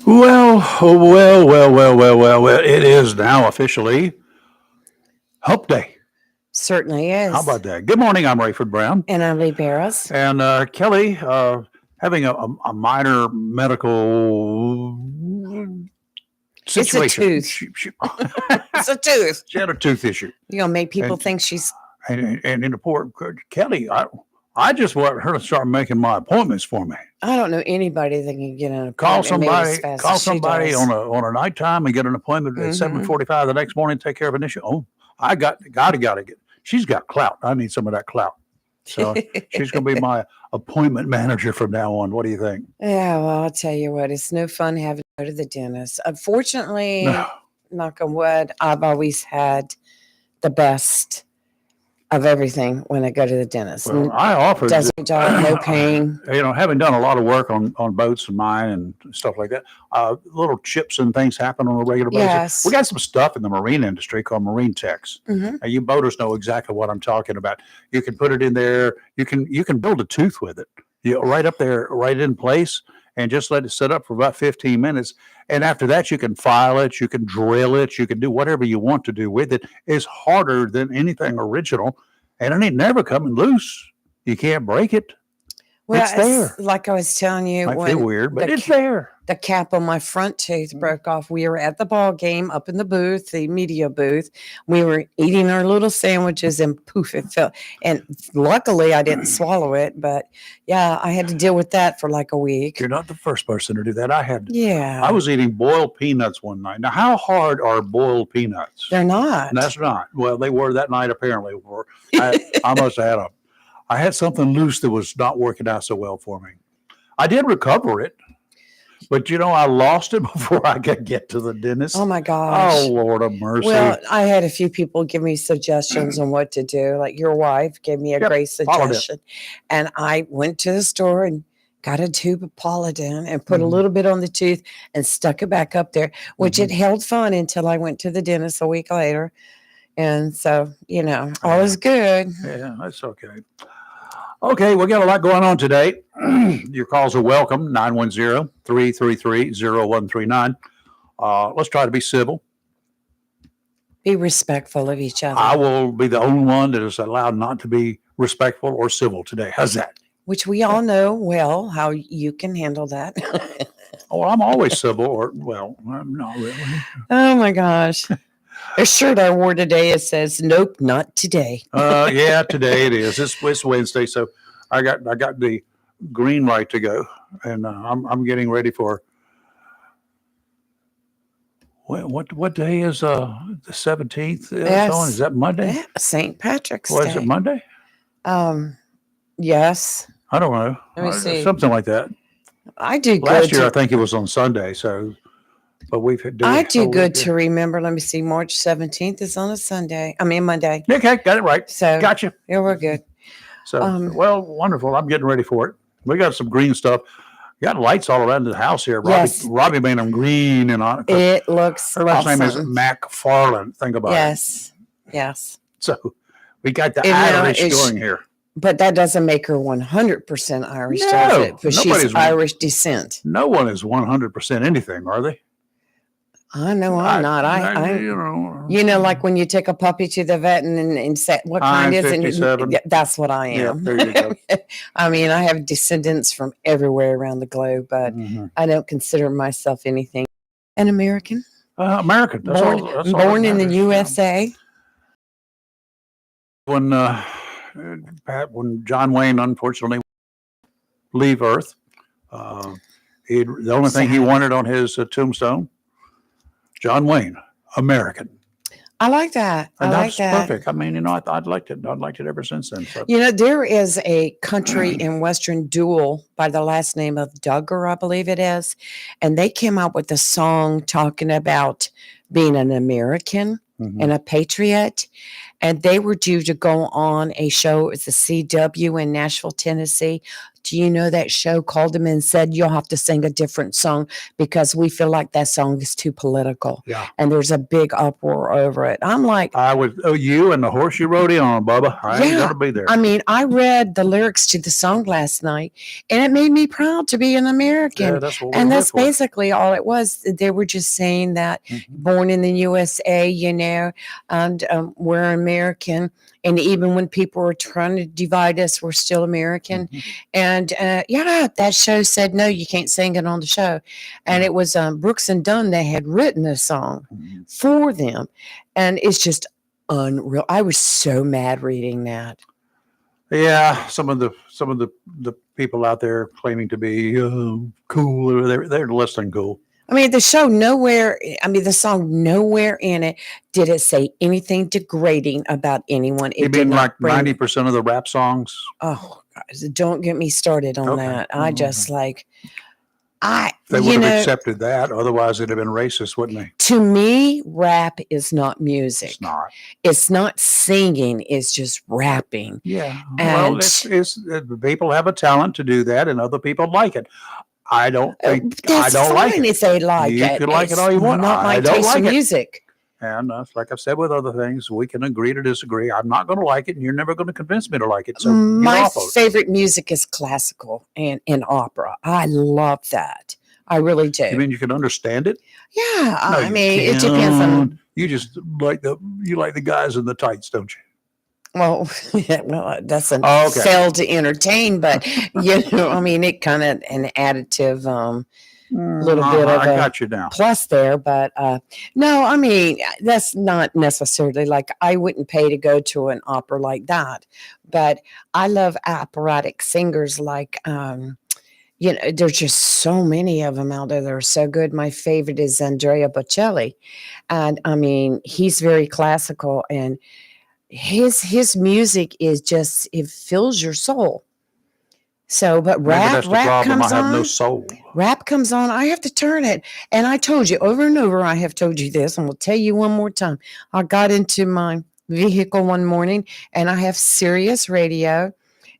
Well. It is now officially Hump Day. Certainly How is. about that? Good morning. I'm Rayford Brown. And I'm Lee Barrows. And Kelly, having a minor medical situation. It's a tooth. It's a tooth. She had a tooth issue. You're going to make people And- think she's. And in the poor Kelly, I just want her to start making my appointments for me. I don't know anybody that can get an appointment. Call made somebody, as fast call as she somebody does. on a nighttime and get an appointment at Mhm. 7:45 the next morning. Take care of an issue. Oh, I gotta get. She's got clout. I need some of that clout. So she's going to be my appointment manager from now on. What do you think? Yeah, well, I'll tell you what. It's no fun having to go to the dentist. Unfortunately, No. knock on wood, I've always had the best of everything when I go to the dentist. Well, I offered, Does a job, no pain. having done a lot of work on boats of mine and stuff like that, little chips and things happen on a regular basis. Yes. We got some stuff in the marine industry called marine techs. Mhm. Now, you boaters know exactly what I'm talking about. You can put it in there. You can build a tooth with it. Right up there, right in place, and just let it sit up for about 15 minutes. And after that, you can file it, you can drill it, you can do whatever you want to do with it. It's harder than anything original, and it ain't never coming loose. You can't break it. Well, It's there. like I was telling you, Might feel when weird, but the it's there. the cap on my front tooth Mhm. broke off. We were at the ball game up in the booth, the media booth. We were eating our little sandwiches and poof, it fell. And luckily I didn't swallow it, but yeah, I had to deal with that for like a week. You're not the first person to do that. I Yeah, was eating boiled peanuts one night. Now, how hard are boiled peanuts? they're not. That's not. Well, they were that night apparently. I must have had I had something loose that was not working out so well for me. I did recover it, but I lost it before I could get to the dentist. Oh my gosh. Oh, Lord of mercy. Well, I had a few people give me suggestions on what to do. Like your wife gave me a Yep, great followed it. suggestion. And I went to the store and got a tube of Polidin and put a Mhm. little bit on the tooth and stuck it back up there, which Mhm. it held fun until I went to the dentist a week later. And so, all is good. Yeah, that's okay. Okay, we got a lot going on today. Your calls are welcome, 910-333-0139. Let's try to be civil. Be respectful of each other, I will be the only one that is allowed not to be respectful or civil today. How's that? which we all know well how you can handle that. Oh, I'm always civil, not really. Oh my gosh. The shirt I wore today, it says, "Nope, not today." Yeah, today it is. It's Wednesday, so I got the green light to go, and I'm getting ready for. What day is the 17th? Yes. Is that Monday? Yeah, St. Patrick's Was Day. it Monday? Yes. I don't know. Let me see. Something like that. I do Last good. year, I think it was on Sunday. So, but I do good to remember. Let me see. March 17th is on a Sunday. I mean, Monday. Okay, got it right. So, Gotcha. yeah, we're good. So, wonderful. I'm getting ready for it. We got some green stuff. We got lights all around the house here. Yes. Robbie made them green and on. It looks Her last name is awesome. McFarland. Think about it. Yes. So we got the And now Irish it's- going here. But that doesn't make her 100% Irish, No, does it? But she's nobody's- Irish descent. No one is 100% anything, are they? I know I'm not. Like when you take a puppy to the vet and say, what kind I'm is it? 57. That's what I Yeah, am. there you go. I mean, I have descendants from everywhere around the globe, but Mhm. I don't consider myself anything. An American, American. That's born, all that born in the matters. USA. When John Wayne unfortunately leave Earth, the only thing he Sad. wanted on his tombstone, John Wayne, American. I like that. And I like that's that. perfect. I mean, I'd liked it. I'd liked it ever since then. So. There is a country and western duo by the last name of Duggar, I believe it is. And they came out with a song talking about being an American Mhm. and a patriot. And they were due to go on a show at the CW in Nashville, Tennessee do you know that show called them and said, you'll have to sing a different song because we feel like that song is too political. Yeah. And there's a big uproar over it. I'm like, I would, you and the horse you rode in on, Bubba. I ain't going to be there. I mean, I read the lyrics to the song last night and it made me proud to be an American. Yeah, that's what And we're that's here for. basically all it was. They were just saying that born in the USA, you know, and we're American. And even when people were trying to divide us, we're still American. And yeah, that show said, no, you can't sing it on the show. And it was Brooks and Dunn that had written a song for them. And it's just unreal. I was so mad reading that. Yeah, some of the people out there claiming to be cool, they're less than cool. I mean, the song nowhere in it did it say anything degrading about anyone. You mean like 90% of the rap songs? Oh, God, don't get me started on that. I just like, They would have accepted that. Otherwise, it'd have been racist, wouldn't they? To me, rap is not music. It's not. It's not singing. It's just rapping. Yeah. And well, it's people have a talent to do that, and other people like it. I don't think that's I don't fine like it. if they like You it. can like it all you want. Not my I don't taste like in it. music. And like I've said with other things, we can agree to disagree. I'm not going to like it, and you're never going to convince me to like it. So my favorite music is classical and opera. I love that. I really do. You mean you can understand it? Yeah, No, I mean it depends on. You just like the guys in the tights, don't you? Well, yeah, well, that's a okay. fail to entertain, but you know, I mean, it kind of an additive, little bit of I got you now. Plus there, but no, I mean that's not necessarily like I wouldn't pay to go to an opera like that, but I love operatic singers like. You know, there's just so many of them out there that are so good. My favorite is Andrea Bocelli, and I mean he's very classical and. His music is just it fills your soul. So, but rap comes on. I have no soul. Rap comes on. I have to turn it, and I told you over and over. I have told you this, and we'll tell you one more time. I got into my vehicle one morning, and I have Sirius radio,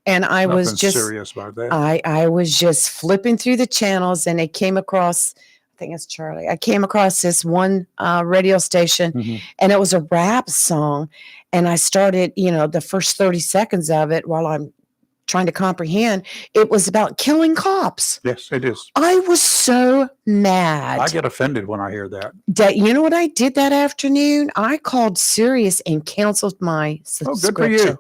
and I was just serious about that. I was just flipping through the channels, and I came across. I think it's Charlie. I came across this one radio station and it was a rap song. And I started, you know, the first 30 seconds of it while I'm trying to comprehend. It was about killing cops. Yes, it is. I was so mad. I get offended when I hear that. You know what I did that afternoon? I called Sirius and canceled my subscription. Oh, good for you.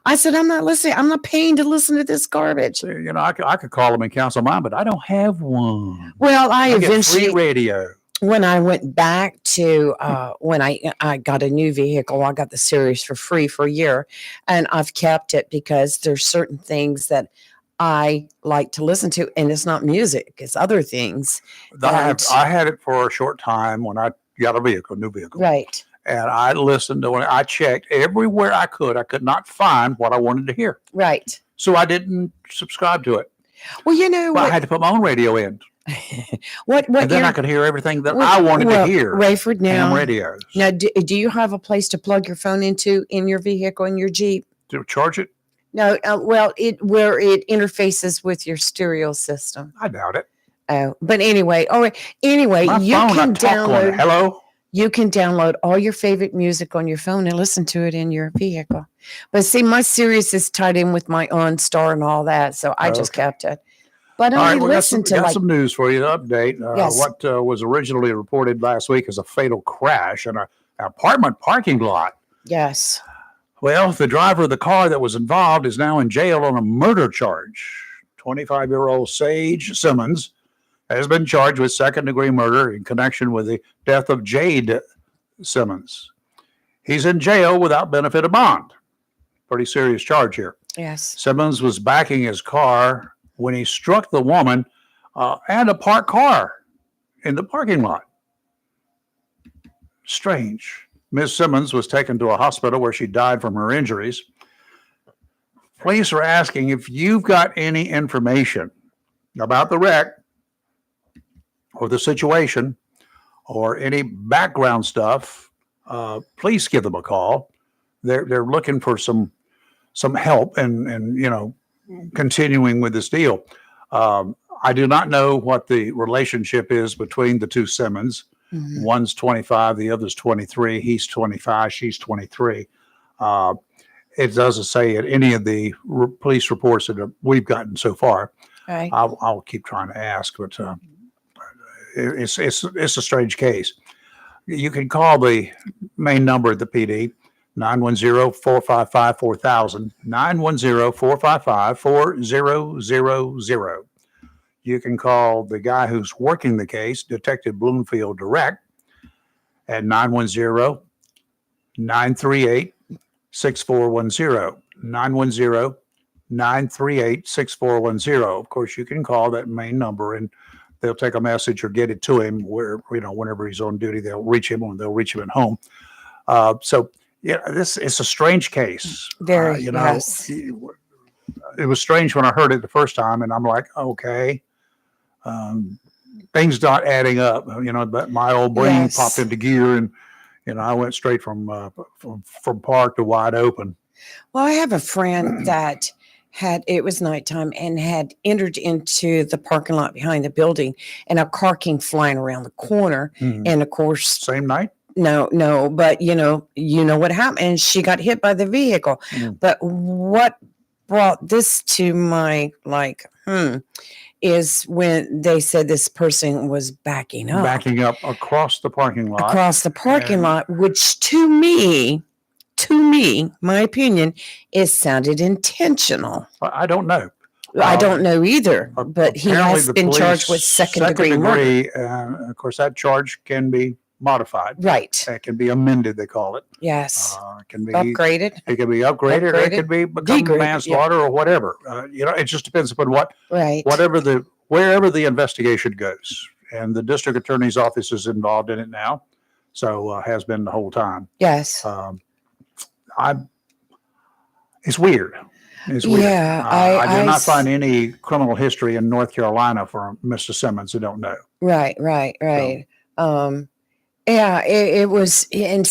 I said, I'm not listening. I'm not paying to listen to this garbage. So, you know, I could call them and cancel mine, but I don't have one. Well, I eventually get free radio. When I went back to when I got a new vehicle, I got the Sirius for free for a year, and I've kept it because there's certain things that I like to listen to, and it's not music; it's other things. I had it for a short time when I got a new vehicle, right? And I listened to it. I checked everywhere I could. I could not find what I wanted to hear. Right. So I didn't subscribe to it. Well, you know, I had to put my own radio in. And then I could hear everything that I wanted to hear. Rayford, now radios. Now, do you have a place to plug your phone into in your vehicle, in your Jeep? To charge it? No. Well, where it interfaces with your stereo system. I doubt it. Oh, but anyway, all right. Anyway, you can download. Hello. You can download all your favorite music on your phone and listen to it in your vehicle. But see, my Sirius is tied in with my OnStar and all that, so I just kept it. But I only listened to got some news for you to update. Yes. What was originally reported last week as a fatal crash in an apartment parking lot. Yes. Well, the driver of the car that was involved is now in jail on a murder charge. 25-year-old Sage Simmons has been charged with second-degree murder in connection with the death of Jade Simmons. He's in jail without benefit of bond. Pretty serious charge here. Yes. Simmons was backing his car when he struck the woman and a parked car in the parking lot. Strange. Ms. Simmons was taken to a hospital where she died from her injuries. Police are asking if you've got any information about the wreck or the situation or any background stuff. Please give them a call. They're looking for some help and you know, continuing with this deal. I do not know what the relationship is between the two Simmons. Mhm. One's 25, the other's 23. He's 25, she's 23. It doesn't say at any of the police reports that we've gotten so far. Right. I'll keep trying to ask, but it's a strange case. You can call the main number at the PD, 910-455-4000, 910-455-4000. You can call the guy who's working the case, Detective Bloomfield, direct at 910-938-6410, 910-938-6410. Of course, you can call that main number and they'll take a message or get it to him whenever he's on duty, they'll reach him or they'll reach him at home. So it's a strange case. Very, yes. It was strange when I heard it the first time and I'm like, okay, things not adding up, but my old brain popped into gear and, I went straight from park to wide open. Well, I have a friend that it was nighttime and had entered into the parking lot behind the building and a car came flying around the corner. Mhm. And of course, Same night? no, but you know what happened. And she got hit by the vehicle. Mhm. But what brought this to my is when they said this person was backing up across the parking lot. Which to me, my opinion, is sounded intentional. I don't know. I don't know either, but he has been charged with second degree murder. Of course, that charge can be modified. Right. It can be amended, they call it. Yes. It can be Upgraded. It can be upgraded, or it could be become Degraded, manslaughter or whatever. It just depends upon Right. wherever the investigation goes. And the district attorney's office is involved in it now, so has been the whole time. Yes. It's weird. It's weird. Yeah, I did not find any criminal history in North Carolina for Mr. Simmons. I don't know. Right. Yeah, it was, and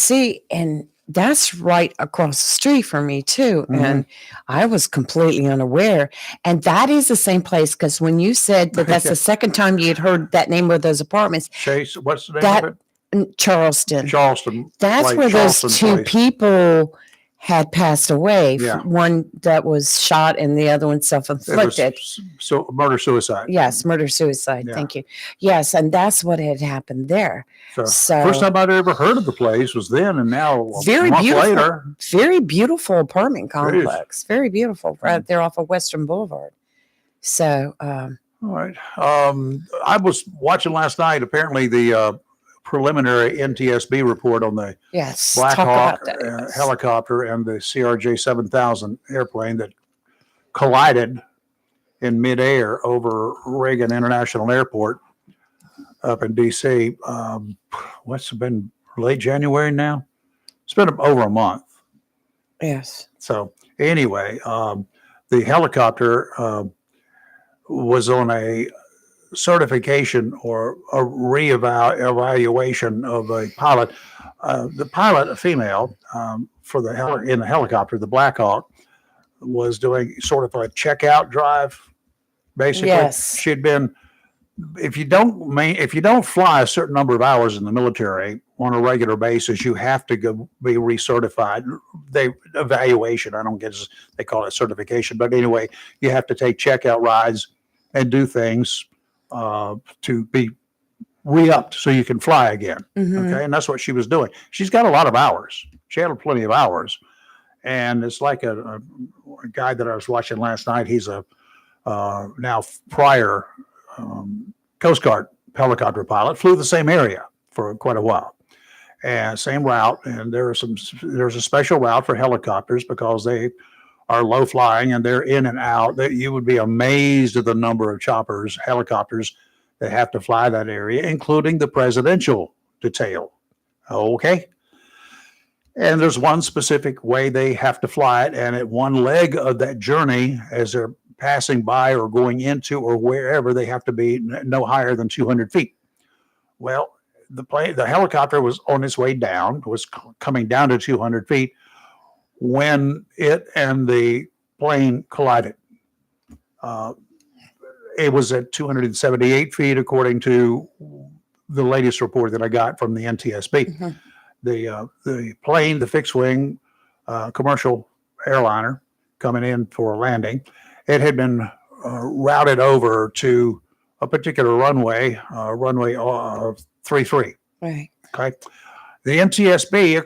that's right across the street from me too. Mhm. And I was completely unaware. And that is the same place, because when you said that's the second time you'd heard that name of those apartments, Chase, what's the name of it? Charleston. That's Place, where Charleston those two place. people had passed away. Yeah. One that was shot and the other one It was self-inflicted. murder-suicide. Yes, murder-suicide. Yeah. Thank you. Yes, and that's what had happened there. So first time I'd ever heard of the place was then, and now Very a month beautiful. later. Very beautiful apartment It is. complex. Very beautiful, right there off of Western Boulevard. So, All right. I was watching last night, apparently the preliminary NTSB report on the yes, Black talk Hawk about that. Yes. helicopter and the CRJ 7000 airplane that collided in midair over Reagan International Airport up in DC. What's it been, late January now? It's been over a month. Yes. So anyway, the helicopter was on a certification or a evaluation of a pilot. The pilot, a female, for in the helicopter, the Black Hawk, was doing sort of a checkout drive. Basically, Yes. she'd been. If you don't fly a certain number of hours in the military on a regular basis, you have to go be recertified. Evaluation. I don't get. They call it certification, but anyway, you have to take checkout rides and do things to be re-upped so you can fly again. Mhm. Okay. And that's what she was doing. She's got a lot of hours. She had plenty of hours. And it's like a guy that I was watching last night. He's a now prior Coast Guard helicopter pilot, flew the same area for quite a while and same route. And there's a special route for helicopters because they are low flying and they're in and out. You would be amazed at the number of helicopters that have to fly that area, including the presidential detail. Okay. And there's one specific way they have to fly it. And at one leg of that journey, as they're passing by or going into or wherever, they have to be no higher than 200 feet. Well, the helicopter was on its way down, was coming down to 200 feet when it and the plane collided. It was at 278 feet, according to the latest report that I got from the NTSB. Mhm. The plane, the fixed wing commercial airliner coming in for a landing, it had been routed over to a particular runway, runway 33. Right. Okay. The NTSB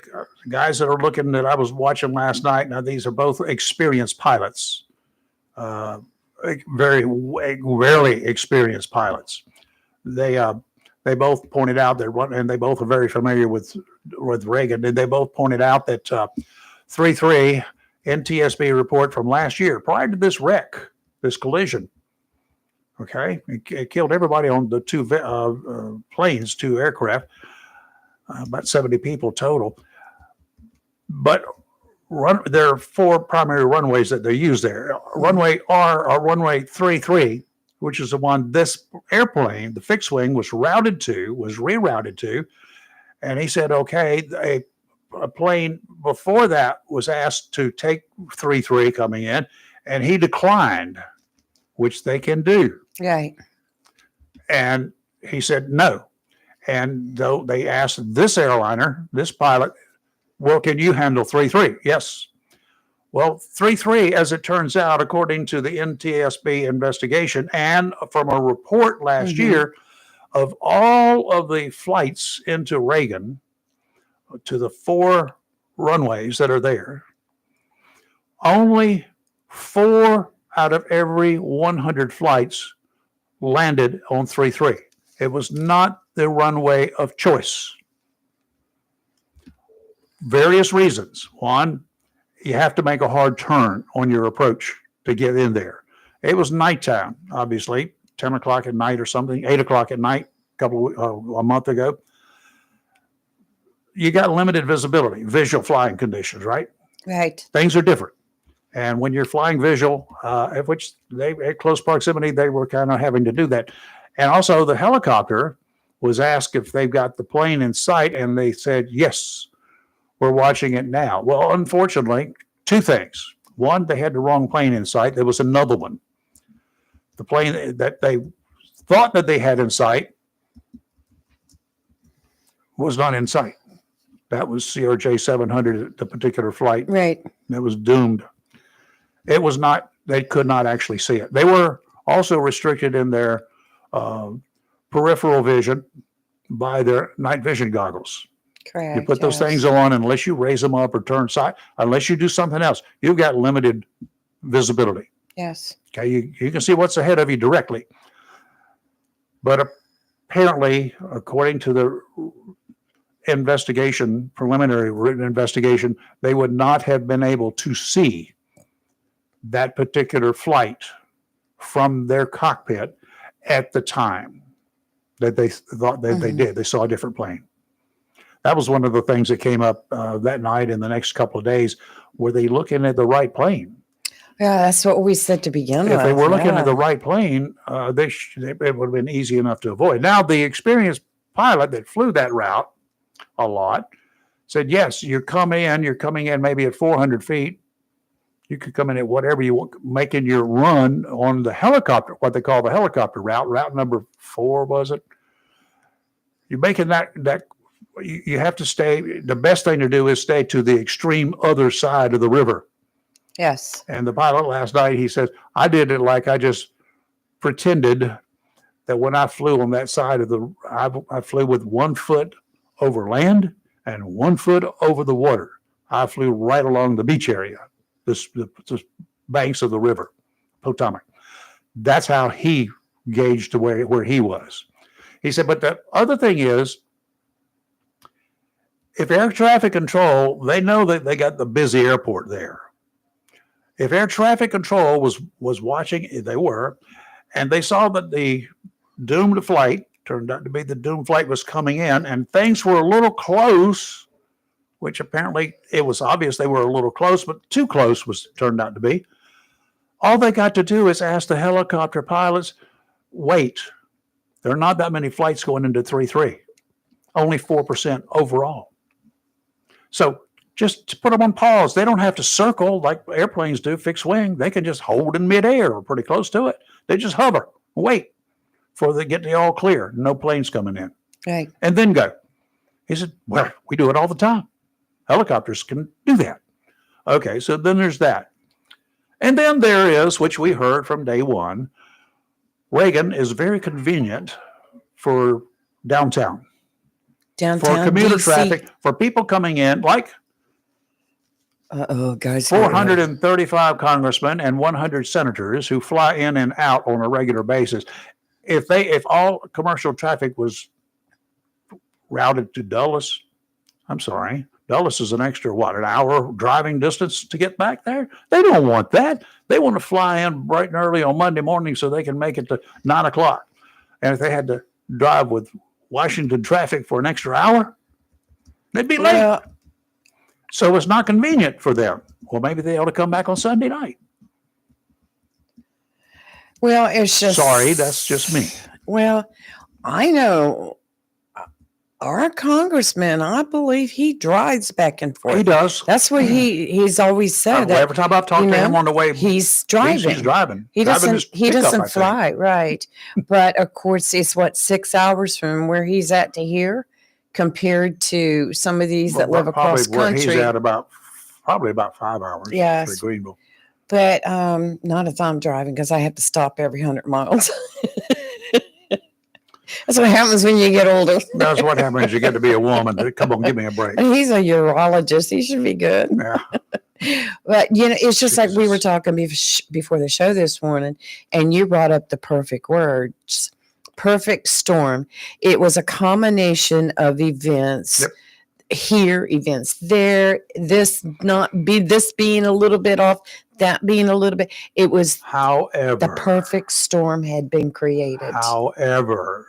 guys that are looking that I was watching last night. Now these are both experienced pilots, very rarely experienced pilots. They both pointed out that, and they both are very familiar with Reagan. And they both pointed out that 3-3 NTSB report from last year, prior to this wreck, this collision. Okay, it killed everybody on the two planes, two aircraft, about 70 people total. But there are four primary runways that they use there. Runway R, or runway 33, which is the one this airplane, the fixed wing, was rerouted to. And he said, okay, a plane before that was asked to take 33 coming in, and he declined, which they can do. Right. And he said no. And though they asked this airliner, this pilot, well, can you handle 33? Yes. Well, 33, as it turns out, according to the NTSB investigation and from a report last year, of all of the flights into Reagan, to the four runways that are there, only 4 out of every 100 flights landed on 33. It was not the runway of choice. Various reasons. One, you have to make a hard turn on your approach to get in there. It was nighttime, obviously, 10 o'clock at night or something, 8 o'clock at night, a month ago. You got limited visibility, visual flying conditions, right? Right. Things are different. And when you're flying visual, at which at close proximity, they were kind of having to do that. And also the helicopter was asked if they've got the plane in sight, and they said, yes, we're watching it now. Well, unfortunately, two things. One, they had the wrong plane in sight. There was another one. The plane that they thought that they had in sight was not in sight. That was CRJ 700, the particular flight. Right. That was doomed. It was not, they could not actually see it. They were also restricted in their peripheral vision by their night vision goggles. Correct. You put those things on, unless you raise them up or turn side, unless you do something else, you've got limited visibility. Yes. Okay, you can see what's ahead of you directly. But apparently, according to the investigation, preliminary written investigation, they would not have been able to see that particular flight from their cockpit at the time that they thought that they did. They saw a different plane. That was one of the things that came up that night and the next couple of days. Were they looking at the right plane? Yeah, that's what we said to begin with. If they were looking at the right plane, it would have been easy enough to avoid. Now, the experienced pilot that flew that route a lot said, yes, you're coming in maybe at 400 feet. You could come in at whatever you want, making your run on the helicopter, what they call the helicopter route number 4, was it? You're making that you have to stay. The best thing to do is stay to the extreme other side of the river. Yes. And the pilot last night, he says, I did it like I just pretended that when I flew on that side of I flew with 1 foot over land and 1 foot over the water. I flew right along the beach area, the banks of the river, Potomac. That's how he gauged to where he was. He said, but the other thing is, if air traffic control, they know that they got the busy airport there. If air traffic control was watching, they were, and they saw that the doomed flight turned out to be the doomed flight was coming in, and things were a little close, which apparently it was obvious they were a little close, but too close turned out to be. All they got to do is ask the helicopter pilots, wait, there are not that many flights going into 3-3, only 4% overall. So just to put them on pause. They don't have to circle like airplanes do, fixed wing. They can just hold in midair or pretty close to it. They just hover, wait for they get the all clear. No planes coming in. Right. And then go. He said, well, we do it all the time. Helicopters can do that. Okay, so then there's that. And then there is, which we heard from day one, Reagan is very convenient for downtown. Downtown For commuter DC. traffic, for people coming in, like guys. 435 congressmen and 100 senators who fly in and out on a regular basis. If all commercial traffic was routed to Dulles, I'm sorry, Dulles is an extra, an hour driving distance to get back there? They don't want that. They want to fly in bright and early on Monday morning so they can make it to 9 o'clock. And if they had to drive with Washington traffic for an extra hour, they'd be late. Well, So it's not convenient for them. Well, maybe they ought to come back on Sunday night. well, it's just. Sorry, that's just me. Well, I know our congressman, I believe he drives back and forth. He does. That's what he's always said. That Every time I've talked you to know, him on the way, he's driving. he's driving. He Driving doesn't. his He pickup, I doesn't think. fly, right? But of course, it's 6 hours from where he's at to here, compared to some of these that live across Probably where he's country. at probably about 5 hours. Yes. To Greenville. But not if I'm driving, because I have to stop every 100 miles. That's what happens when you get older. That's what happens. You get to be a woman. Come on, give me a break. And he's a urologist. He should be good. Yeah. But, it's just like we were Jesus. talking before the show this morning, and you brought up the perfect words, perfect storm. It was a combination of events. Yep. Here, events there, this being a little bit off, that being a little bit. It was However, the perfect storm had been created. However,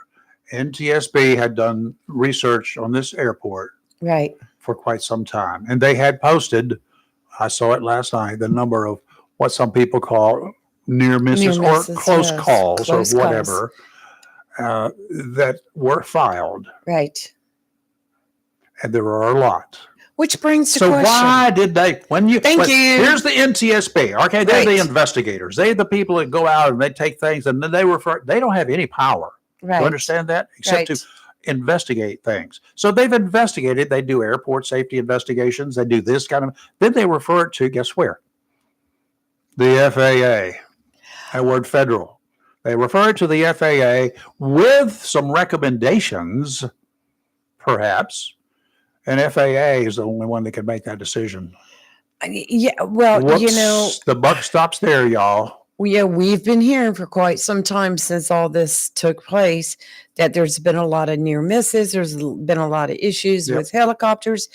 NTSB had done research on this airport Right. for quite some time, and they had posted, I saw it last night, the number of what some people call near misses Near or misses, close yes. calls Close or calls. whatever that were filed, Right. and there are a lot. Which brings to So question. why did they? Thank you. Here's the NTSB. Okay, they're the Right. investigators. They're the people that go out and they take things, and then they refer. They don't have any power. Right. You understand that? Except Right. to investigate things. So they've investigated. They do airport safety investigations. They do this kind of. Then they refer it to, guess where? The FAA. That word federal. They refer it to the FAA with some recommendations, perhaps. And FAA is the only one that can make that decision. Yeah. Well, Whoops, the buck stops there, y'all. we've been hearing for quite some time since all this took place that there's been a lot of near misses. There's been a lot of issues Yep. with helicopters.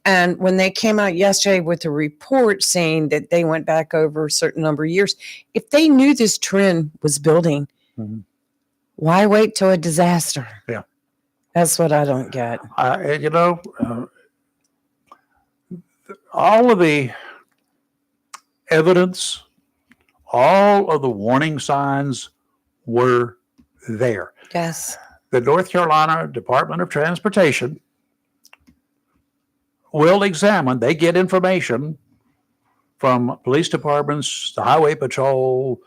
And when they came out yesterday with a report saying that they went back over a certain number of years, if they knew this trend was building, Mhm. why wait till a disaster? Yeah. That's what I don't get. All of the evidence, all of the warning signs were there. Yes. The North Carolina Department of Transportation will examine, they get information from police departments, the highway patrol,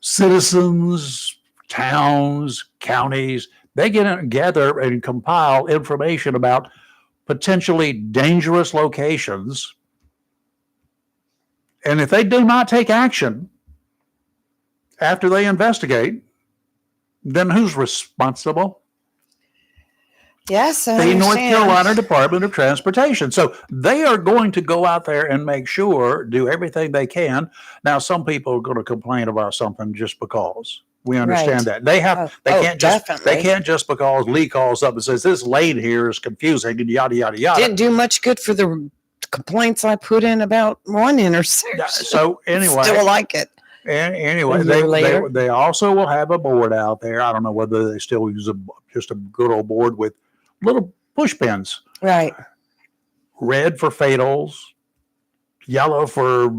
citizens, towns, counties. They gather and compile information about potentially dangerous locations. And if they do not take action after they investigate, then who's responsible? Yes. I The North understand. Carolina Department of Transportation. So they are going to go out there and make sure, do everything they can. Now, some people are going to complain about something just because. We understand Right. that. They Definitely. can't just because Lee calls up and says this lane here is confusing and yada yada yada. Didn't do much good for the complaints I put in about one intersection. So anyway, Still like it. and anyway, A year later. they also will have a board out there. I don't know whether they still use just a good old board with little push pins. Right. Red for fatals, yellow for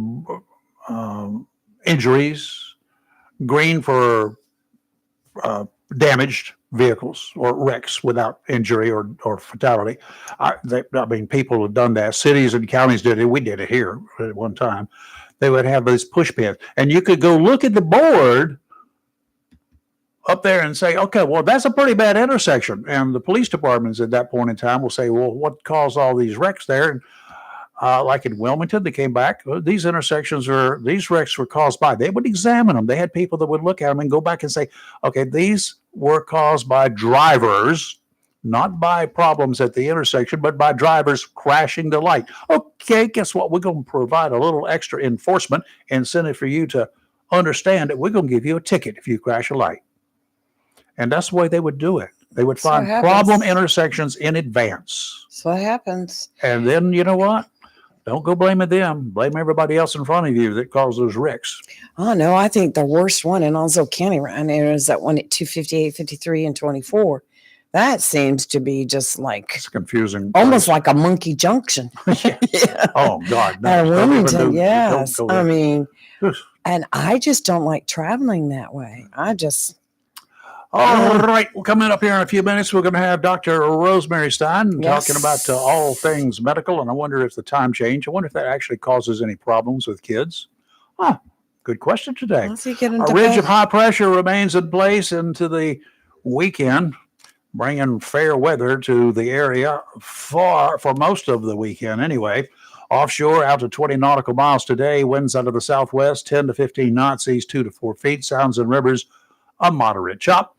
injuries, green for damaged, vehicles or wrecks without injury or fatality. I mean, people have done that. Cities and counties did it. We did it here at one time. They would have those push pins, and you could go look at the board up there and say, okay, well, that's a pretty bad intersection. And the police departments at that point in time will say, well, what caused all these wrecks there? And like in Wilmington, they came back. These wrecks were caused by. They would examine them. They had people that would look at them and go back and say, okay, these were caused by drivers, not by problems at the intersection, but by drivers crashing the light. Okay, guess what? We're going to provide a little extra enforcement incentive for you to understand that we're going to give you a ticket if you crash a light. And that's the way they would do it. They would find problem intersections in advance. That's what happens. And then, you know what? Don't go blaming them. Blame everybody else in front of you that caused those wrecks. Oh, no, I think the worst one in Onslow County right now is that one at 258, 53, and 24. That seems to be just like It's confusing. almost like a monkey junction. Yeah. Oh, God. At Don't Wilmington, even yes. don't go I there. mean, and I just don't like traveling that way. All right. Well, coming up here in a few minutes, we're going to have Dr. Rosemary Stein talking about all things medical. And I wonder if the time change, I wonder if that actually causes any problems with kids. Good question today. Once you get A into ridge bed- of high pressure remains in place into the weekend, bringing fair weather to the area for most of the weekend anyway. Offshore out to 20 nautical miles today, winds out of the southwest, 10 to 15 knots, seas 2 to 4 feet, sounds and rivers a moderate chop.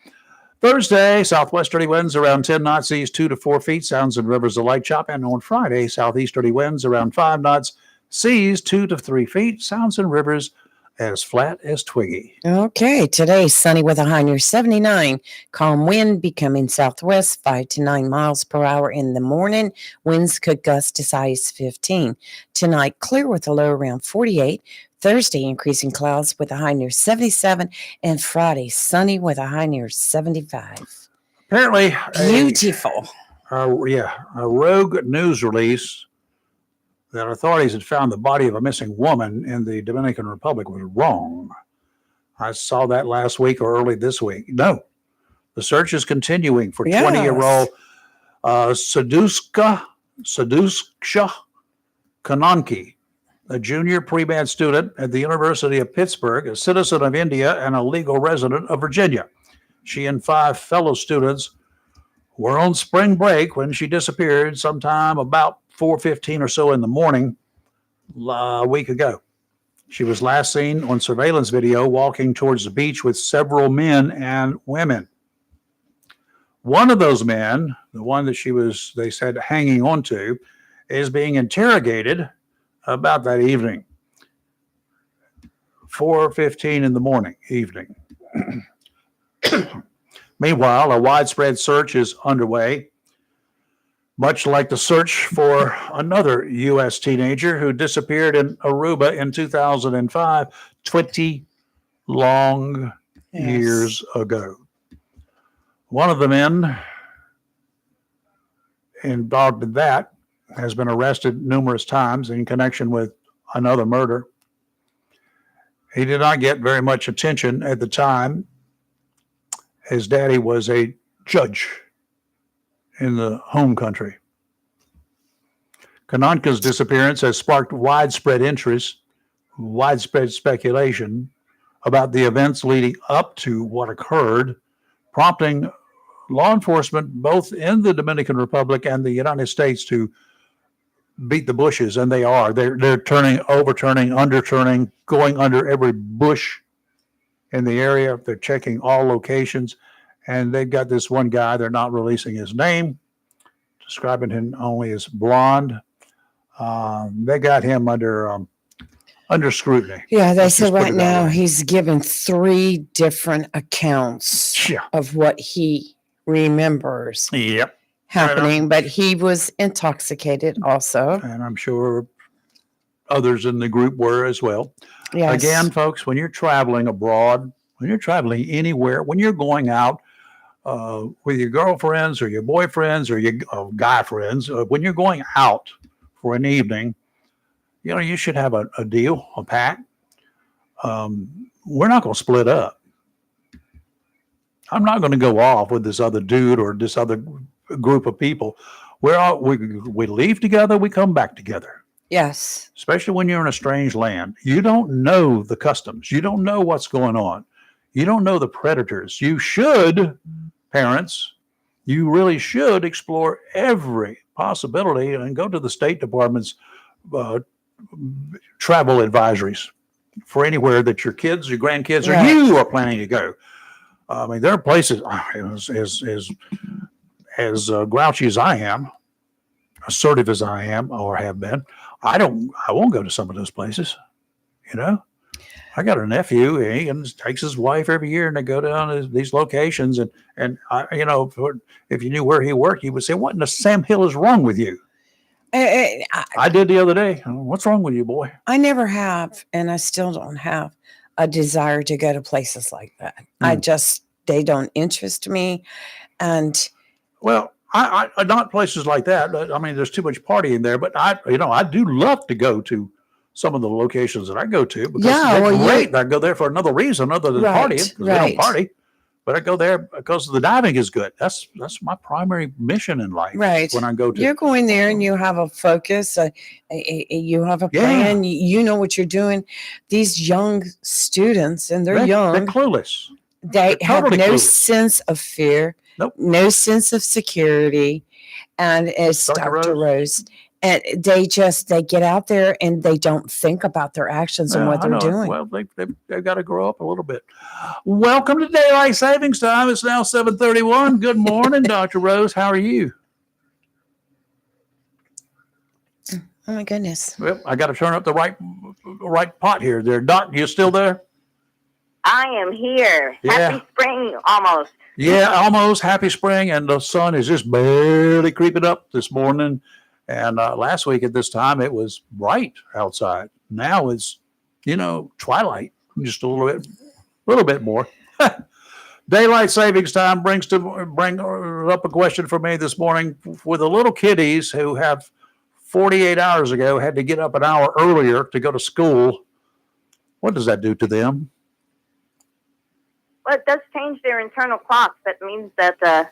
Thursday, southwesterly winds around 10 knots, seas 2 to 4 feet, sounds and rivers a light chop. And on Friday, southeasterly winds around 5 knots, seas 2 to 3 feet, sounds and rivers as flat as Twiggy. Okay, today sunny with a high near 79. Calm wind becoming southwest 5 to 9 miles per hour in the morning. Winds could gust as high as 15. Tonight, clear with a low around 48. Thursday, increasing clouds with a high near 77. And Friday, sunny with a high near 75. Apparently, Beautiful. a rogue news release that authorities had found the body of a missing woman in the Dominican Republic was wrong. I saw that last week or early this week. No, the search is continuing for 20-year-old Saduska Kananki, a junior pre-med student at the University of Pittsburgh, a citizen of India and a legal resident of Virginia. She and 5 fellow students were on spring break when she disappeared sometime about 4:15 or so in the morning a week ago. She was last seen on surveillance video walking towards the beach with several men and women. One of those men, the one that they said, hanging on to, is being interrogated about that evening. 4:15 in the morning, evening. Meanwhile, a widespread search is underway, much like the search for another U.S. teenager who disappeared in Aruba in 2005, 20 long years ago. One of the men involved in that has been arrested numerous times in connection with another murder. He did not get very much attention at the time. His daddy was a judge in the home country. Kananka's disappearance has sparked widespread interest, widespread speculation about the events leading up to what occurred, prompting law enforcement both in the Dominican Republic and the United States to beat the bushes, and they are. They're turning, overturning, underturning, going under every bush in the area. They're checking all locations, and they've got this one guy. They're not releasing his name, describing him only as blonde. They got him under scrutiny. Yeah, they Let's said just put right it that now way. he's given 3 different accounts Yeah. of what he remembers Yep. happening, but he was intoxicated also. And I'm sure others in the group were as well. Yes. Again, folks, when you're traveling abroad, when you're traveling anywhere, when you're going out with your girlfriends or your boyfriends or your guy friends, when you're going out for an evening, you should have a deal, a pact. We're not going to split up. I'm not going to go off with this other dude or this other group of people. We leave together, we come back together. Yes. Especially when you're in a strange land. You don't know the customs. You don't know what's going on. You don't know the predators. You should, parents, you really should explore every possibility and go to the State Department's uh, travel advisories for anywhere that your kids, your grandkids, or Right. you are planning to go. I mean, there are places as grouchy as I am, assertive as I am or have been. I won't go to some of those places. You know, I got a nephew. He takes his wife every year, and they go down to these locations. And if you knew where he worked, you would say, "What in the Sam Hill is wrong with you?" I did the other day. What's wrong with you, boy? I never have, and I still don't have a desire to go to places like that. They don't interest me. And well, I not places like that. I mean, there's too much partying there. But I do love to go to some of the locations that I go to because they're great. I go there for another reason other than partying, because they don't party. But I go there because the diving is good. That's my primary mission in life. Right. When I go to, you're going there and you have a focus, you have a plan, you know what you're doing. These young students, and they're young. They're clueless. They have totally no clueless. sense of fear, Nope. no sense of security. And it's Dr. Rose. And they get out there and they don't think about their actions and what they're doing. Well, they've got to grow up a little bit. Welcome to Daylight Savings Time. It's now 7:31. Good morning, Dr. Rose. How are you? Oh my goodness. Well, I got to turn up the right pot here. There, Doc, you still there? I am here. Yeah. Happy spring, almost. Yeah, almost. Happy spring, and the sun is just barely creeping up this morning. And last week at this time, it was bright outside. Now it's, twilight, just a little bit more. Daylight savings time bring up a question for me this morning. For the little kiddies who have 48 hours ago had to get up an hour earlier to go to school, what does that do to them? Well, it does change their internal clocks. That means that to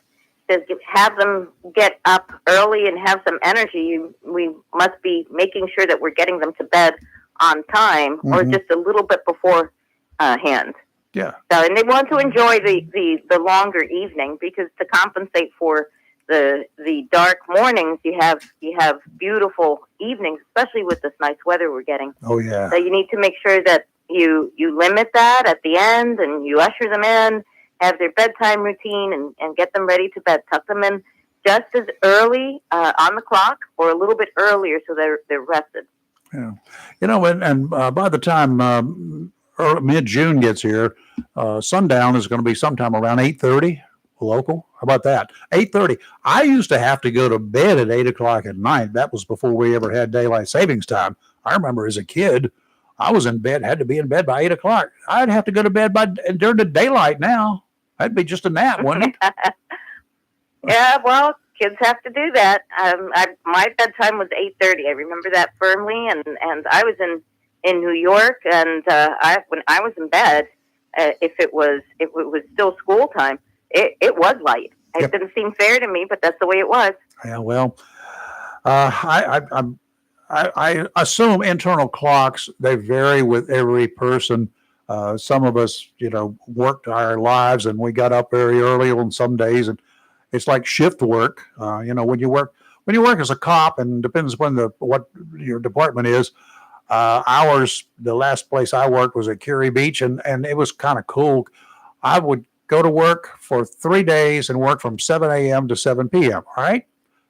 have them get up early and have some energy, we must be making sure that we're getting them to bed on time or just a little bit beforehand. Yeah. So, and they want to enjoy the longer evening because to compensate for the dark mornings, you have beautiful evenings, especially with this nice weather we're getting. Oh yeah. So you need to make sure that you limit that at the end and you usher them in, have their bedtime routine and get them ready to bed. Tuck them in just as early on the clock or a little bit earlier so they're rested. Yeah. And by the time mid-June gets here, sundown is going to be sometime around 8:30 local. How about that? 8:30. I used to have to go to bed at 8 o'clock at night. That was before we ever had daylight savings time. I remember as a kid, I was in bed, had to be in bed by 8 o'clock. I'd have to go to bed during the daylight now. That'd be just a nap, wouldn't it? Yeah, well, kids have to do that. My bedtime was 8:30. I remember that firmly, and I was in New York, and when I was in bed, if it was still school time, it was light. It didn't seem fair to me, but that's the way it was. Yeah, well, I assume internal clocks, they vary with every person. Some of us, worked our lives and we got up very early on some days, and it's like shift work. When you work as a cop, and depends upon what your department is. Ours, the last place I worked was at Curie Beach, and it was kind of cool. I would go to work for 3 days and work from 7 a.m. to 7 p.m. All right.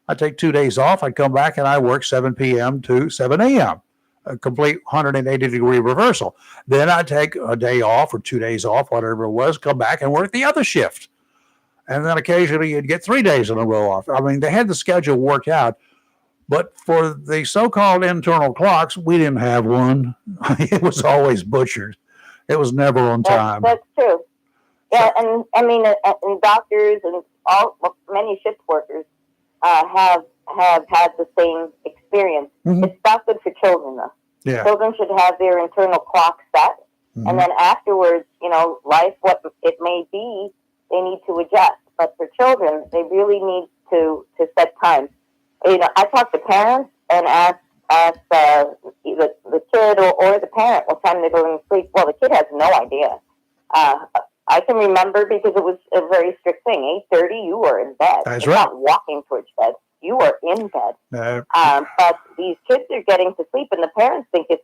I'd take 2 days off. I'd come back and I work 7 p.m. to 7 a.m. A complete 180-degree reversal. Then I'd take a day off or 2 days off, whatever it was, come back and work the other shift. And then occasionally you'd get 3 days in a row off. I mean, they had the schedule worked out. But for the so-called internal clocks, we didn't have one. It was always butchered. It was never on time. That's true. Yeah, and I mean, and doctors and many shift workers have had the same experience. Mm-hmm. It's not good for children, though. Yeah. Children should have their internal clock set, and then afterwards, life, what it may be, they need to adjust. But for children, they really need to set times. I talk to parents and ask the kid or the parent what time they're going to sleep. Well, the kid has no idea. I can remember because it was a very strict thing. 8:30, you were in bed. That's it's right. Not walking towards bed. You were in bed. No. But these kids are getting to sleep, and the parents think it's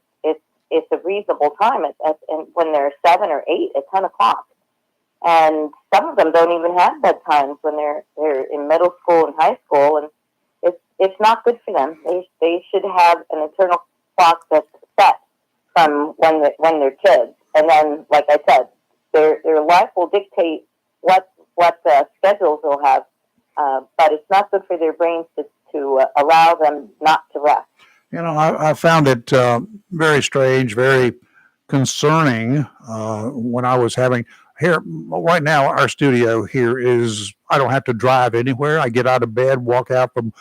a reasonable time and when they're 7 or 8 at 10 o'clock. And some of them don't even have bedtimes when they're in middle school and high school, and it's not good for them. They should have an internal clock that's set from when they're kids, and then, like I said, their life will dictate what schedules they'll have. But it's not good for their brains to allow them not to rest. I found it very strange, very concerning when I was having here right now. Our studio here is, I don't have to drive anywhere. I get out of bed, walk out from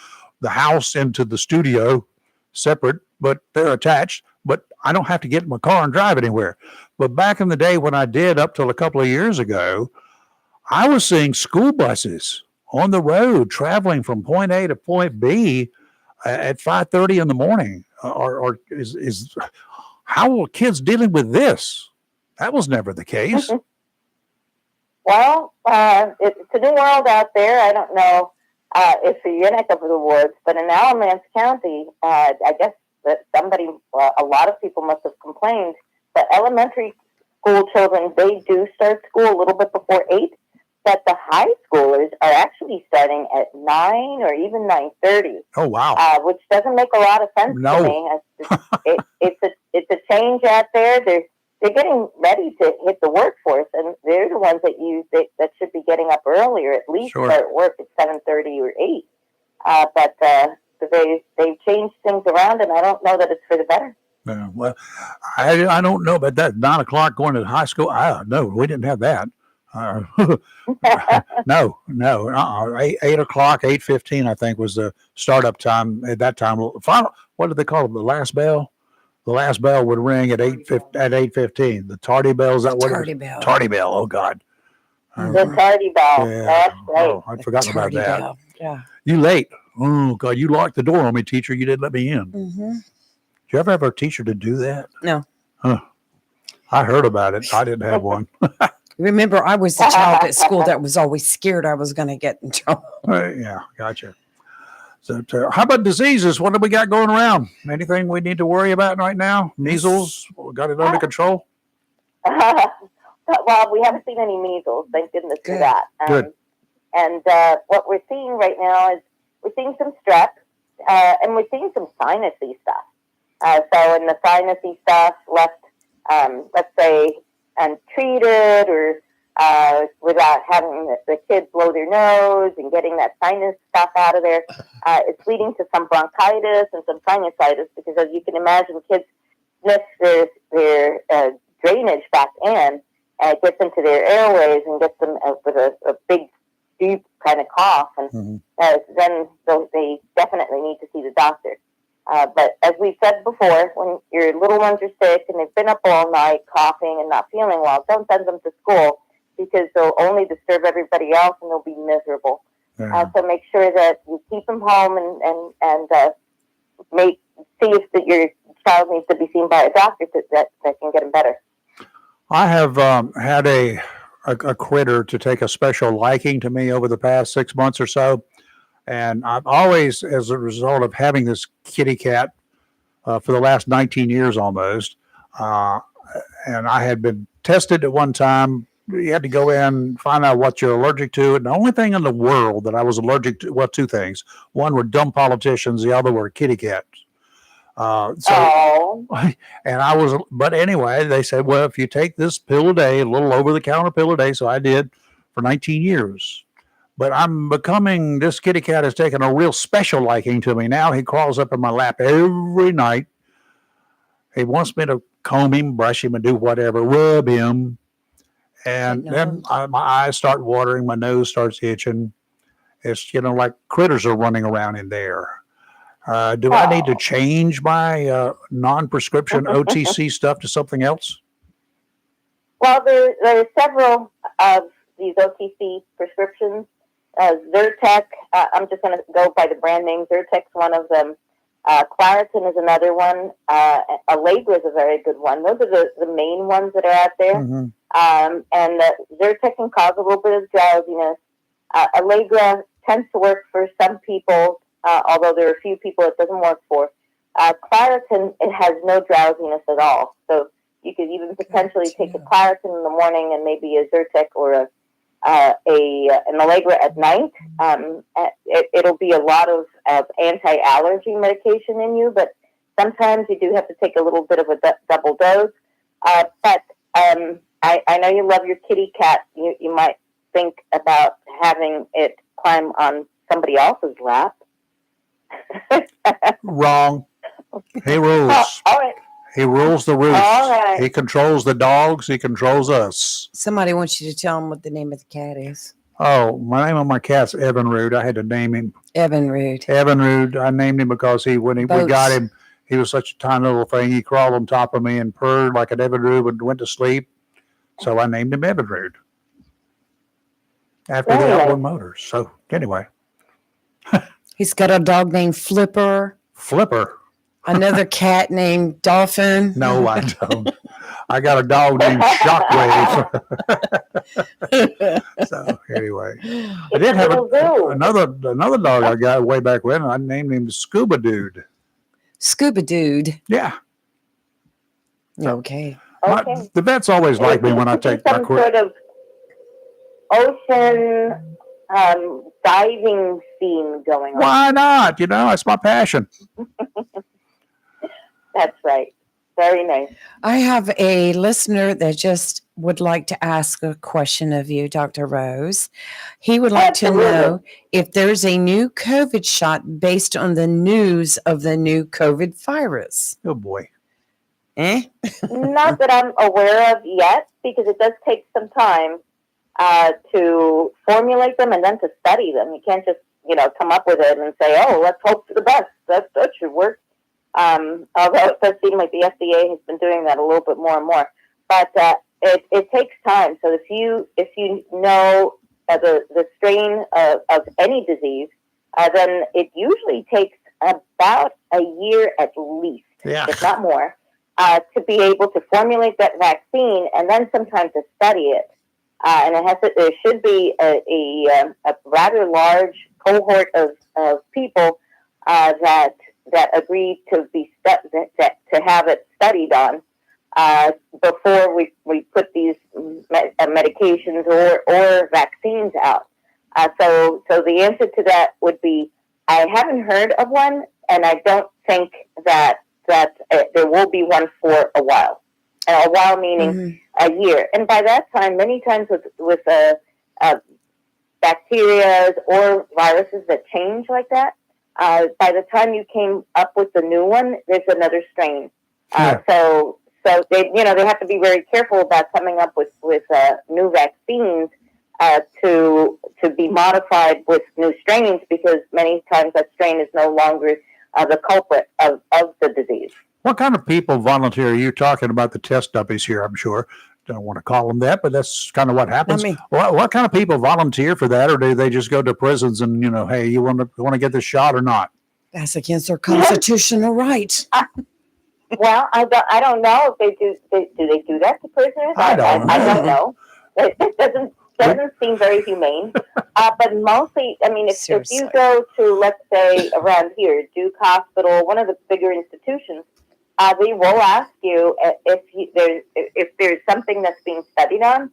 the house into the studio separate, but they're attached, but I don't have to get in my car and drive anywhere. But back in the day when I did, up till a couple of years ago, I was seeing school buses on the road traveling from point A to point B at 5:30 in the morning. Or is how are kids dealing with this? That was never the case. Well, it's a new world out there. I don't know if for your neck of the woods, but in Alamance County, I guess that a lot of people must have complained, but elementary school children, they do start school a little bit before 8, but the high schoolers are actually starting at 9 or even 9:30. Oh, wow. Which doesn't make a lot of sense to me. It's a change out there. They're getting ready to hit the workforce, and they're the ones that should be getting up earlier, at least Sure. start work at 7:30 or 8. But they've changed things around, and I don't know that it's for the better. Yeah, well, I don't know about that 9 o'clock going to high school. No, we didn't have that. No. 8 o'clock, 8:15, I think, was the startup time at that time. What did they call it? The last bell? The last bell would ring at 8:15. The tardy bell, is that what Tardy it is? bell. Tardy bell. Oh, God. The tardy bell. Yeah. That's right. Oh, I'd forgotten about Tardy that. bell. Yeah. You late. Oh, God, you locked the door on me, teacher. You didn't let me in. Mm-hmm. Did you ever have a teacher to do that? No. Huh. I heard about it. I didn't have one. Remember, I was the child at school that was always scared I was going to get in trouble. Yeah, gotcha. So, how about diseases? What do we got going around? Anything we need to worry about right now? Measles, got it under control? Well, we haven't seen any measles, thank goodness for Good. that. Good. And what we're seeing right now is we're seeing some strep, and we're seeing some sinusy stuff. So in the sinusy stuff left, let's say, untreated or without having the kids blow their nose and getting that sinus stuff out of there, it's leading to some bronchitis and some sinusitis, because as you can imagine, kids sniff their drainage back in, and it gets into their airways and gets them with a big, deep kind of cough, and then they definitely need to see the doctor. But as we said before, when your little ones are sick and they've been up all night coughing and not feeling well, don't send them to school, because they'll only disturb everybody else and they'll be miserable. Yeah. So make sure that you keep them home and see if that your child needs to be seen by a doctor that can get them better. I have had a critter to take a special liking to me over the past 6 months or so. And I've always, as a result of having this kitty cat for the last 19 years almost, and I had been tested at one time. You had to go in, find out what you're allergic to. And the only thing in the world that I was allergic to, well, two things. One were dumb politicians. The other were kitty cats. And I was, but anyway, they said, well, if you take this pill a day, a little over-the-counter pill a day, so I did for 19 years. But this kitty cat has taken a real special liking to me now. He crawls up in my lap every night. He wants me to comb him, brush him, and do whatever, rub him. And then my eyes start watering, my nose starts itching. It's, like critters are running around in there. Do I need to change my non-prescription OTC stuff to something else? Well, there are several of these OTC prescriptions. Zyrtec, I'm just going to go by the brand name. Zyrtec's one of them. Claritin is another one. Allegra is a very good one. Those are the main ones that are out there. And Zyrtec can cause a little bit of drowsiness. Allegra tends to work for some people, although there are a few people it doesn't work for. Claritin, it has no drowsiness at all. So you could even potentially take a Claritin in the morning and maybe a Zyrtec or an Allegra at night. It'll be a lot of anti-allergy medication in you, but sometimes you do have to take a little bit of a double dose. But I know you love your kitty cat. You might think about having it climb on somebody else's lap. Wrong. He rules. All right. He rules the roost. All right. He controls the dogs. He controls us. Somebody wants you to tell them what the name of the cat is. Oh, my name of my cat's Evinrude. I had to name him Evinrude. Evinrude. I named him because we got him, he was such a tiny little thing. He crawled on top of me and purred like an Evinrude and went to sleep. So I named him Evinrude after the Outboard Motors. So anyway. He's got a dog named Flipper. Flipper. Another cat named Dolphin. No, I don't. I got a dog named Shockwave. So anyway, I did have another dog I got way back when. I named him Scuba Dude. Scuba Dude. Yeah. Okay. The vets always like me when I take my sort of ocean diving scene going on. Why not? It's my passion. That's right. Very nice. I have a listener that just would like to ask a question of you, Dr. Rose. He would like to know if there's a new COVID shot based on the news of the new COVID virus. Oh, boy. Not that I'm aware of yet, because it does take some time to formulate them and then to study them. You can't just, come up with it and say, oh, let's hope for the best. That should work. Although it does seem like the FDA has been doing that a little bit more and more, but it takes time. So if you know the strain of any disease, then it usually takes about a year at least, if not more, to be able to formulate that vaccine and then sometimes to study it. And there should be a rather large cohort of people that agreed to to have it studied on before we put these medications or vaccines out. So the answer to that would be I haven't heard of one, and I don't think that there will be one for a while. And a while meaning a year. And by that time, many times with bacteria or viruses that change like that, by the time you came up with the new one, there's another strain. So they have to be very careful about coming up with new vaccines to be modified with new strains, because many times that strain is no longer the culprit of the disease. What kind of people volunteer? Are you talking about the test dummies here? I'm sure. Don't want to call them that, but that's kind of what happens. What kind of people volunteer for that, or do they just go to prisons and hey, you want to get this shot or not? That's against their constitutional right. Well, I don't know if they do. Do they do that to prisoners? I don't know. It doesn't seem very humane. But mostly, I mean, if you go to, let's say, around here, Duke Hospital, one of the bigger institutions, they will ask you if there's something that's being studied on.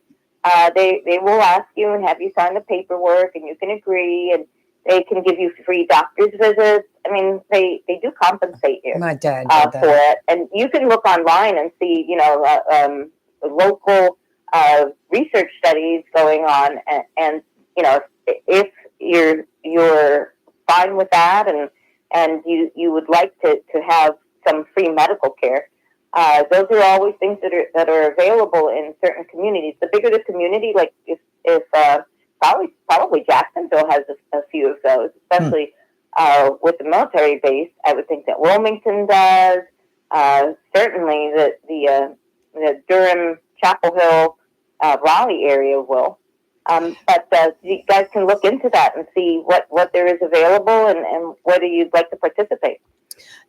They will ask you and have you sign the paperwork, and you can agree, and they can give you free doctor's visits. I mean, they do compensate you. My dad did that. For it, and you can look online and see, local research studies going on, and if you're fine with that, and you would like to have some free medical care. Those are always things that are available in certain communities. The bigger the community, like if probably Jacksonville has a few of those, especially with the military base. I would think that Wilmington does. Certainly the Durham, Chapel Hill, Raleigh area will. But you guys can look into that and see what there is available and whether you'd like to participate.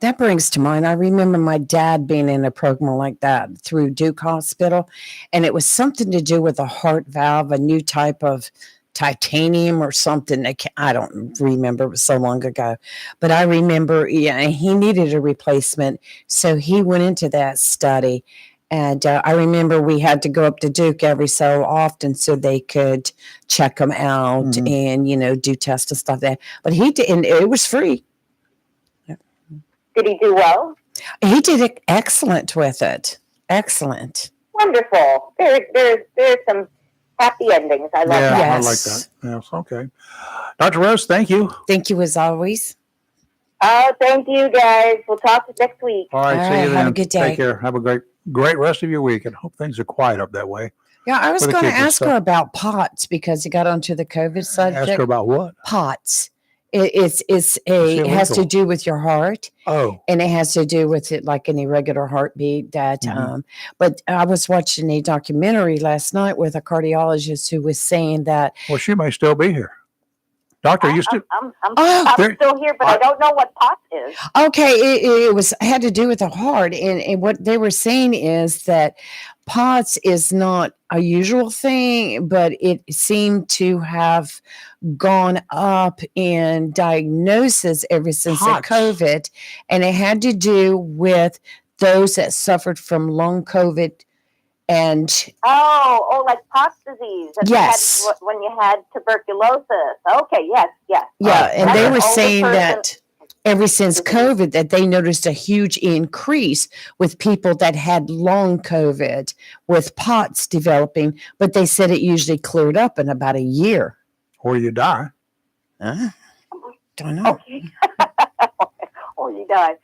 That brings to mind, I remember my dad being in a program like that through Duke Hospital, and it was something to do with a heart valve, a new type of titanium or something. I don't remember, it was so long ago. But I remember he needed a replacement, so he went into that study. And I remember we had to go up to Duke every so often so they could check him out and, do tests and stuff like that. But he did, and it was free. Did he do well? He did excellent with it. Excellent. Wonderful. There's some happy endings. I love that. I Yes. like that. Yes, okay. Dr. Rose, thank you. Thank you as always. Oh, thank you, guys. We'll talk next week. All right, All see right, you then. have a good day. Take care. Have a great rest of your week, and hope things are quiet up that way. Yeah, I was For the going to kids and ask her stuff. about POTS because he got onto the COVID subject. Ask her about what? POTS. It has to illegal. do with your heart, Oh, and it has to do with it like an irregular heartbeat. But I was watching a documentary last night with a cardiologist who was saying that well, she may still be here. Doctor, you still? I'm there- still here, but I don't know what POTS is. okay, it had to do with the heart, and what they were saying is that POTS is not a usual thing, but it seemed to have gone up in diagnosis ever since the POTS. COVID, and it had to do with those that suffered from long COVID. And Oh, like POTS disease. That you Yes. had when you had tuberculosis. Okay, yes. yeah, and That's they an were older saying person. that ever since COVID that they noticed a huge increase with people that had long COVID with POTS developing, but they said it usually cleared up in about a year. Or you die. Don't know. Okay. Or you die.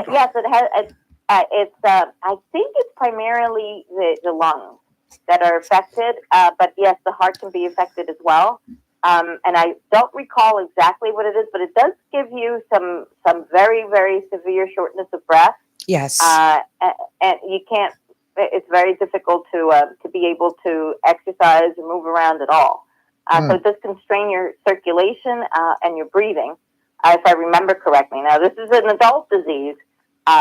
Yes, it has. It's. I think it's primarily the lungs that are affected, but yes, the heart can be affected as well. And I don't recall exactly what it is, but it does give you some very, very severe shortness of breath. Yes. And you can't. It's very difficult to be able to exercise or move around at all. So it does constrain your circulation and your breathing, if I remember correctly. Now, this is an adult disease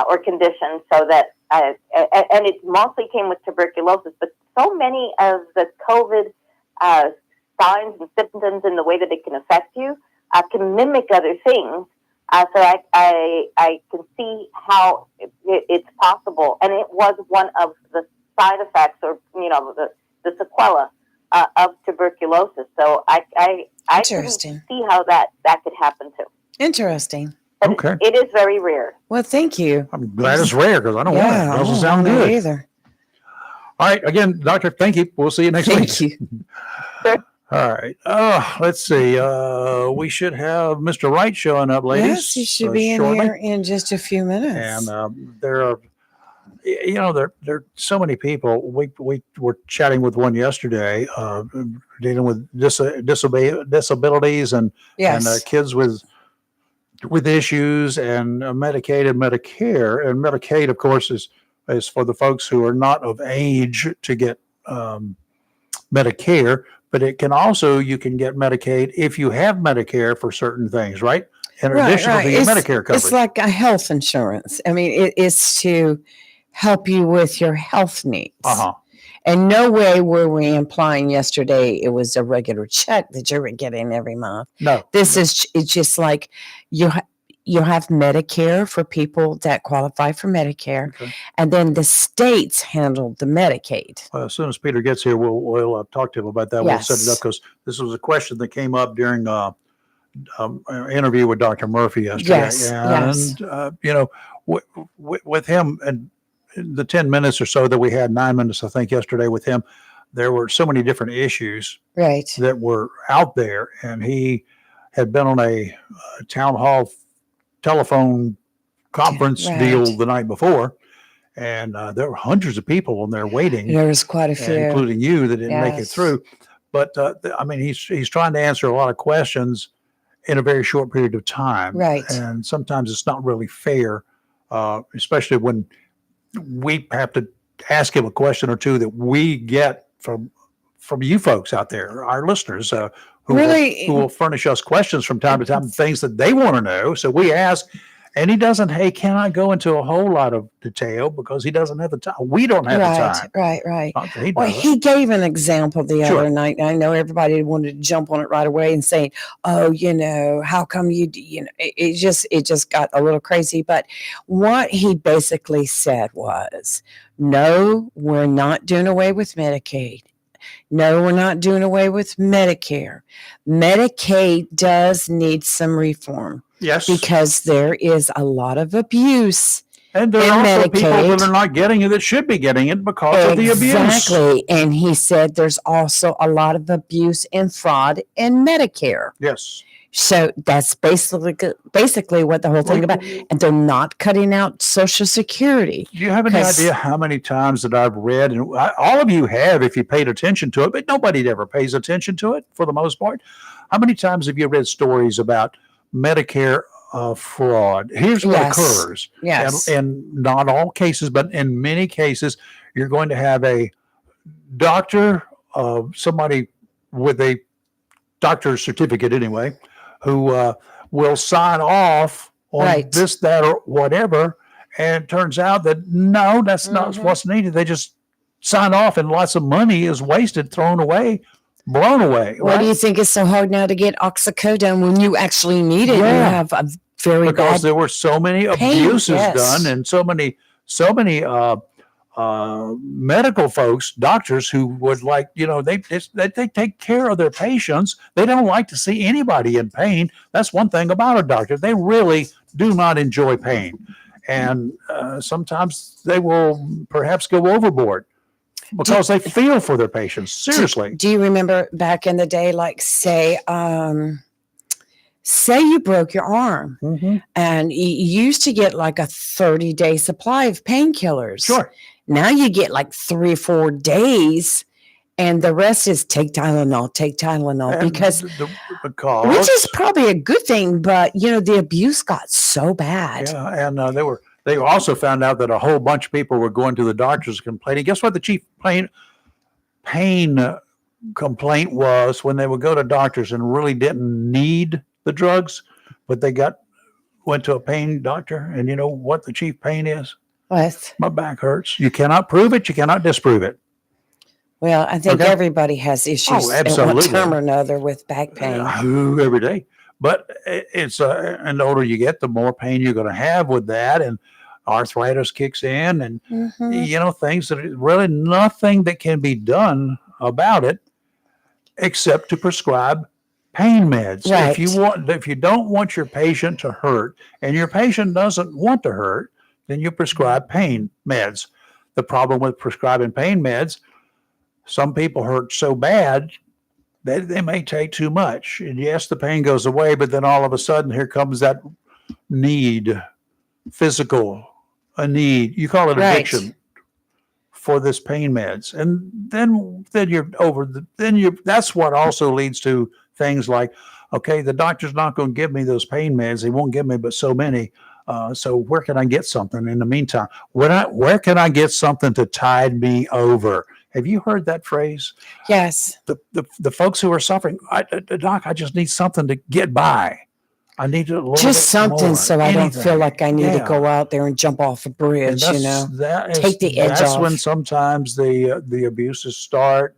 or condition, so that and it mostly came with tuberculosis. But so many of the COVID signs and symptoms and the way that it can affect you can mimic other things. So I can see how it's possible, and it was one of the side effects, or the sequela of tuberculosis. So I can Interesting. see how that could happen too. Interesting. But Okay. it is very rare. Well, thank you. I'm glad it's rare because I don't want it. It I doesn't don't sound know good. either. All right. Again, Doctor, thank you. We'll see you next week. Thank you. All right. Let's see. We should have Mr. Wright showing up, ladies. Yes, you should be in shortly. here in just a few minutes. And there are, there are so many people. We were chatting with one yesterday, dealing with disabilities and yes. kids with issues, and Medicaid and Medicare. And Medicaid, of course, is for the folks who are not of age to get Medicare. But it can also, you can get Medicaid if you have Medicare for certain things, right? In addition to your Medicare coverage. It's like a health insurance. I mean, it is to help you with your health needs. And no way were we implying yesterday it was a regular check that you were getting every month. No. It's just like you have Medicare for people that qualify for Medicare, Okay. and then the states handle the Medicaid. As soon as Peter gets here, we'll talk to him about that. We'll set it Yes. up because this was a question that came up during an interview with Dr. Murphy yesterday. Yes, And, with him and the 10 minutes or so that we had, 9 minutes, I think, yesterday with him, there were so many different issues Right. that were out there. And he had been on a town hall telephone conference Right. deal the night before. And there were hundreds of people on there waiting. There was quite a few. Including you, that didn't make it Yes. through. But he's trying to answer a lot of questions in a very short period of time. Right. And sometimes it's not really fair, especially when we have to ask him a question or two that we get from from you folks out there, our listeners, who Really? who will furnish us questions from time to time, things that they want to know. So we ask, and he doesn't. Hey, cannot go into a whole lot of detail because he doesn't have the time. We don't have the time. Right. Not that he Well, doesn't. he gave an example the Sure. other night. And I know everybody wanted to jump on it right away and say, "Oh, how come it just got a little crazy." But what he basically said was, "No, we're not doing away with Medicaid. No, we're not doing away with Medicare. Medicaid does need some reform Yes, because there is a lot of abuse." and there and are also people Medicaid. that are not getting it that should be getting it because of the abuse. Exactly. And he said there's also a lot of abuse and fraud in Medicare. Yes. So that's basically what the whole thing about. And they're not cutting out Social Security. Do you have any 'Cause- idea how many times that I've read, and all of you have if you paid attention to it, but nobody ever pays attention to it for the most part. How many times have you read stories about Medicare fraud? Here's what Yes. occurs. Yes. And not all cases, but in many cases, you're going to have a doctor, somebody with a doctor's certificate anyway, who will sign off on Right. this, that, or whatever. And it turns out that no, that's not Mhm. what's needed. They just sign off, and lots of money is wasted, thrown away, blown away. Why right? do you think it's so hard now to get oxycodone when you actually need it? You Yeah. have a very Because bad there were so many pain, abuses yes. done, and so many medical folks, doctors who would they take care of their patients. They don't like to see anybody in pain. That's one thing about a doctor. They really do not enjoy pain, and sometimes they will perhaps go overboard because they feel for their patients. Seriously. Do you remember back in the day, like say you broke your arm Mhm. and you used to get like a 30-day supply of painkillers. Sure. Now you get like 3 or 4 days and the rest is take Tylenol And because because which is probably a good thing, but the abuse got so bad. yeah, and they also found out that a whole bunch of people were going to the doctors complaining. Guess what the chief pain complaint was when they would go to doctors and really didn't need the drugs, but they went to a pain doctor, and you know what the chief pain is? What? My back hurts. You cannot prove it. You cannot disprove it. Well, I think Okay. everybody has issues at one absolutely. time or another with back pain. Every day. But it's and the older you get, the more pain you're going to have with that, and arthritis kicks in, and Mhm. things that really nothing that can be done about it except to prescribe pain meds. Right. If you don't want your patient to hurt, and your patient doesn't want to hurt, then you prescribe pain meds. The problem with prescribing pain meds, some people hurt so bad that they may take too much. And yes, the pain goes away, but then all of a sudden here comes that need, a need. You call it Right. addiction for this pain meds. And then you're that's what also leads to things like, okay, the doctor's not going to give me those pain meds. He won't give me but so many. So where can I get something in the meantime? Where can I get something to tide me over? Have you heard that phrase? Yes. The folks who are suffering, doc, I just need something to get by. I need a little Just bit something more, so I don't anything. feel like I need to Yeah. go out there and jump off a And bridge, Take the edge that's off. when sometimes the abuses start.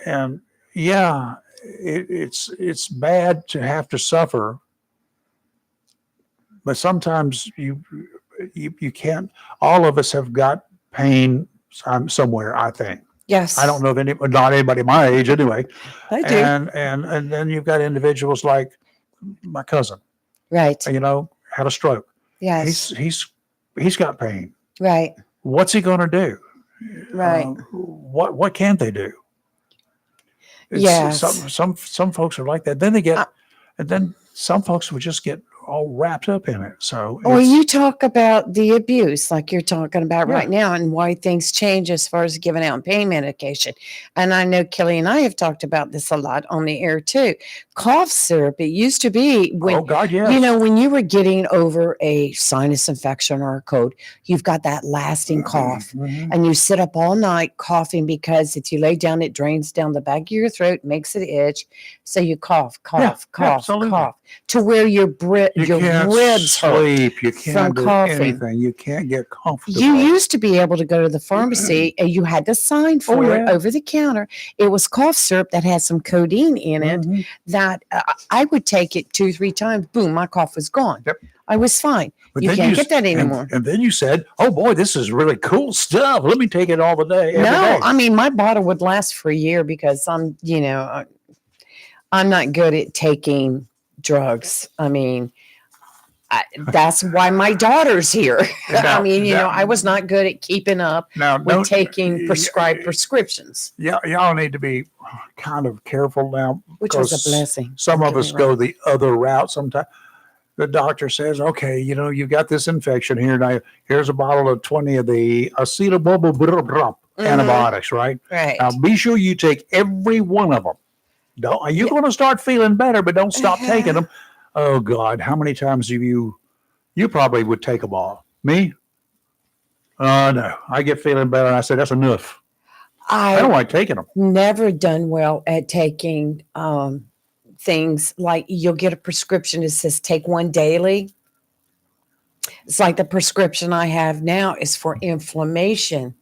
And yeah, it's bad to have to suffer, but sometimes you can't. All of us have got pain somewhere. I think. Yes. I don't know if not anybody my age anyway. I do. And then you've got individuals like my cousin, Right. had a stroke. Yes. He's got pain. Right. What's he going to do? Right. What can they do? Yes. Some folks are like that. Then and then some folks would just get all wrapped up in it. So, Or it's- you talk about the abuse like you're talking about Yeah. right now and why things change as far as giving out pain medication. And I know Kelly and I have talked about this a lot on the air too. Cough syrup, it used to be when oh God, yes. you know, when you were getting over a sinus infection or a cold, you've got that lasting cough. Mhm. And you sit up all night coughing because if you lay down, it drains down the back of your throat, makes it itch. So you cough, cough, cough, absolutely. cough, to where your You can't ribs hurt. sleep. You can't from do coughing. anything. You can't get comfortable. You used to be able to go to the pharmacy and you had to sign for it yeah. over the counter. It was cough syrup that had some codeine in it Mhm. that I would take it 2-3 times. Boom, my cough was gone. Yep. I was fine. But You then can't get s- that and- anymore. And then you said, "Oh boy, this is really cool stuff. Let me take it all the day." Every No, day." I mean my bottle would last for a year because I'm not good at taking drugs. I mean, that's why my daughter's here. Now, I mean, that- I was not good at keeping up now with don't taking prescribed prescriptions, y'all need to be kind of careful now, which was because a blessing. some Don't of get us me wrong. go the other route. Sometimes the doctor says, "Okay, you've got this infection here. Now here's a bottle of 20 of the Mhm. antibiotics, right? Right. Now be sure you take every one of them. You're going to start feeling better, but don't stop taking them." Oh God, how many times have you probably would take them all? Me? No, I get feeling better. And I said, "That's enough." I don't I like taking them. never done well at taking things like you'll get a prescription that says take one daily. It's like the prescription I have now is for inflammation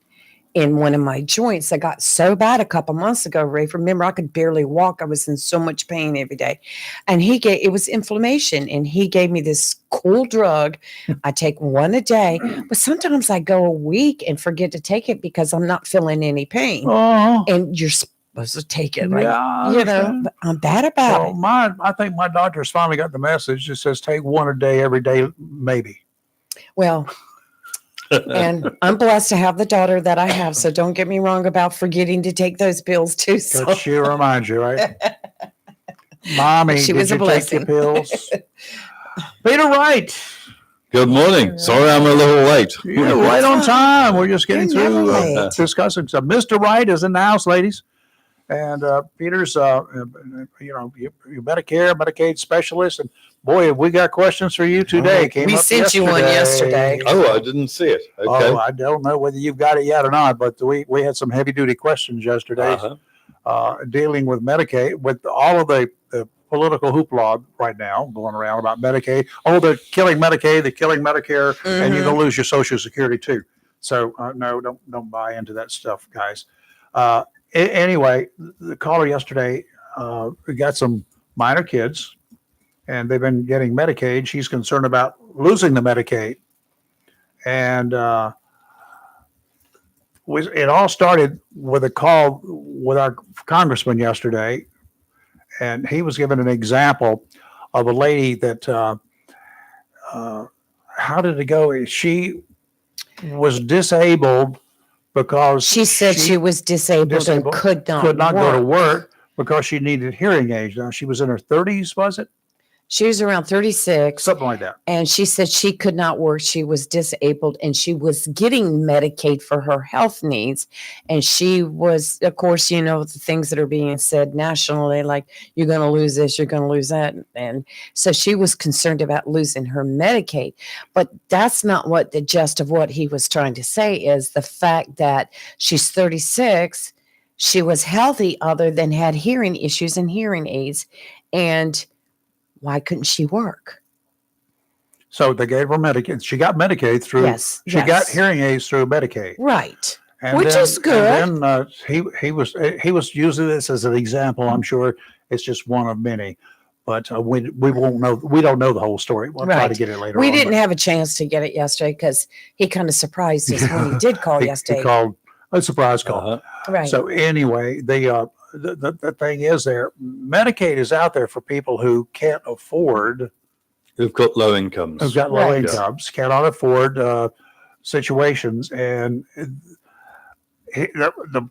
in one of my joints. I got so bad a couple months ago, Ray. Remember, I could barely walk. I was in so much pain every day. And it was inflammation. And he gave me this cool drug. I take one a day, but sometimes I go a week and forget to take it because I'm not feeling any pain. Oh, And you're supposed to take it, like, yeah, I understand. but I'm bad about it. Well, I think my doctor's finally got the message. It says take one a day every day, maybe. Well, and I'm blessed to have the daughter that I have. So don't get me wrong about forgetting to take those pills too. So But she reminds you, right? Mommy, She did was a you take your blessing. pills? Peter Wright. Good morning. Sorry I'm a little late. You're right on time. We're just getting You're never through late. discussing. So Mr. Wright is in the house, ladies. And Peter's, your Medicare, Medicaid specialist. And boy, have we got questions for you today. Came We up sent you one yesterday. Oh, I didn't see it. Okay. Oh, I don't know whether you've got it yet or not, but we had some heavy duty questions yesterday Uh-huh. dealing with Medicaid, with all of the political hoopla right now going around about Medicaid. Oh, they're killing Medicaid, they're killing Medicare, and you're Mhm. going to lose your Social Security too. So no, don't buy into that stuff, guys. Anyway, the caller yesterday we got some minor kids, and they've been getting Medicaid. She's concerned about losing the Medicaid, and it all started with a call with our congressman yesterday, and he was given an example of a lady that how did it go? She was disabled because She said she was disabled and could not go to work. work because she needed hearing aids. Now she was in her 30s, was it? She was around 36. Something like that. And she said she could not work. She was disabled and she was getting Medicaid for her health needs. And she was, of course, the things that are being said nationally, like you're going to lose this, you're going to lose that. And so she was concerned about losing her Medicaid. But that's not what the gist of what he was trying to say is the fact that she's 36. She was healthy other than had hearing issues and hearing aids. And why couldn't she work? So they gave her Medicaid. She got Medicaid through. Yes, She got yes. hearing aids through Medicaid. Right. And Which is good. And then he was using this as an example. I'm sure it's just one of many, but we won't know. We don't know the whole story. We'll try to Right. get it later. We on, didn't but have a chance to get it yesterday because he kind of surprised us when he did call he yesterday. called a surprise call. Uh-huh. Right. So anyway, the thing is, Medicaid is out there for people who can't afford. Who've got low incomes. Who've got low Right. incomes, cannot afford situations, and the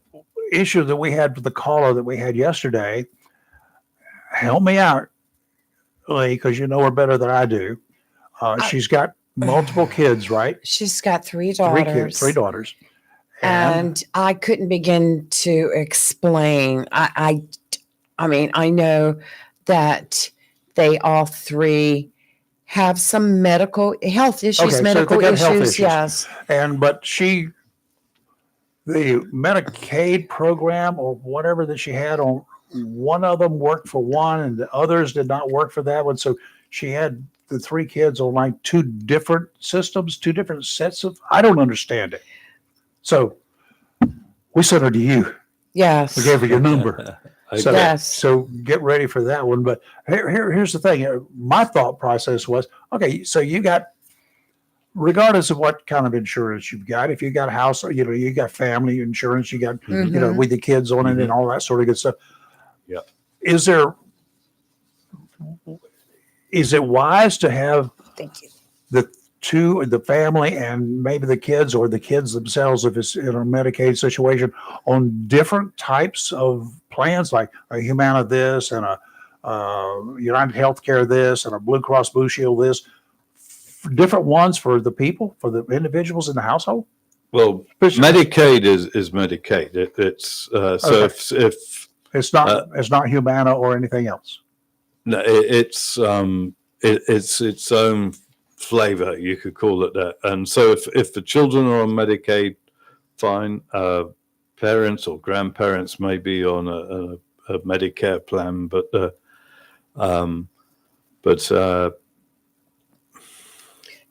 issue that we had with the caller that we had yesterday. Help me out. because you know her better than I do, she's got multiple kids, right? She's got three Three daughters. kids, three daughters. And I couldn't begin to explain. I mean, I know that they all three have some medical health issues, Okay, so medical they got health issues. issues. Yes. But the Medicaid program or whatever that she had on, one of them worked for one and the others did not work for that one. So she had the three kids on like two different systems, two different sets of, I don't understand it. So we sent her to you. Yes. We gave her your number. Okay. So, Yes. so get ready for that one. But here's the thing. My thought process was, okay, so you got, regardless of what kind of insurance you've got, if you got a house, you got family insurance, you got, Mhm. with the kids on it Mhm. and all that sort of good stuff. Yeah. Is it wise to have Thank you. the family and maybe the kids or the kids themselves, if it's in a Medicaid situation, on different types of plans, like a Humana this and a United Healthcare this and a Blue Cross Blue Shield this, different ones for the people, for the individuals in the household? Well, Medicaid is Medicaid. It's so Okay. if It's not Humana or anything else. no, it's its own flavor, you could call it that. And so if the children are on Medicaid, fine. Parents or grandparents may be on a Medicare plan, but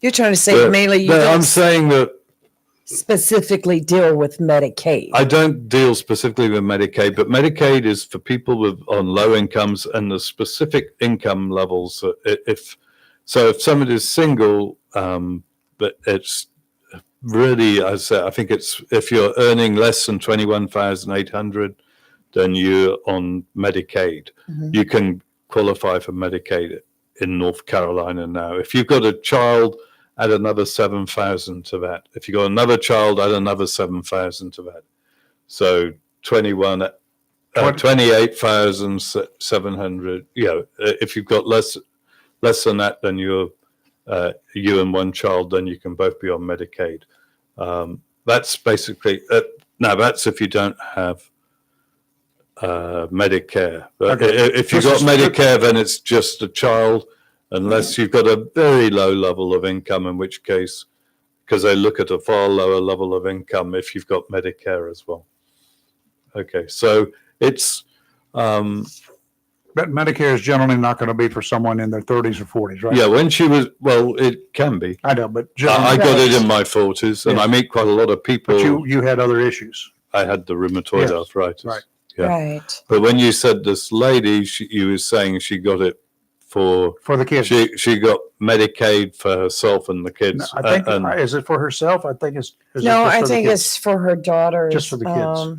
You're trying to say mainly you I'm don't saying that specifically deal with Medicaid. I don't deal specifically with Medicaid, but Medicaid is for people on low incomes and the specific income levels. If somebody's single, but it's really, I think it's if you're earning less than 21,800, then you're on Medicaid. Mhm. You can qualify for Medicaid in North Carolina now. If you've got a child, add another 7,000 to that. If you got another child, add another 7,000 to that. So 28,700. If you've got less than that, then you and one child, then you can both be on Medicaid. That's basically now. That's if you don't have Medicare. But if you've got Medicare, then it's just a child. Unless you've got a very low level of income, in which case, because they look at a far lower level of income if you've got Medicare as well. Okay, so it's. But Medicare is generally not going to be for someone in their 30s or 40s, right? Yeah, when she was, well, it can be. I know, but I got it Right. in my 40s, and Yeah. I meet quite a lot of people. but you had other issues. I had the rheumatoid Yes, arthritis. right. Yeah. Right. But when you said this lady, you were saying she got it for For the kids. she got Medicaid for herself and the No, kids. I think, is it for herself? I think it's. is it No, just I for the think kids? it's for her daughters. Just for the kids.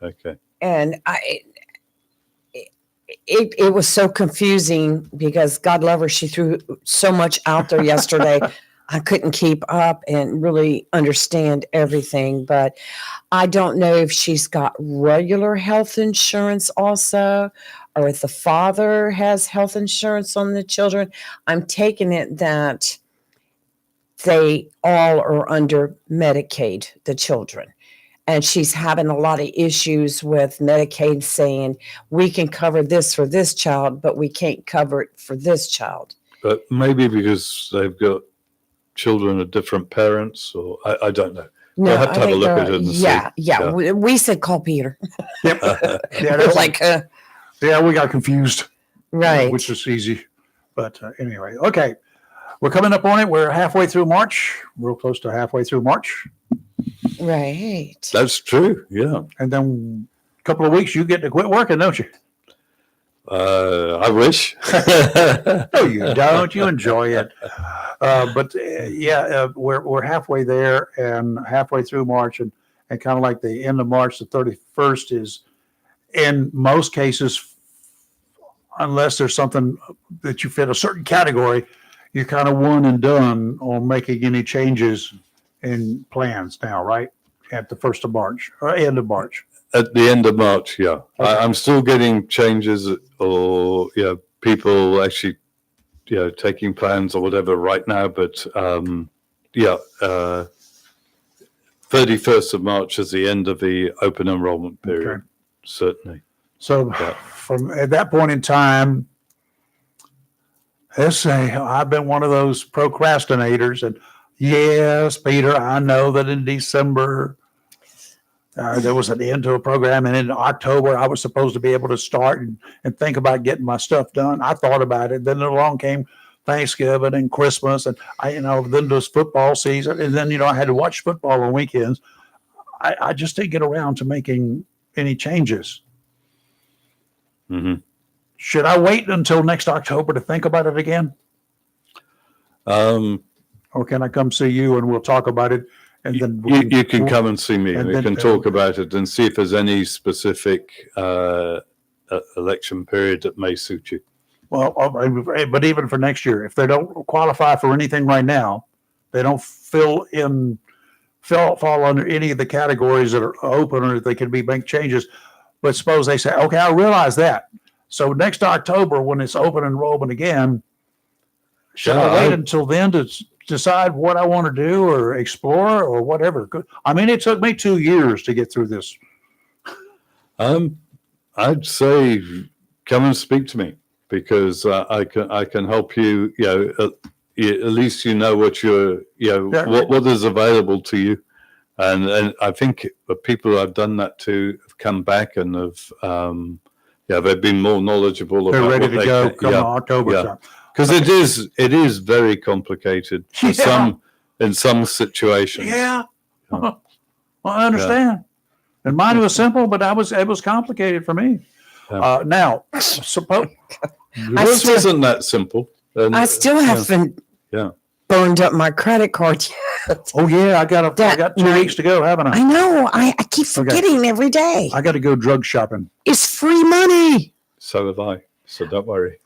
Okay. And it was so confusing because God love her, she threw so much out there yesterday. I couldn't keep up and really understand everything, but I don't know if she's got regular health insurance also, or if the father has health insurance on the children. I'm taking it that they all are under Medicaid, the children. And she's having a lot of issues with Medicaid saying we can cover this for this child, but we can't cover it for this child. But maybe because they've got children of different parents, or I don't know. No, We'll have to I have a think look at they're- it and see. yeah. Yeah. We said call Peter. Yep. Yeah, We're that's like, yeah, we got confused. right. Which is easy. But anyway, okay. We're coming up on it. We're halfway through March, real close to halfway through March. Right. That's true. Yeah. And then a couple of weeks, you get to quit working, don't you? I wish. No, you don't. You enjoy it. We're halfway there and halfway through March, and kind of like the end of March, the 31st is, in most cases, unless there's something that you fit a certain category, you're kind of one and done on making any changes in plans now, right? At the 1st of March or end of March. At the end of March, yeah. Okay. I'm still getting changes, or people actually, taking plans or whatever right now. But 31st of March is the end of the open enrollment period. Okay. Certainly. So Yeah. from at that point in time, let's say I've been one of those procrastinators. And yes, Peter, I know that in December, there was an end to a program, and in October I was supposed to be able to start and think about getting my stuff done. I thought about it. Then along came Thanksgiving and Christmas, and then there's football season, and then I had to watch football on weekends. I just didn't get around to making any changes. Mm-hmm. Should I wait until next October to think about it again, or can I come see you and we'll talk about it? And then you can come and see me, and we then- can talk about it and see if there's any specific election period that may suit you. Well, but even for next year, if they don't qualify for anything right now, they don't fall under any of the categories that are open or they can make changes. But suppose they say, okay, I realize that. So next October, when it's open enrollment again, should I wait until then to decide what I want to do or explore or whatever? I mean, it took me 2 years to get through this. I'd say come and speak to me, because I can help you. At least what you're what is available to you, and I think the people I've done that to have come back and have they've been more knowledgeable. They're about ready what to they go can, come October time. Because it is very complicated in some situations. Yeah. Well, I understand. And mine was simple, but it was complicated for me. Yeah. Now, suppose This wasn't that simple. And, I still haven't burned up my credit card yet. oh yeah, I got 2 weeks to go, haven't I I? know. I keep forgetting every day. I got to go drug shopping. It's free money. So have I. So don't worry.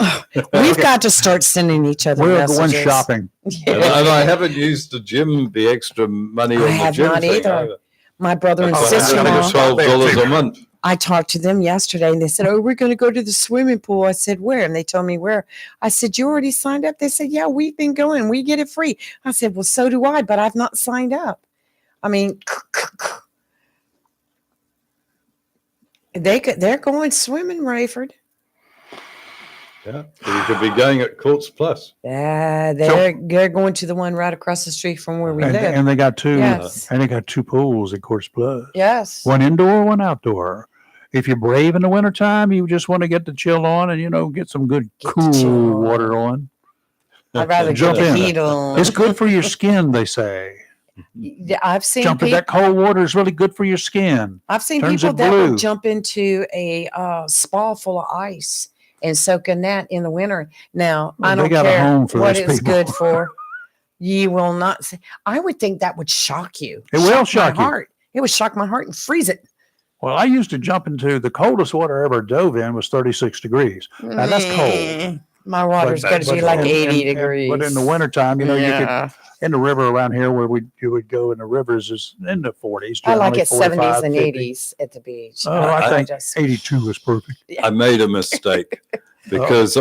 We've got to start sending each other We're messages. going shopping. And I haven't used the extra money I on the have gym not thing either. My brother and I think sister-in-law. it's $12 a month. I talked to them yesterday and they said, oh, we're going to go to the swimming pool. I said, where? And they told me where. I said, you already signed up? They said, yeah, we've been going. We get it free. I said, well, so do I, but I've not signed up. I mean, they're going swimming, Rayford. Yeah, you could be going at Courts Plus. They're going to the one right across the street from where we live. And they got two. Yes. And they got 2 pools at Course Plus. Yes. One indoor, one outdoor. If you're brave in the wintertime, you just want to get the chill on and get some good Get the chill cool on. water on. I'd rather Jump get the in. heat on. It's good for your skin, they say. I've seen Jump in people. that cold water is really good for your skin. I've seen turns people it that will blue. jump into a spa full of ice and soak in that in the winter. Now, Well, I they don't got a care home for what those it's people. good for. You will not say. I would think that would shock you. It will shock my you. heart. It would shock my heart and freeze it. Well, I used to jump into the coldest water I ever dove in was 36 degrees. Now, that's cold. Mm, my water's But- got to but be like in- 80 in- degrees. But in the wintertime, you could, yeah. in the river around here where you would go in the rivers is in the 40s. I like generally it 70s 45, and 50. 80s at the beach. Oh, I think just, 82 is perfect. I made a mistake because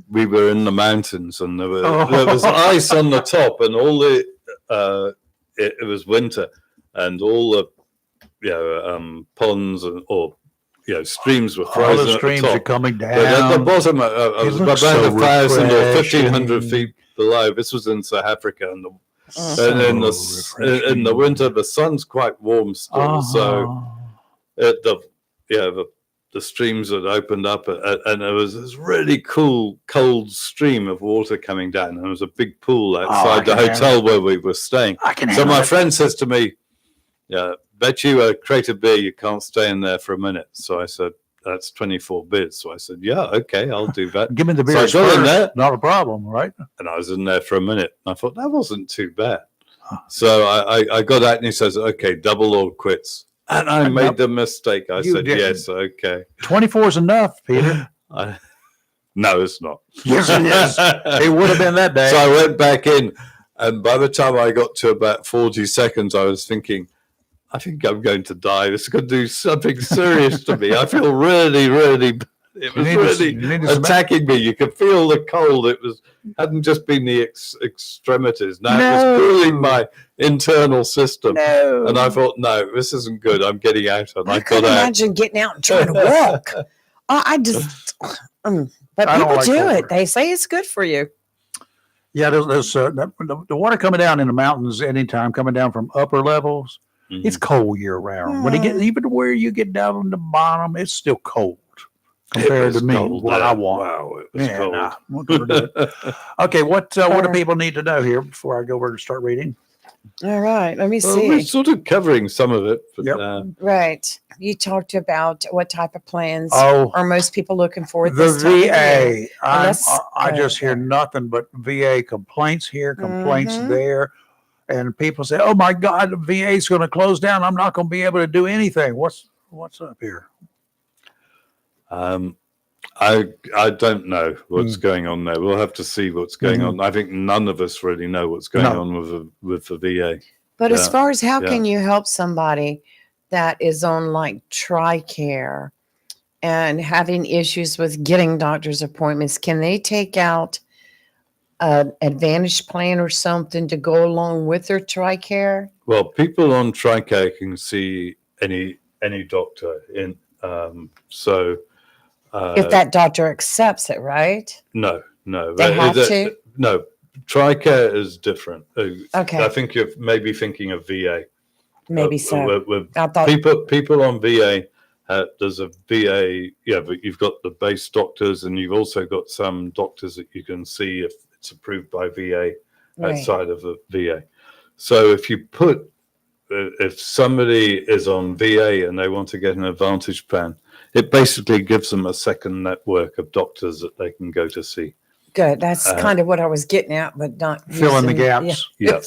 we were in the mountains and there was ice on the top, and all it was winter, and all the ponds or streams were All frozen the at streams the are top. coming But at the down. bottom, I was looks about so 1,000 or 1,500 refreshing. feet below. This was in South Africa, and So in refreshing. the winter the sun's quite warm still, so the streams had opened up, and there was this really cool cold stream of water coming down, and there was a big pool outside the hotel where we were staying. I can So handle my it. friend says to me, bet you a crate of beer you can't stay in there for a minute. So I said, that's 24 beers. So I said, yeah, okay, I'll do that. Give me the So I beers got in there. first. Not a problem, right? And I was in there for a minute. And I thought, that wasn't too bad. So I got out, and he says, okay, double or quits. And I made the mistake. I You said, didn't. yes, okay. 24 is enough, Peter. No, it's not. Yes, it is. It would have been that day. So I went back in, and by the time I got to about 40 seconds, I was thinking, I think I'm going to die. This is going to do something serious to me. I feel really, really, It was you really need some- attacking me. You could feel the cold. It hadn't just been the extremities. Now it No. was cooling my internal system. No. And I thought, no, this isn't good. I'm getting out. And I I couldn't got out. imagine getting out and trying to walk. I just, but I don't people like do cold it. water. They say it's good for you. Yeah, the water coming down in the mountains anytime coming down from upper levels, it's cold year round. When it gets even to where you get down on the bottom, it's still cold compared to me. What I want. Wow, it was Yeah, cold. nah, we'll never do it. Okay, what do people need to know here before I go over and start reading? All right. Let me Well, we're see. sort of covering some of it. But, Yep. Right. You talked about what type of plans Oh, are most people looking for the this time of year. VA. let's I go just hear there. nothing but VA complaints here, complaints Mhm. there. And people say, "Oh my God, the VA is going to close down. I'm not going to be able to do anything." What's up here? I don't know what's going on there. We'll have to see what's going on. I think none of us really know what's going No. on with the VA. But as Yeah, far as how yeah. can you help somebody that is on like TRICARE and having issues with getting doctor's appointments, can they take out an Advantage plan or something to go along with their TRICARE? Well, people on TRICARE can see any doctor in. So If that doctor accepts it, right? no, They have to? No, TRICARE is different. Okay. I think you're maybe thinking of VA. Maybe so. I thought People on VA, there's a VA, yeah, but you've got the base doctors and you've also got some doctors that you can see if it's approved by VA right. outside of the VA. So if somebody is on VA and they want to get an Advantage plan, it basically gives them a second network of doctors that they can go to see. Good. That's kind of what I was getting at, but not Fill in the using- gaps. Yeah.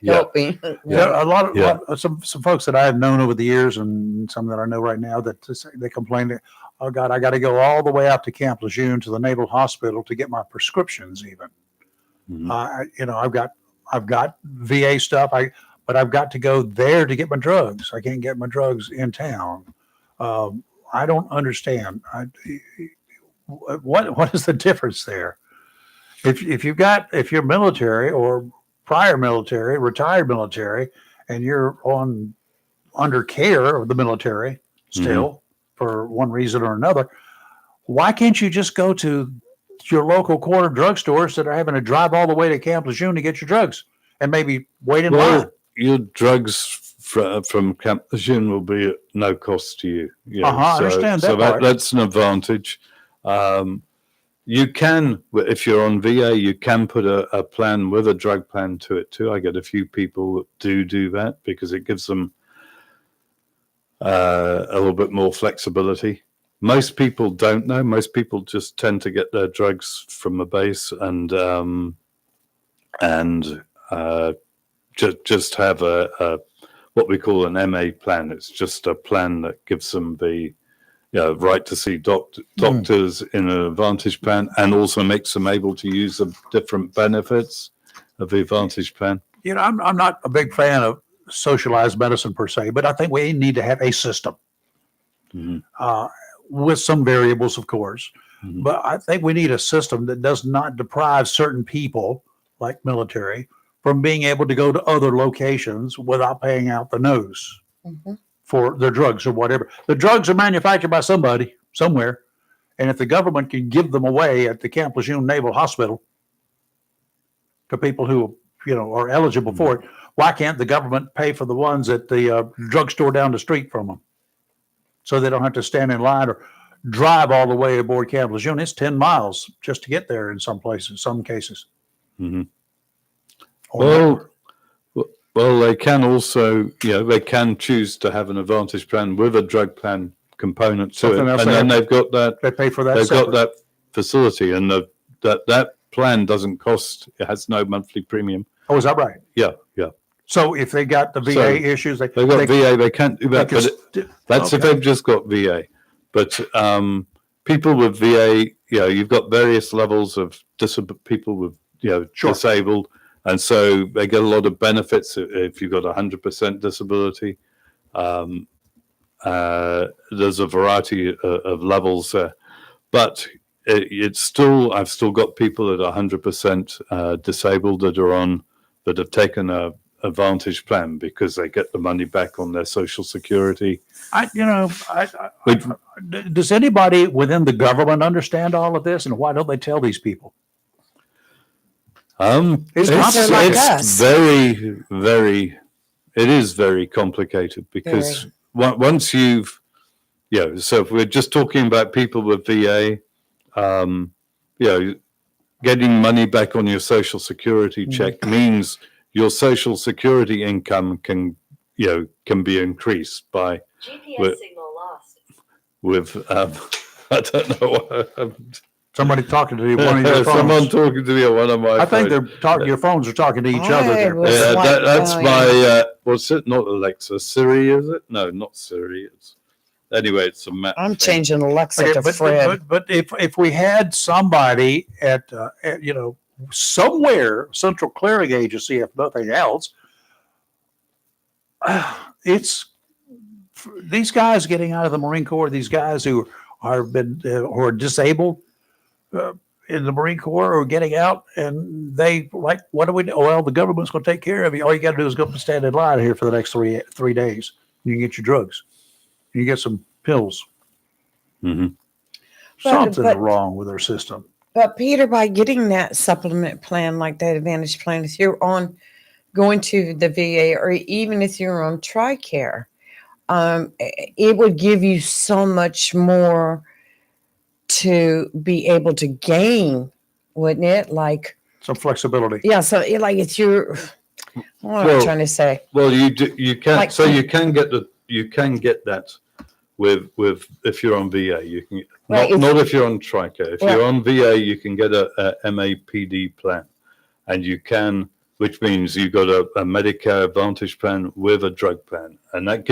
Yeah. Help me. Yeah, a lot Yeah. of some folks that I have known over the years, and some that I know right now, that they complain that, "Oh God, I got to go all the way out to Camp Lejeune to the Naval Hospital to get my prescriptions." Even, Mhm. I've got VA stuff. But I've got to go there to get my drugs. I can't get my drugs in town. I don't understand. What is the difference there? If you're military or prior military, retired military, and you're under care of the military still for one reason or another, why can't you just go to your local corner drugstores that are having to drive all the way to Camp Lejeune to get your drugs and maybe wait in line? Your drugs from Camp Lejeune will be at no cost to you. I understand that So part. that's an advantage. You can, if you're on VA, you can put a plan with a drug plan to it too. I get a few people that do that because it gives them a little bit more flexibility. Most people don't know. Most people just tend to get their drugs from the base and just have a what we call an MA plan. It's just a plan that gives them the right to see doctors in an Advantage plan, and also makes them able to use the different benefits of the Advantage plan. I'm not a big fan of socialized medicine per se, but I think we need to have a system with some variables, of course. Mhm. But I think we need a system that does not deprive certain people, like military, from being able to go to other locations without paying out the nose for their drugs or whatever. The drugs are manufactured by somebody somewhere, and if the government can give them away at the Camp Lejeune Naval Hospital to people who are eligible for it, why can't the government pay for the ones at the drugstore down the street from them, so they don't have to stand in line or drive all the way aboard Camp Lejeune? It's 10 miles just to get there in some places, some cases. Mhm. Or Well, they can also, they can choose to have an Advantage plan with a drug plan component to Something it, else and they then have- they've got that. they pay for that. They've separate. got that facility, and that plan doesn't cost. It has no monthly premium. Oh, is that right? Yeah. So if they got the VA So, issues, They've got VA. They can't do that, can but that's if okay. they've just got VA. But people with VA, you've got various levels of people with Sure. disabled, and so they get a lot of benefits if you've got 100% disability. There's a variety of levels there, but it's still, I've still got people that are 100% disabled that have taken a Advantage plan because they get the money back on their Social Security. Does anybody within the government understand all of this, and why don't they tell these people? Because they're like us. It is very complicated because once you've, so if we're just talking about people with VA, getting money back on your Social Security check means your Social Security income can be increased by GPS signal lost. with I don't know. Somebody talking to you, one of your phones. Someone talking to me on one of my I think phones. they're talking. Your phones are talking to each other. There. That's my what's it? Not Alexa, Siri, is it? No, not Siri. It's a map. I'm thing. changing Alexa to Fred. But if we had somebody at somewhere, Central Clearing Agency, if nothing else, it's these guys getting out of the Marine Corps. These guys who are disabled in the Marine Corps are getting out, and they like, what do we do? Well, the government's going to take care of you. All you got to do is go stand in line here for the next three days. You can get your drugs. You get some pills. Mm-hmm. Something's wrong with our system. But Peter, by getting that supplement plan, like that Advantage plan, if you're going to the VA, or even if you're on TRICARE, it would give you so much more to be able to gain, wouldn't it? Like some flexibility. Yeah. So it's your. What am I trying to say? Well, you can. So you can get that with if you're on VA. You can not if you're on TRICARE. If you're on VA, you can get a MAPD plan, and you can, which means you've got a Medicare Advantage plan with a drug plan, and that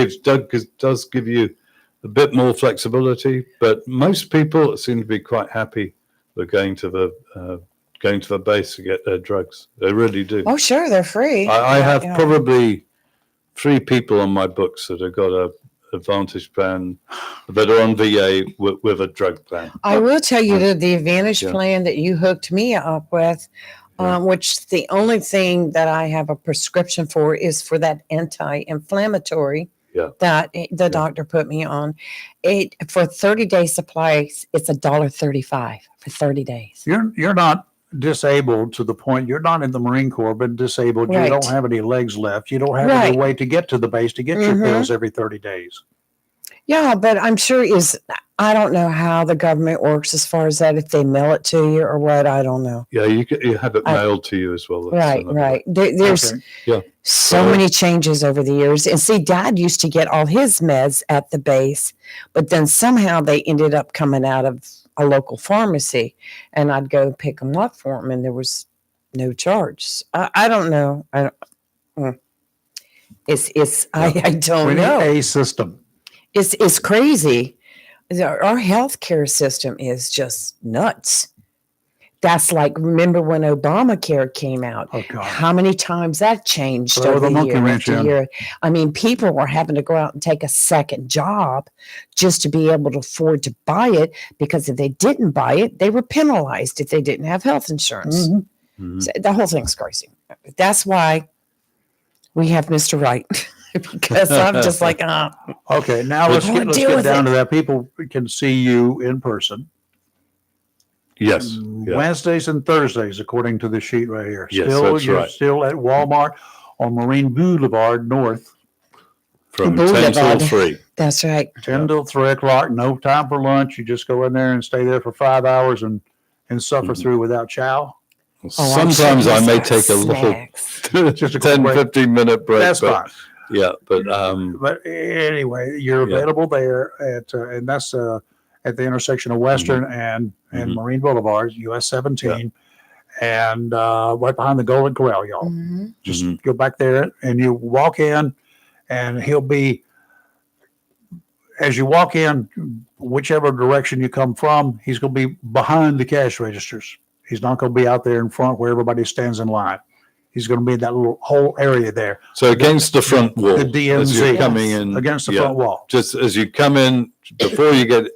does give you a bit more flexibility. But most people seem to be quite happy with going to the base to get their drugs. They really do. Oh, sure, they're free. I have probably 3 people on my books that have got a Advantage plan that are on VA with a drug plan. I will tell you that the Advantage plan that you hooked me up with, which the only thing that I have a prescription for is for that anti-inflammatory that the doctor put me on. It for 30-day supplies, it's $1.35 for 30 days. You're not disabled to the point you're not in the Marine Corps, but disabled. You don't have any legs left. You don't have any way to get to the base to get your pills every 30 days. Yeah, but I'm sure I don't know how the government works as far as that, if they mail it to you or what, I don't know. Yeah, you have it mailed to you as well. Right. There's so many changes over the years. And see, Dad used to get all his meds at the base, but then somehow they ended up coming out of a local pharmacy, and I'd go pick them up for him, and there was no charge. I don't know. I don't We know. need a system. It's crazy. Our healthcare system is just nuts. That's like, remember when Obamacare came out? Oh, God. How many times that changed Throw over the monkey year wrench after in. year? I mean, people were having to go out and take a second job just to be able to afford to buy it, because if they didn't buy it, they were penalized if they didn't have health insurance. Mm-hmm. Mm-hmm. So the whole thing's crazy. That's why we have Mr. Right. Because I'm just like, Okay, now let's get down to that. People can see you in person. Yes. Wednesdays and Thursdays, according to the sheet right here. Yes, You're still at Walmart on Marine Boulevard North. From 10 till 3. That's right. 10 till 3 o'clock. No time for lunch. You just go in there and stay there for 5 hours and suffer through without chow. Sometimes I may take a little Just a 10, quick break. 15-minute break. That's fine. Yeah, but But anyway, you're available there and that's at the intersection of Western and Marine Boulevard, US 17, and right behind the Golden Corral, y'all. Mm-hmm. Just go back there and you walk in, and he'll be, as you walk in, whichever direction you come from, he's going to be behind the cash registers. He's not going to be out there in front where everybody stands in line. He's going to be in that little whole area there. so against the front wall, The DMZ. as you're coming in, Against the front wall. just as you come in, before you get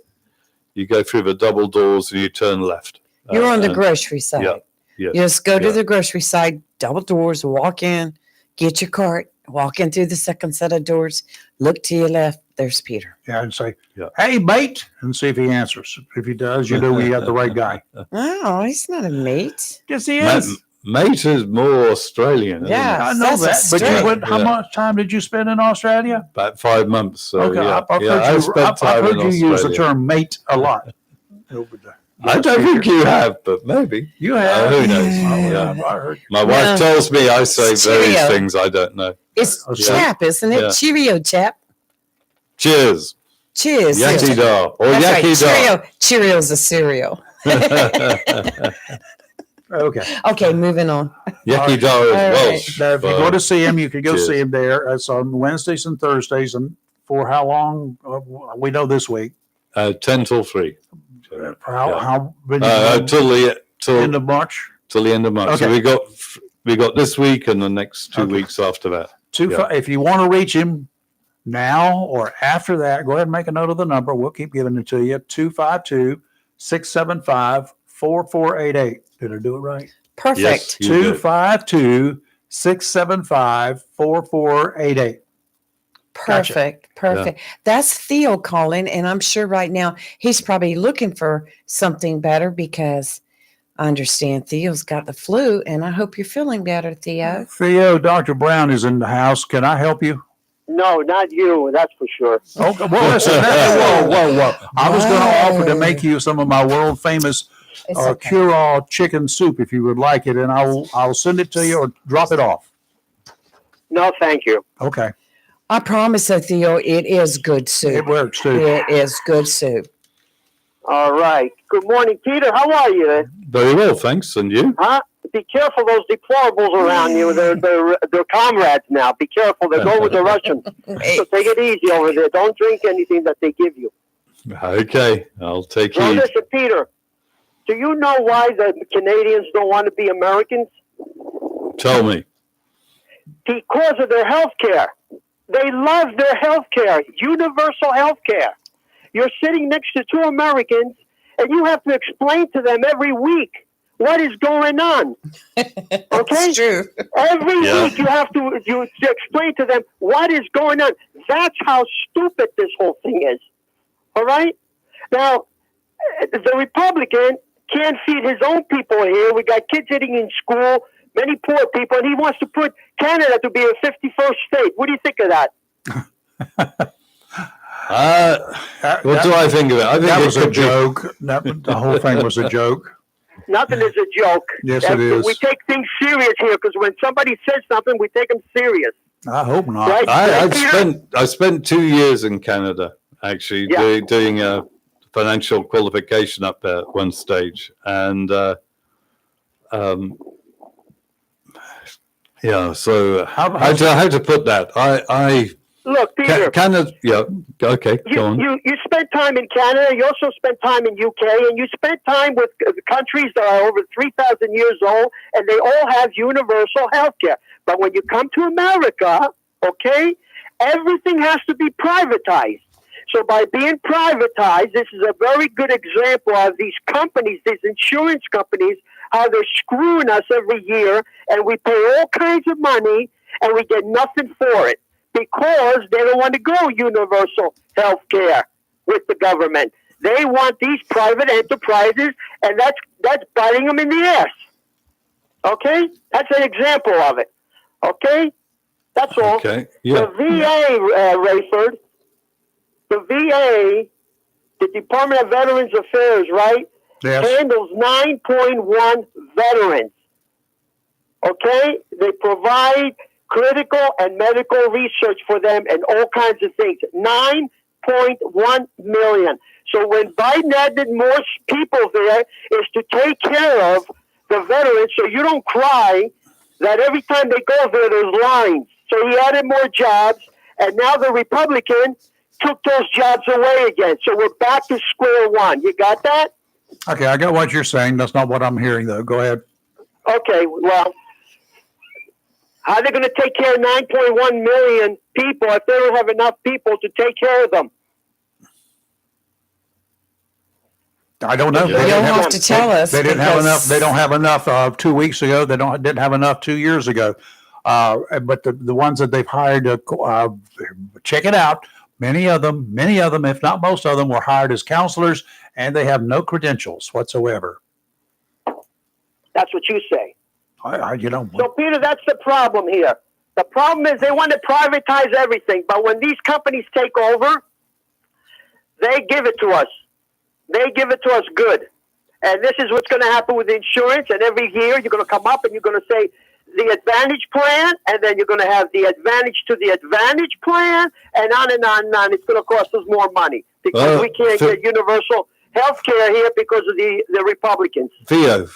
You go through the double doors and you turn left. You're on the And- grocery side. yeah, yeah, You just go to yeah. the grocery side, double doors, walk in, get your cart, walk in through the second set of doors, look to your left. There's Peter. Yeah, and say, Yeah. "Hey, mate," and see if he answers. If he does, you know we got the right guy. Oh, he's not a mate. Yes, he Ma- is. Mate is more Australian. Isn't Yeah. it? I know That's that. a But you stretch. went, how Yeah. much time did you spend in Australia? About 5 months. So, Okay, yeah, I've yeah, I heard spent you, I've time heard in you use the Australia. term mate a lot. I don't think you have, but maybe. You have. Who knows? Yeah. Yeah. I heard you. My wife tells me I say It's various Cheerio. things I don't know. It's Okay. chap, isn't it? Yeah. Cheerio, chap. Cheers. Cheers. Yaki da. Or That's right. yaki da. Cheerio. Cheerio's a cereal. Okay. Okay, moving on. Yaki da is All right. Welsh. Now, if you go to see him, you can go Cheers. see him there. It's on Wednesdays and Thursdays. And for how long? We know this week. 10 till 3. For Yeah. how Till end of March? the end of March. So Okay. we got this week and the next 2 Okay. weeks after that. If you want to reach him now or after that, go ahead and make a note of the number. We'll keep giving it to you. 252-675-4488. Did I do it right? Perfect. Yes, you did. 252-675-4488. Gotcha. Perfect. That's Theo calling, and I'm sure right now he's probably looking for something better because I understand Theo's got the flu, and I hope you're feeling better, Theo. Theo, Dr. Brown is in the house. Can I help you? No, not you. That's for sure. Okay. Well, listen. Whoa. I was going to offer to make you some of my world famous It's okay. cure-all chicken soup if you would like it, and I'll send it to you or drop it off. No, thank you. Okay. I promise you, Theo, it is good It soup. works too. It is good soup. All right. Good morning, Peter. How are you? Very well, thanks. And you? Huh? Be careful, those deplorables around you. They're comrades now. Be careful. They're going with the Russians. So take it easy over there. Don't drink anything that they give you. Okay, I'll take Now heed. listen, Peter. Do you know why the Canadians don't want to be Americans? Tell me. Because of their health care. They love their health care, universal health care. You're sitting next to two Americans, and you have to explain to them every week what is going on. Okay? That's true. Every Yeah. week you have to explain to them what is going on. That's how stupid this whole thing is. All right? Now, the Republican can't feed his own people here. We got kids sitting in school, many poor people, and he wants to put Canada to be a 51st state. What do you think of that? What do I think of it? I think That it was a could be- joke. The whole thing was a joke. Nothing is a joke. Yes, it is. We take things serious here because when somebody says something, we take them serious. I hope not. Right? I spent 2 years in Canada actually Yeah. doing a financial qualification up there at one stage, and yeah. So how to put that? Look, Peter. Canada. Yeah. Okay. Go on. You spent time in Canada. You also spent time in UK, and you spent time with countries that are over 3,000 years old, and they all have universal health care. But when you come to America, okay, everything has to be privatized. So by being privatized, this is a very good example of these companies, these insurance companies, how they're screwing us every year, and we pay all kinds of money, and we get nothing for it. Because they don't want to go universal health care with the government. They want these private enterprises, and that's biting them in the ass. Okay? That's an example of it. Okay? That's all. Okay. Yeah. The VA, Rayford, the VA, the Department of Veterans Affairs, right, Yes. handles 9.1 veterans. Okay? They provide critical and medical research for them and all kinds of things. 9.1 million. So when Biden added more people there is to take care of the veterans so you don't cry that every time they go there, there's lines. So he added more jobs, and now the Republican took those jobs away again. So we're back to square one. You got that? Okay, I got what you're saying. That's not what I'm hearing, though. Go ahead. Okay, well, how are they going to take care of 9.1 million people if they don't have enough people to take care of them? I don't know. You'll They didn't have to tell us. They didn't have because- enough. They don't have enough 2 weeks ago. Didn't have enough 2 years ago. But the ones that they've hired to check it out, many of them, if not most of them, were hired as counselors, and they have no credentials whatsoever. That's what you say. So, Peter, that's the problem here. The problem is they want to privatize everything, but when these companies take over, they give it to us. They give it to us good. And this is what's going to happen with insurance. And every year you're going to come up and you're going to say the Advantage plan, and then you're going to have the Advantage to the Advantage plan, and on and on and on. It's going to cost us more money because we can't get universal health care here because of the Republicans. Theo,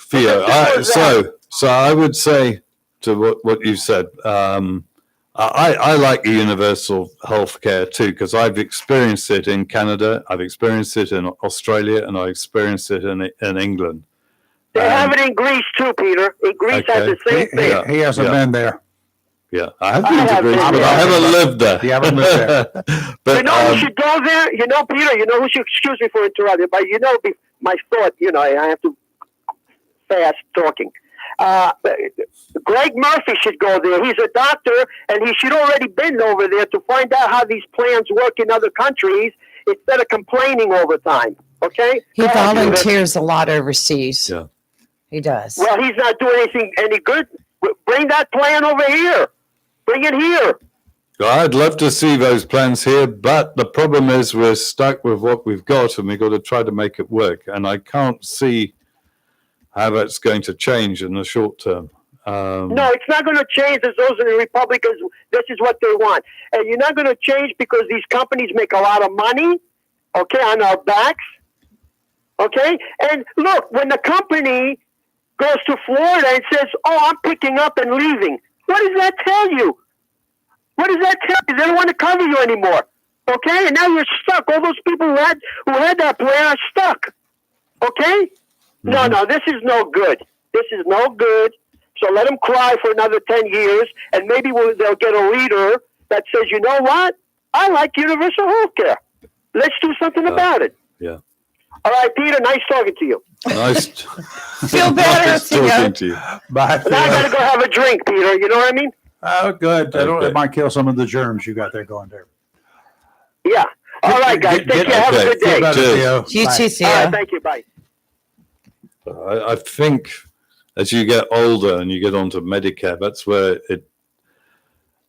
so I would say to what you said, I like the universal health care too, because I've experienced it in Canada, I've experienced it in Australia, and I experienced it in England. They have it in Greece too, Peter. In Greece has the same thing. He hasn't been there. Yeah, I have been to Greece, been but I there. haven't lived there. You haven't lived there. But You know who should go there? You know, Peter, you know who should, excuse me for interrupting, but you know, my thought, you know, I have to fast talking. Greg Murphy should go there. He's a doctor, and he should already been over there to find out how these plans work in other countries instead of complaining all the time. Okay? He Go ahead, Peter. volunteers a lot overseas. Yeah. He does. Well, he's not doing anything any good. Bring that plan over here. Bring it here. I'd love to see those plans here, but the problem is we're stuck with what we've got, and we've got to try to make it work. And I can't see how that's going to change in the short term. No, it's not going to change as those are the Republicans. This is what they want. And you're not going to change because these companies make a lot of money, okay, on our backs. Okay? And look, when the company goes to Florida and says, oh, I'm picking up and leaving, what does that tell you? What does that tell you? They don't want to cover you anymore. Okay? And now you're stuck. All those people who had that plan are stuck. Okay? No, this is no good. This is no good. So let them cry for another 10 years, and maybe they'll get a leader that says, you know what? I like universal health care. Let's do something about it. Yeah. All right, Peter, nice talking to you. Nice. Feel better, Nice Theo. talking to you. Bye. Now I got to go have a drink, Peter. You know what I mean? Oh, good. Okay. It might kill some of the germs you got there going there. Yeah. All right, guys. Take care. Have a good day. Feel better, Cheers. Theo. You Bye. too, All Theo. right, thank you. Bye. I think as you get older and you get onto Medicare, that's where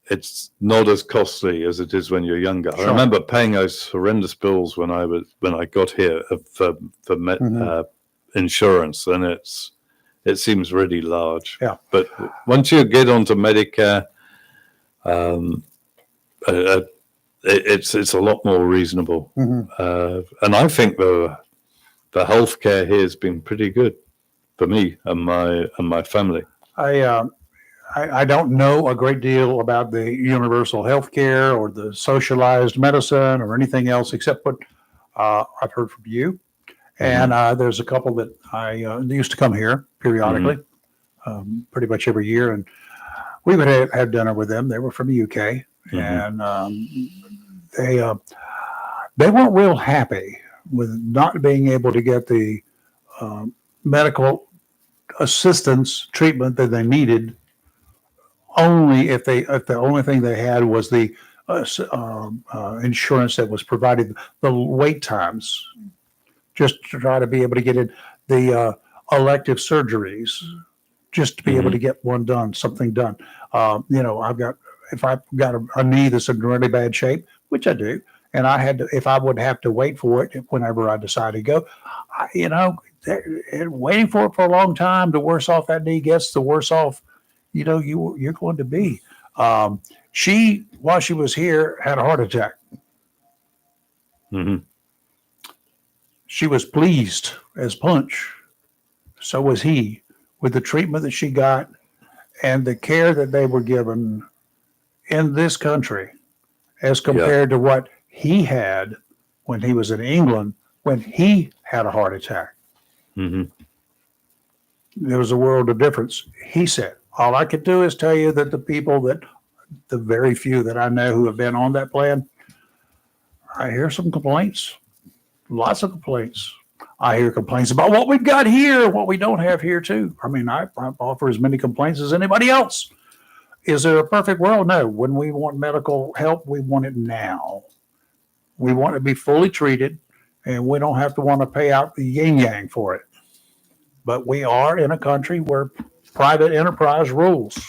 it's not as costly as it is when you're younger. Sure. I remember paying those horrendous bills when I got here for insurance, and it seems really large. Yeah. But once you get onto Medicare, it's a lot more reasonable, and I think the healthcare here has been pretty good for me and my family. I don't know a great deal about the universal health care or the socialized medicine or anything else except what I've heard from you. And there's a couple that I used to come here periodically, pretty much every year. And we would have dinner with them. They were from the UK. And they weren't real happy with not being able to get the medical assistance treatment that they needed, only if the only thing they had was the insurance that was provided, the wait times, just to try to be able to get in the elective surgeries, just to be able to get something done. If I've got a knee that's in really bad shape, which I do, and if I would have to wait for it whenever I decide to go, waiting for it for a long time, the worse off that knee gets, the worse off, you're going to be. She, while she was here, had a heart attack. She was pleased as punch. So was he, with the treatment that she got and the care that they were given in this country as compared to what he had when he was in England, when he had a heart attack. There was a world of difference. He said, all I could do is tell you that the very few that I know who have been on that plan, I hear some complaints, lots of complaints. I hear complaints about what we've got here, what we don't have here too. I mean, I offer as many complaints as anybody else. Is there a perfect world? No. When we want medical help, we want it now. We want to be fully treated, and we don't have to want to pay out the yin yang for it. But we are in a country where private enterprise rules.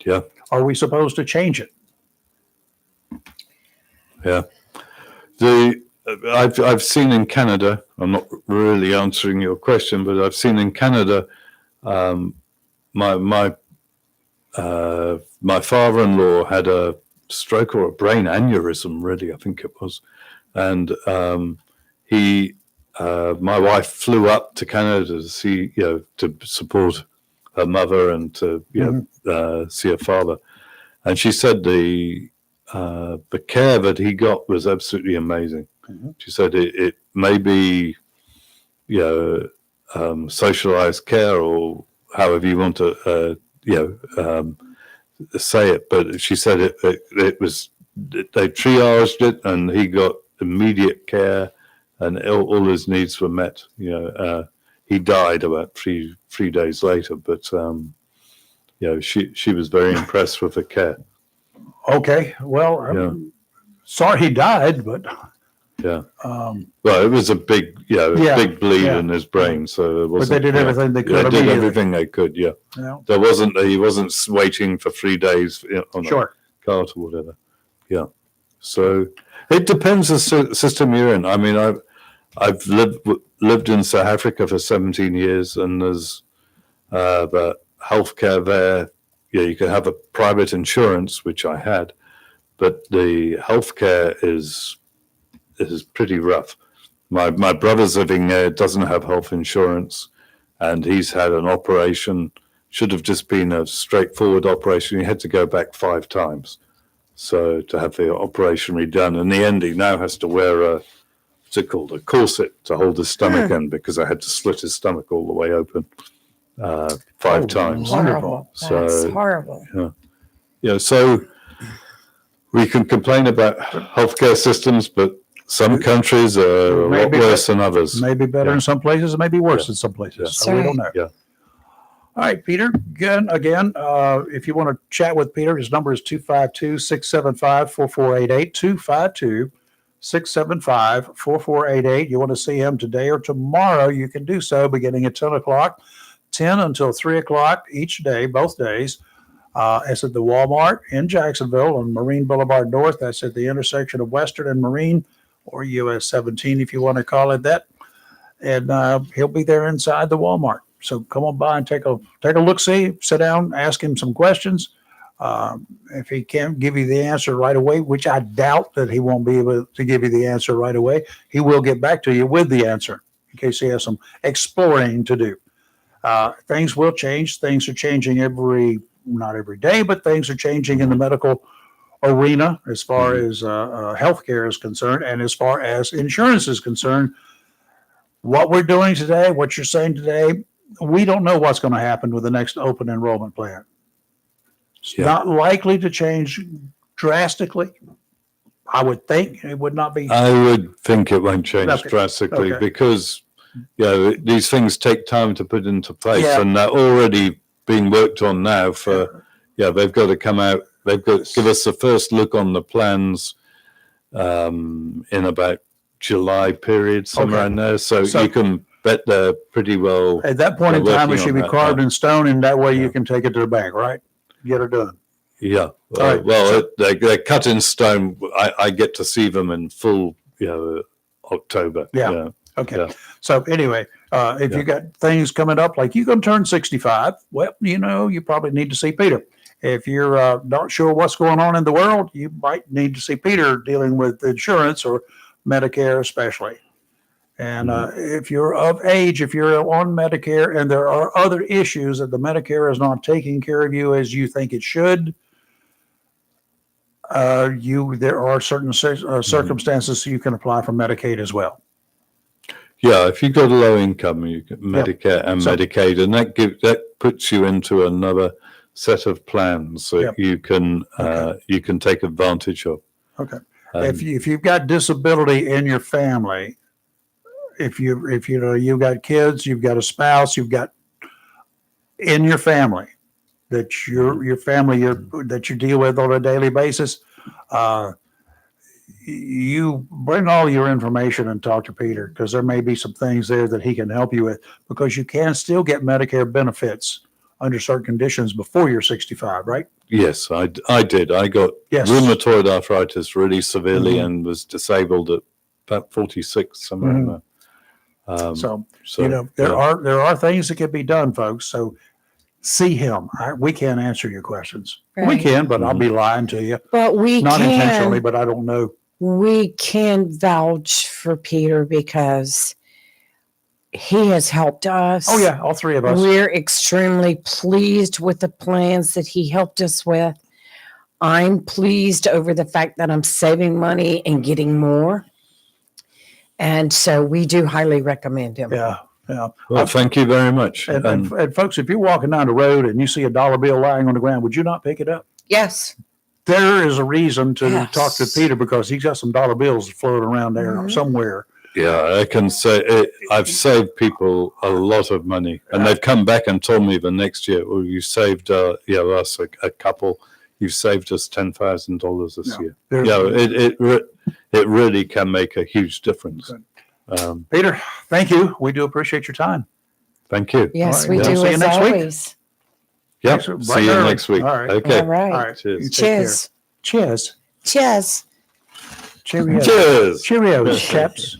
Yeah. Are we supposed to change it? Yeah. I've seen in Canada, I'm not really answering your question, but I've seen in Canada, my father-in-law had a stroke or a brain aneurysm, really, I think it was. And my wife flew up to Canada to see, to support her mother and to, see her father. And she said the care that he got was absolutely amazing. Mm-hmm. She said it may be, socialized care or however you want to, say it. But she said it was, they triaged it and he got immediate care and all his needs were met. He died about three days later, but, she was very impressed with the care. Okay. Well, sorry he died, but yeah. Well, it was a big, big bleed in his brain, so it wasn't. But they did everything they could. They did everything they could. Yeah. There wasn't. He wasn't waiting for 3 days on a cart or whatever. Yeah. So it depends the system you're in. I mean, I've lived in South Africa for 17 years, and there's the healthcare there. Yeah, you can have a private insurance, which I had, but the healthcare is pretty rough. My brother's living there, doesn't have health insurance, and he's had an operation. Should have just been a straightforward operation. He had to go back 5 times, so to have the operation redone. In the end, he now has to wear what's it called, a corset to hold his stomach in, because I had to slit his stomach all the way open 5 times. Horrible. So, that's horrible. Yeah. So we can complain about healthcare systems, but some countries are a lot worse than others. Maybe better in some places, maybe worse in some places. Yeah. So we don't know. Yeah. All right, Peter. Again, if you want to chat with Peter, his number is 252-675-4488, 252-675-4488. You want to see him today or tomorrow, you can do so beginning at 10 o'clock, 10 until 3 o'clock each day, both days. It's at the Walmart in Jacksonville on Marine Boulevard North. That's at the intersection of Western and Marine, or US 17 if you want to call it that. And he'll be there inside the Walmart. So come on by and take a look, see, sit down, ask him some questions. If he can't give you the answer right away, which I doubt that he won't be able to give you the answer right away, he will get back to you with the answer in case he has some exploring to do. Things will change. Things are changing not every day, but things are changing in the medical arena as far as healthcare is concerned, and as far as insurance is concerned. What we're doing today, what you're saying today, we don't know what's going to happen with the next open enrollment plan. It's not likely to change drastically. I would think it would not be. I would think it won't change drastically because these things take time to put into place, and they're already being worked on now. They've got to come out. They've got to give us the first look on the plans in about July period, somewhere in there. So you can bet they're pretty well. At that point in time, it should be carved in stone, and that way you can take it to the bank, right? Get it done. Yeah. They're cut in stone. I get to see them in full, October. Yeah. Okay. Yeah. So anyway, if you got things coming up, like you're going to turn 65, well, you probably need to see Peter. If you're not sure what's going on in the world, you might need to see Peter dealing with insurance or Medicare especially. And if you're of age, if you're on Medicare and there are other issues that the Medicare is not taking care of you as you think it should, there are certain circumstances you can apply for Medicaid as well. Yeah, if you've got a low income, you get Medicare and Medicaid, and that puts you into another set of plans that you can take advantage of. Okay. If you've got disability in your family, if you know you've got kids, you've got a spouse, you've got in your family that your family that you deal with on a daily basis, you bring all your information and talk to Peter, because there may be some things there that he can help you with, because you can still get Medicare benefits under certain conditions before you're 65, right? Yes, I did. I got Yes. rheumatoid arthritis really severely Mhm. and was disabled at about 46, somewhere in there. So, So, you know, there yeah. are things that can be done, folks. So see him. We can't answer your questions. We Right. can, but I'll be lying to you. But we Not intentionally, can, but I don't know. we can vouch for Peter because he has helped us. Oh yeah, all three of us. We're extremely pleased with the plans that he helped us with. I'm pleased over the fact that I'm saving money and getting more. And so we do highly recommend him. Yeah, yeah. Well, thank you very much. And folks, if you're walking down the road and you see a dollar bill lying on the ground, would you not pick it up? Yes. There is a reason to Yes. talk to Peter, because he's got some dollar bills floating around there Mhm. somewhere. Yeah, I can say I've saved people a lot of money, and they've come back and told me the next year, "Well, you saved us a couple. You've saved us $10,000 this year." There's- Yeah, it really can make a huge difference. Peter, thank you. We do appreciate your time. Thank you. Yes, All we right. do See you as next week. always. Yeah, Thanks for see bright you early. next week. All right. Okay. All right. All right. Cheers. Take care. Cheers. Cheers. Cheers. Cheerio. Cheers. Cheerios, chaps.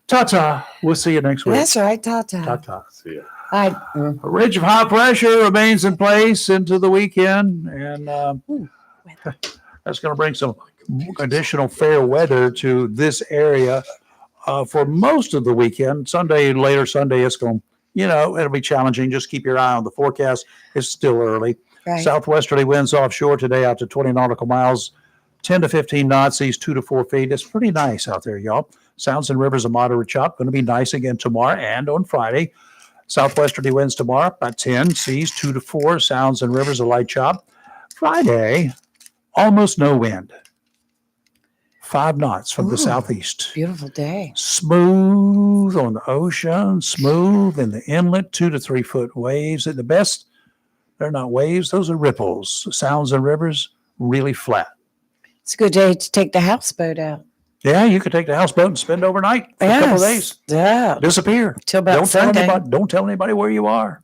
Ta-ta. We'll see you next week. That's right, Tata. Ta-ta. See ya. A ridge of high pressure remains in place into the weekend, and that's going to bring some additional fair weather to this area for most of the weekend. Later Sunday, it's going to, it'll be challenging. Just keep your eye on the forecast. It's still early. Right. Southwesterly winds offshore today out to 20 nautical miles, 10 to 15 knots, seas 2 to 4 feet. It's pretty nice out there, y'all. Sounds and rivers a moderate chop. Going to be nice again tomorrow and on Friday. Southwesterly winds tomorrow about 10, seas 2 to 4, sounds and rivers a light chop. Friday, almost no wind. 5 knots from the Ooh. southeast. Beautiful day. Smooth on the ocean, smooth in the inlet, 2 to 3 foot waves. At the best, they're not waves, those are ripples. Sounds and rivers, really flat. It's a good day to take the houseboat out. Yeah, you could take the houseboat and spend overnight for a couple of days. Yeah. Disappear. Till about Don't tell Sunday. anybody. Don't tell anybody where you are.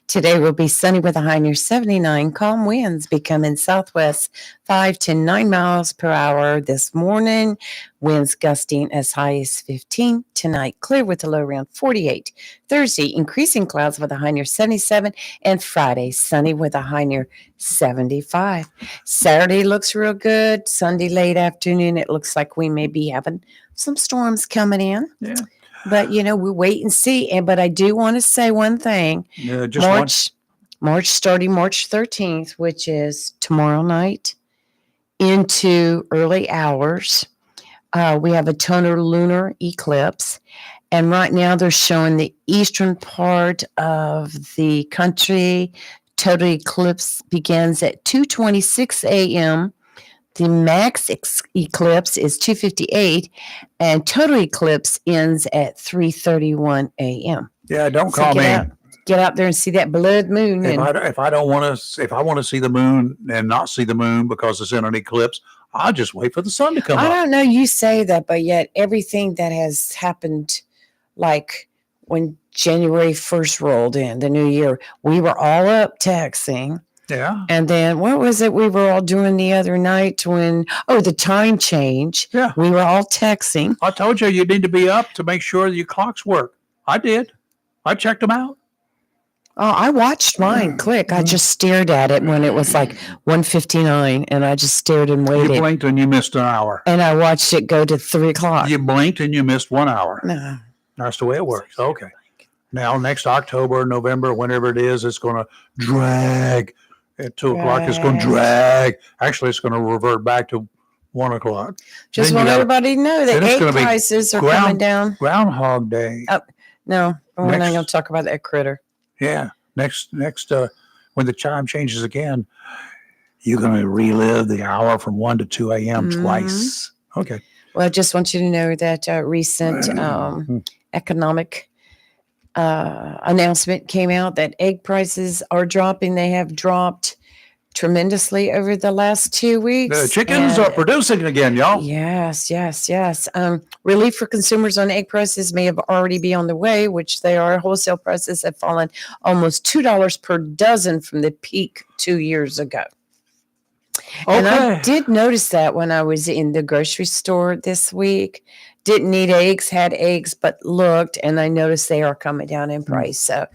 Today will be sunny with a high near 79. Calm winds becoming southwest 5 to 9 miles per hour this morning. Winds gusting as high as 15. Tonight, clear with a low around 48. Thursday, increasing clouds with a high near 77. And Friday, sunny with a high near 75. Saturday looks real good. Sunday, late afternoon, it looks like we may be having some storms coming in. Yeah. But, we wait and see. But I do want to say one thing. Just Starting March 13th, which is tomorrow night into early hours, we have a total lunar eclipse. And right now they're showing the eastern part of the country. Total eclipse begins at 2:26 a.m. The max eclipse is 2:58, and total eclipse ends at 3:31 a.m. Yeah, don't So call me. Get out there and see that blood moon. If I want to see the moon and not see the moon because it's in an eclipse, I'll just wait for the sun to come I up. don't know. You say that, but yet everything that has happened, like when January 1st rolled in, the new year, we were all up texting. Yeah. And then what was it we were all doing the other night when, the time change. Yeah. We were all texting. I told you need to be up to make sure your clocks work. I did. I checked them out. Oh, I watched mine click. I just stared at it when it was like 1:59, and I just stared and You waited. blinked and you missed an hour. And I watched it go to 3 o'clock. You blinked and you missed 1 hour. No. That's the way it works. Okay. Now, next October, November, whenever it is, it's going to drag at 2 o'clock. It's going to drag. Actually, it's going to revert back to 1 o'clock. Just Then want you got everybody to know then that it's egg gonna be prices are ground- coming down. Groundhog Day. No, we're not Next- going to talk about that critter. Yeah. Next, when the chime changes again, you're going to relive the hour from 1 to 2 a.m. Mhm. twice. Okay. Well, I just want you to know that recent economic announcement came out that egg prices are dropping. They have dropped tremendously over the last 2 weeks. The chickens are producing again, y'all. Yes. Relief for consumers on egg prices may have already be on the way, which they are. Wholesale prices have fallen almost $2 per dozen from the peak 2 years ago. And I Okay. did notice that when I was in the grocery store this week. Didn't need eggs, had eggs, but looked, and I noticed they are coming down in price. So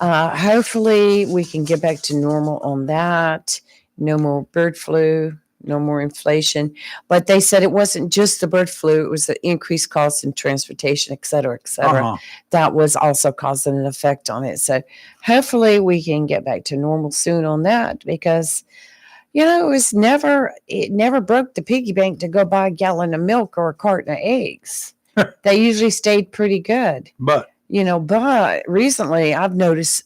hopefully we can get back to normal on that. No more bird flu, no more inflation. But they said it wasn't just the bird flu, it was the increased costs in transportation, et cetera, Uh-huh. that was also causing an effect on it. So hopefully we can get back to normal soon on that, because it never broke the piggy bank to go buy a gallon of milk or a carton of eggs. They usually stayed pretty good, But but recently I've noticed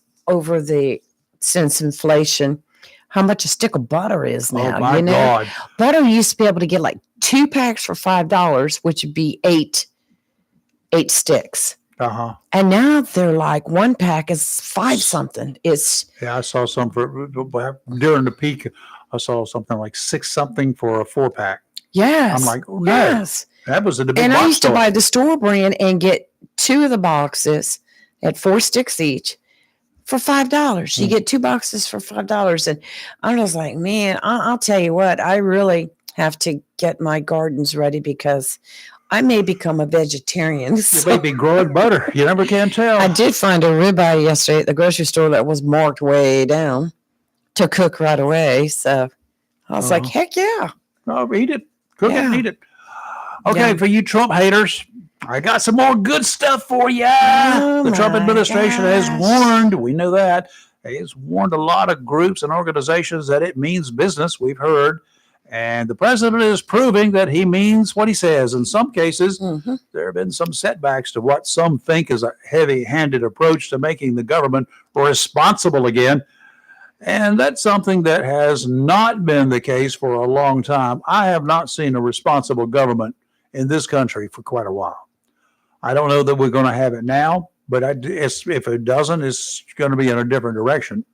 since inflation, how much a stick of butter is now. oh my God. Butter used to be able to get like 2 packs for $5, which would be eight sticks. Uh-huh. And now they're like 1 pack is 5 something. It's Yeah, I saw some during the peak. I saw something like 6 something for a 4-pack. yes. I'm like, oh, no. Yes. That was at the big And box I used to store. buy the store brand and get 2 of the boxes at 4 sticks each for $5. You get 2 boxes for $5. And I was like, man, I'll tell you what, I really have to get my gardens ready, because I may become a vegetarian. You So may be growing butter. You never can tell. I did find a ribeye yesterday at the grocery store that was marked way down to cook right away. So I was like, heck yeah. Oh, eat it. Cook it and Yeah. eat it. Okay, Yeah. for you Trump haters, I got some more good stuff for you. Oh, The Trump my administration has gosh. warned, we know that, it's warned a lot of groups and organizations that it means business, we've heard. And the president is proving that he means what he says. In some cases, Mhm. there have been some setbacks to what some think is a heavy-handed approach to making the government responsible again. And that's something that has not been the case for a long time. I have not seen a responsible government in this country for quite a while. I don't know that we're going to have it now, but if it doesn't, it's going to be in a different direction.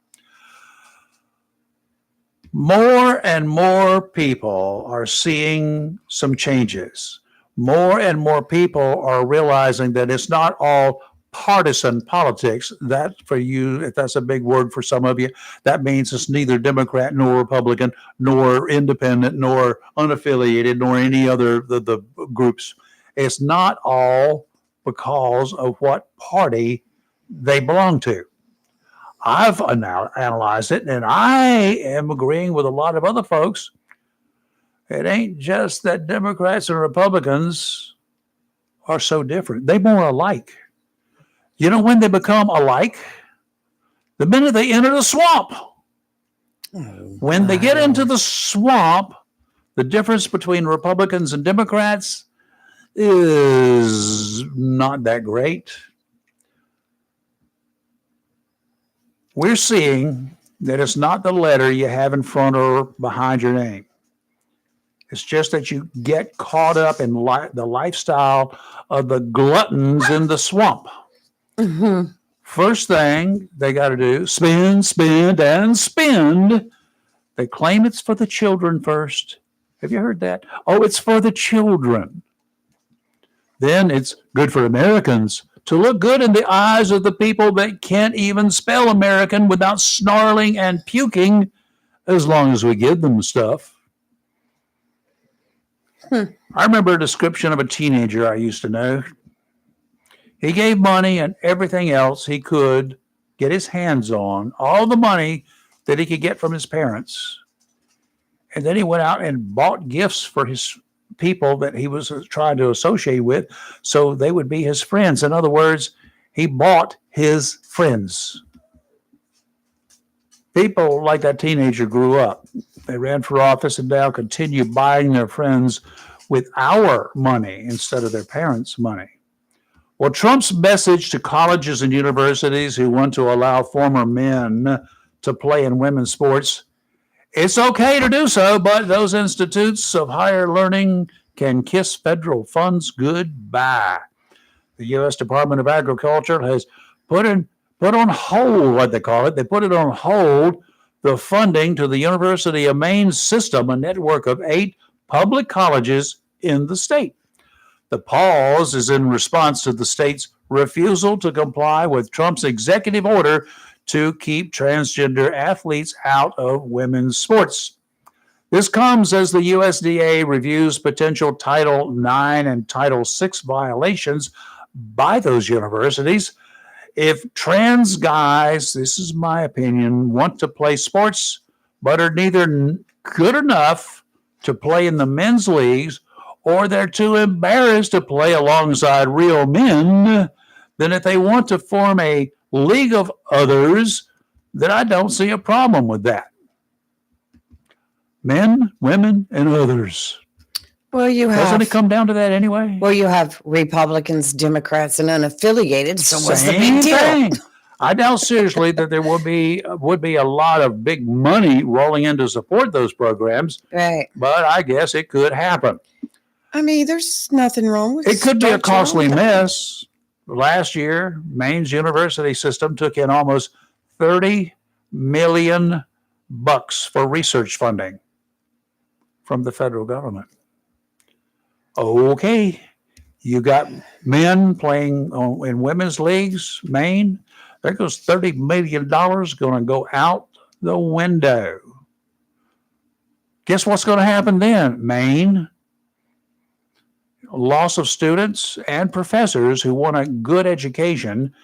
More and more people are seeing some changes. More and more people are realizing that it's not all partisan politics. That for you, if that's a big word for some of you, that means it's neither Democrat nor Republican, nor independent, nor unaffiliated, nor any other the groups. It's not all because of what party they belong to. I've now analyzed it, and I am agreeing with a lot of other folks. It ain't just that Democrats and Republicans are so different. They're more alike. You know when they become alike? The minute they enter the swamp. When they get into the swamp, the difference between Republicans and Democrats is not that great. We're seeing that it's not the letter you have in front or behind your name. It's just that you get caught up in the lifestyle of the gluttons in the swamp. Mm-hmm. First thing they got to do, spend, spend, and spend. They claim it's for the children first. Have you heard that? Oh, it's for the children. Then it's good for Americans to look good in the eyes of the people that can't even spell American without snarling and puking, as long as we give them stuff. I remember a description of a teenager I used to know. He gave money and everything else he could get his hands on, all the money that he could get from his parents. And then he went out and bought gifts for his people that he was trying to associate with, so they would be his friends. In other words, he bought his friends. People like that teenager grew up. They ran for office and now continue buying their friends with our money instead of their parents' money. Well, Trump's message to colleges and universities who want to allow former men to play in women's sports, it's okay to do so, but those institutes of higher learning can kiss federal funds goodbye. The U.S. Department of Agriculture has put on hold what they call it. They put it on hold the funding to the University of Maine system, a network of 8 public colleges in the state. The pause is in response to the state's refusal to comply with Trump's executive order to keep transgender athletes out of women's sports. This comes as the USDA reviews potential Title IX and Title VI violations by those universities. If trans guys, this is my opinion, want to play sports but are neither good enough to play in the men's leagues or they're too embarrassed to play alongside real men, then if they want to form a league of others, then I don't see a problem with that. Men, women, and others. Well, you have. Doesn't it come down to that anyway? Well, you have Republicans, Democrats, and unaffiliated. So what's the Same big deal? thing. I doubt seriously that there would be a lot of big money rolling in to support those programs, Right. but I guess it could happen. I mean, there's nothing wrong with It could be a start your own costly company. mess. Last year, Maine's university system took in almost $30 million for research funding from the federal government. Okay, you got men playing in women's leagues, Maine. There goes $30 million going to go out the window. Guess what's going to happen then, Maine? Loss of students and professors who want a good education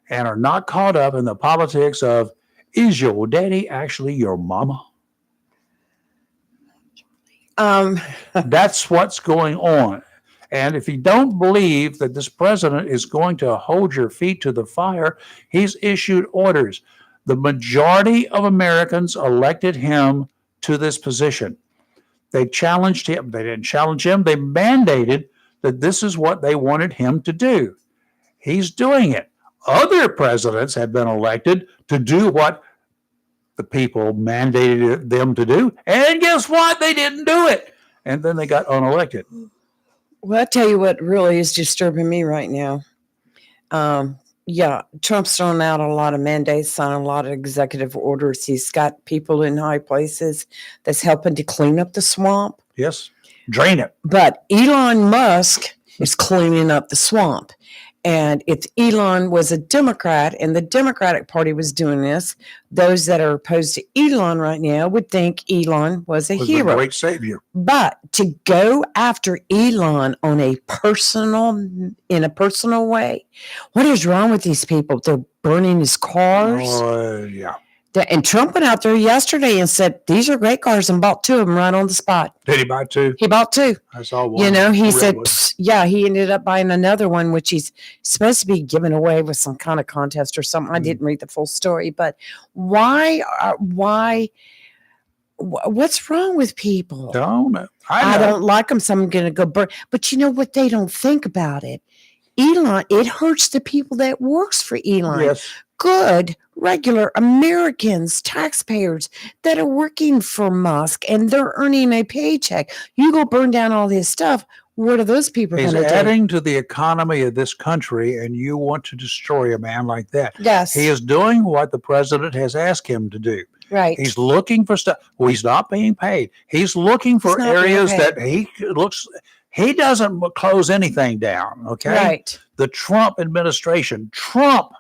and are not caught up in the politics of, is your daddy actually your mama? That's what's going on. And if you don't believe that this president is going to hold your feet to the fire, he's issued orders. The majority of Americans elected him to this position. They challenged him. They didn't challenge him. They mandated that this is what they wanted him to do. He's doing it. Other presidents have been elected to do what the people mandated them to do. And guess what? They didn't do it. And then they got unelected. Well, I'll tell you what really is disturbing me right now. Yeah, Trump's thrown out a lot of mandates, signed a lot of executive orders. He's got people in high places that's helping to clean up the swamp. Yes. Drain it. But Elon Musk is cleaning up the swamp. And if Elon was a Democrat and the Democratic Party was doing this, those that are opposed to Elon right now would think Elon was a Was hero. a great savior. But to go after Elon in a personal way, what is wrong with these people? They're burning his cars. Yeah. And Trump went out there yesterday and said, these are great cars, and bought 2 of them right on the spot. Did he buy 2? He bought 2. I saw one. You know, he said, Redwood. yeah, he ended up buying another one, which he's supposed to be giving away with some kind of contest or something. I didn't read the full story, but why, what's wrong with people? Don't know. I know. don't like them, so I'm going to go burn. But you know what? They don't think about it. Elon, it hurts the people that works for Elon. Yes. Good, regular Americans, taxpayers that are working for Musk and they're earning a paycheck. You go burn down all this stuff. What are those people He's going to do? adding to the economy of this country, and you want to destroy a man like that. Yes. He is doing what the president has asked him to do. Right. He's looking for stuff. Well, he's not being paid. He's looking for He's not being areas paid. that he doesn't close anything down. Okay. Right. The Trump administration, Trump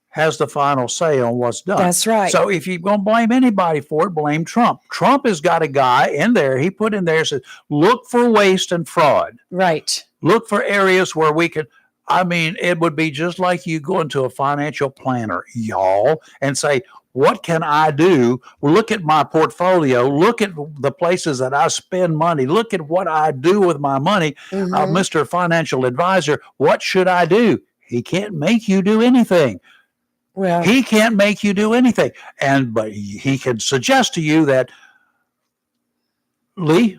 has the final say on what's done. That's right. So if you're going to blame anybody for it, blame Trump. Trump has got a guy in there. He put in there, says, look for waste and fraud. Right. Look for areas where we could, I mean, it would be just like you going to a financial planner, y'all, and say, what can I do? Look at my portfolio. Look at the places that I spend money. Look at what I do with my money. Mhm. Mr. Financial Advisor, what should I do? He can't make you do anything. Well, He can't make you do anything. But he can suggest to you that, Lee,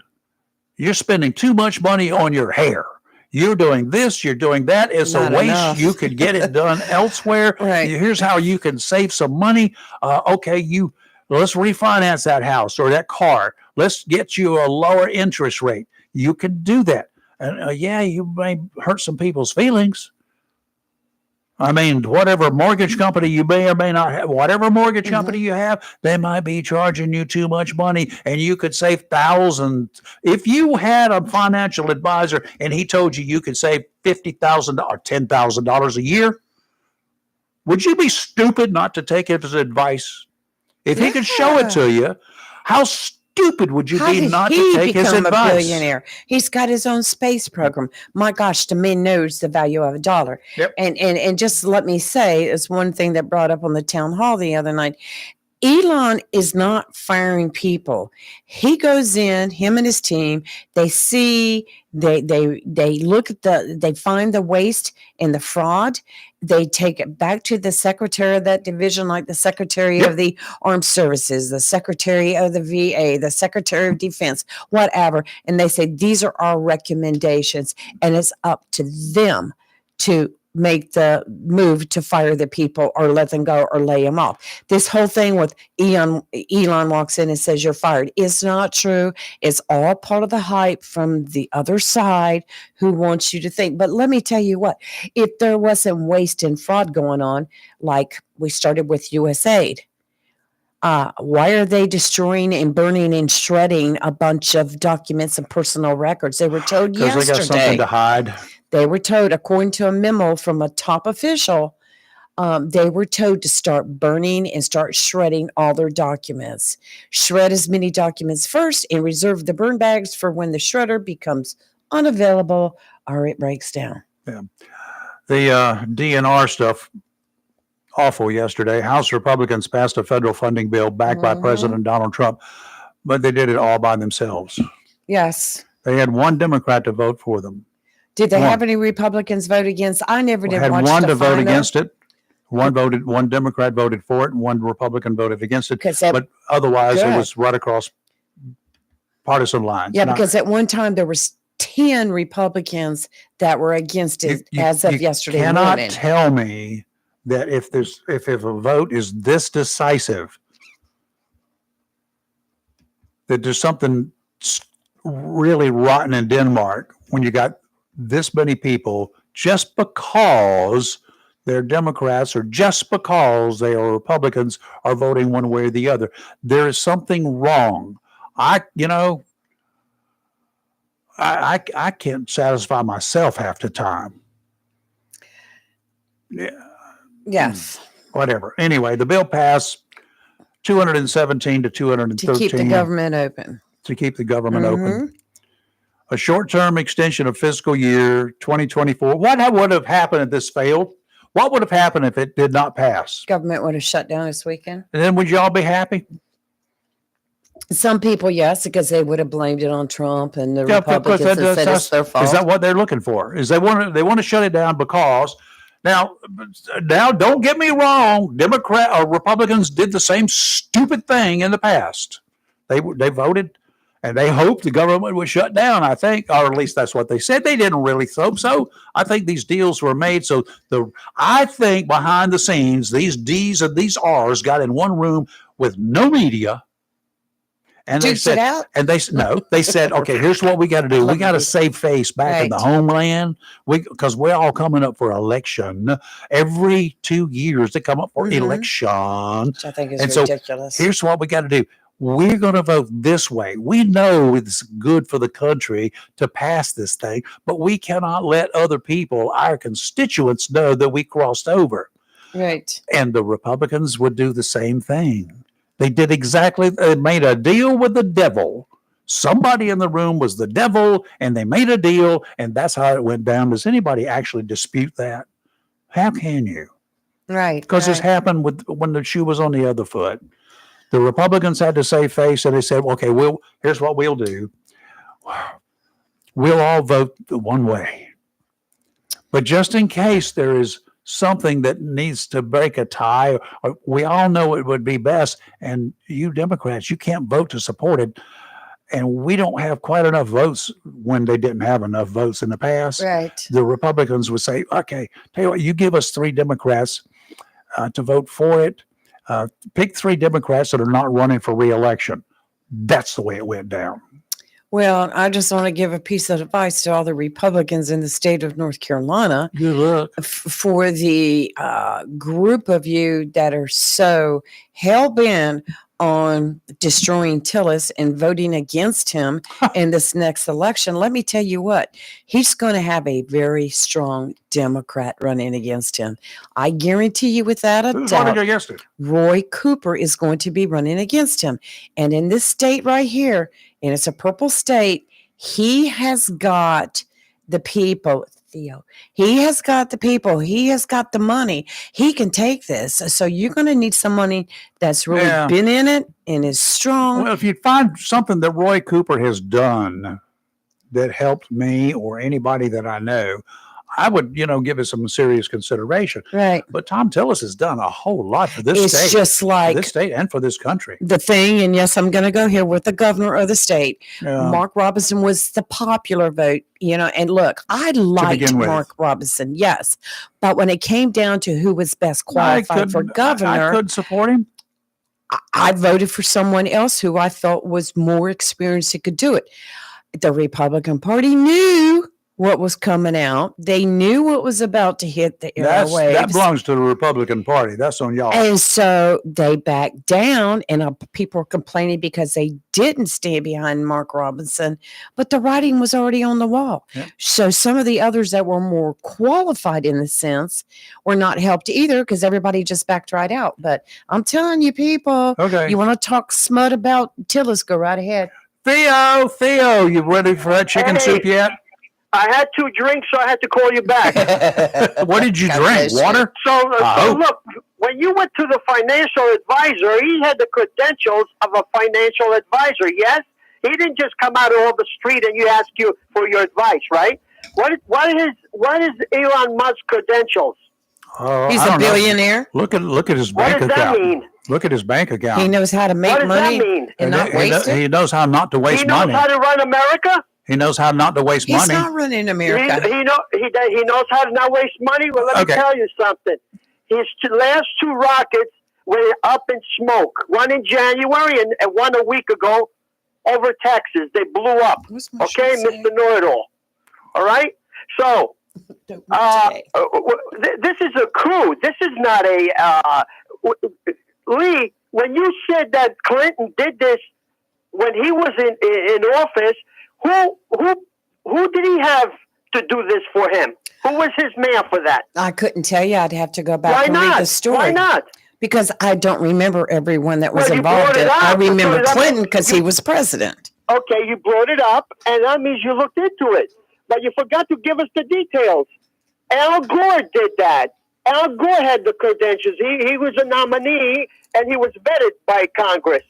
you're spending too much money on your hair. You're doing this, you're doing that. It's Not a waste. enough. You could get it done elsewhere. Right. Here's how you can save some money. Let's refinance that house or that car. Let's get you a lower interest rate. You can do that. And yeah, you may hurt some people's feelings. I mean, whatever mortgage company you may or may not have, whatever mortgage company you have, they might be charging you too much money and you could save thousands. If you had a financial advisor and he told you could save $50,000 or $10,000 a year, would you be stupid not to take his advice? If he could show it to you, how stupid would you How be did not to he take his become a advice? billionaire? He's got his own space program. My gosh, the man knows the value of a dollar. Yep. And just let me say, it's one thing that brought up on the town hall the other night. Elon is not firing people. He goes in, him and his team, they see, they look at they find the waste and the fraud. They take it back to the secretary of that division, like the secretary of the armed services, the secretary of the VA, the secretary of defense, whatever. And they say, these are our recommendations. And it's up to them to make the move to fire the people or let them go or lay them off. This whole thing with Elon walks in and says you're fired is not true. It's all part of the hype from the other side who wants you to think. But let me tell you what, if there wasn't waste and fraud going on, like we started with USAID, why are they destroying and burning and shredding a bunch of documents and personal records? They were told yesterday. Because they got something to hide. They were told, according to a memo from a top official, they were told to start burning and start shredding all their documents. Shred as many documents first and reserve the burn bags for when the shredder becomes unavailable or it breaks down. Yeah. The DNR stuff, awful yesterday. House Republicans passed a federal funding bill backed by President Donald Trump, but they did it all by themselves. Yes. They had one Democrat to vote for them. Did they One. have any Republicans vote against? I never did Had watch one the to vote final. against it. One Democrat voted for it, and one Republican voted against it. 'Cause that- But otherwise, it Good. was right across partisan lines. Yeah, Not- because at one time there was 10 Republicans that were against it as of yesterday cannot morning. tell me that if a vote is this decisive, that there's something really rotten in Denmark when you got this many people just because they're Democrats or just because they are Republicans are voting one way or the other. There is something wrong. I can't satisfy myself half the time. Yeah. Yes. Whatever. Anyway, the bill passed 217 to 213 To keep the government open. to keep the government open. A short-term extension of fiscal year 2024. What would have happened if this failed? What would have happened if it did not pass? Government would have shut down this weekend. And then would you all be happy? Some people, yes, because they would have blamed it on Trump and the Yeah, of course, Republicans and said it's their fault. Is that what they're looking for? Is they want to shut it down because now don't get me wrong, Democrat or Republicans did the same stupid thing in the past. They voted and they hoped the government would shut down, I think, or at least that's what they said. They didn't really hope so. I think these deals were made so I think behind the scenes these D's and these R's got in one room with no media. And they said, they said, okay, here's what we got to do. We got to save face back in the homeland. Because we're all coming up for election every 2 years. They come up for election. Which I think is and ridiculous. So here's what we got to do. We're going to vote this way. We know it's good for the country to pass this thing, but we cannot let other people, our constituents, know that we crossed over. Right. And the Republicans would do the same thing. They did exactly, they made a deal with the devil. Somebody in the room was the devil, and they made a deal, and that's how it went down. Does anybody actually dispute that? How can you? Right. Because this happened when the shoe was on the other foot. The Republicans had to save face, and they said, okay, here's what we'll do. We'll all vote one way. But just in case there is something that needs to break a tie, we all know it would be best. And you Democrats, you can't vote to support it. And we don't have quite enough votes when they didn't have enough votes in the past. Right. The Republicans would say, okay, tell you what, you give us 3 Democrats to vote for it. Pick 3 Democrats that are not running for re-election. That's the way it went down. Well, I just want to give a piece of advice to all the Republicans in the state of North Carolina. Good luck. For the group of you that are so hell bent on destroying Tillis and voting against him in this next election, let me tell you what, he's going to have a very strong Democrat running against him. I guarantee you without a Who's running doubt, against it? Roy Cooper is going to be running against him. And in this state right here, and it's a purple state, he has got the people, Theo. He has got the people. He has got the money. He can take this. So you're going to need somebody that's really Yeah. been in it and is strong. Well, if you find something that Roy Cooper has done that helped me or anybody that I know, I would, give it some serious consideration. Right. But Tom Tillis has done a whole lot for this It's state. just For like this state and for this country. the thing, and yes, I'm going to go here with the governor of the state. Yeah. Mark Robinson was the popular vote, and look, I liked begin with. Mark Robinson, yes. But when it came down to who was best qualified for I governor, couldn't support him. I voted for someone else who I thought was more experienced and could do it. The Republican Party knew what was coming out. They knew what was about to hit the That airwaves. belongs to the Republican Party. That's on y'all. And so they backed down, and people were complaining because they didn't stand behind Mark Robinson, but the writing was already on the wall. Yep. So some of the others that were more qualified in the sense were not helped either because everybody just backed right out. But I'm telling you, people, Okay. you want to talk smut about Tillis, go right ahead. Theo, you ready for that chicken Hey. soup yet? I had 2 drinks, so I had to call you back. What did you God drink? bless you. Water? So look, when you went to the financial advisor, he had the credentials of a financial advisor. Yes, he didn't just come out on the street and you ask you for your advice, right? What is Elon Musk's credentials? He's I a don't know. billionaire. Look at his What bank does that account. mean? Look at his bank account. He knows how to make What does money that mean? and not he, waste it. he knows how not to waste He knows money. how to run America. He knows how not to waste He's money. not running America. He knows how to not waste money. Well, let Okay. me tell you something. His last 2 rockets were up in smoke. One in January and one a week ago over Texas. They blew up. What's my Okay, shirt say? Mr. Know-it-all. All right. So Don't this is a coup. This is not a Lee. When you said that Clinton did this when he was in office, who did he have to do this for him? Who was his man for that? I couldn't tell you. I'd have to go back Why and read not? the story. Why not? Because I don't remember everyone that was Well, you involved brought in it it. I up. remember So that Clinton means because he was president. Okay, you brought it up, and that means you looked into it. But you forgot to give us the details. Al Gore did that. Al Gore had the credentials. He was a nominee, and he was vetted by Congress.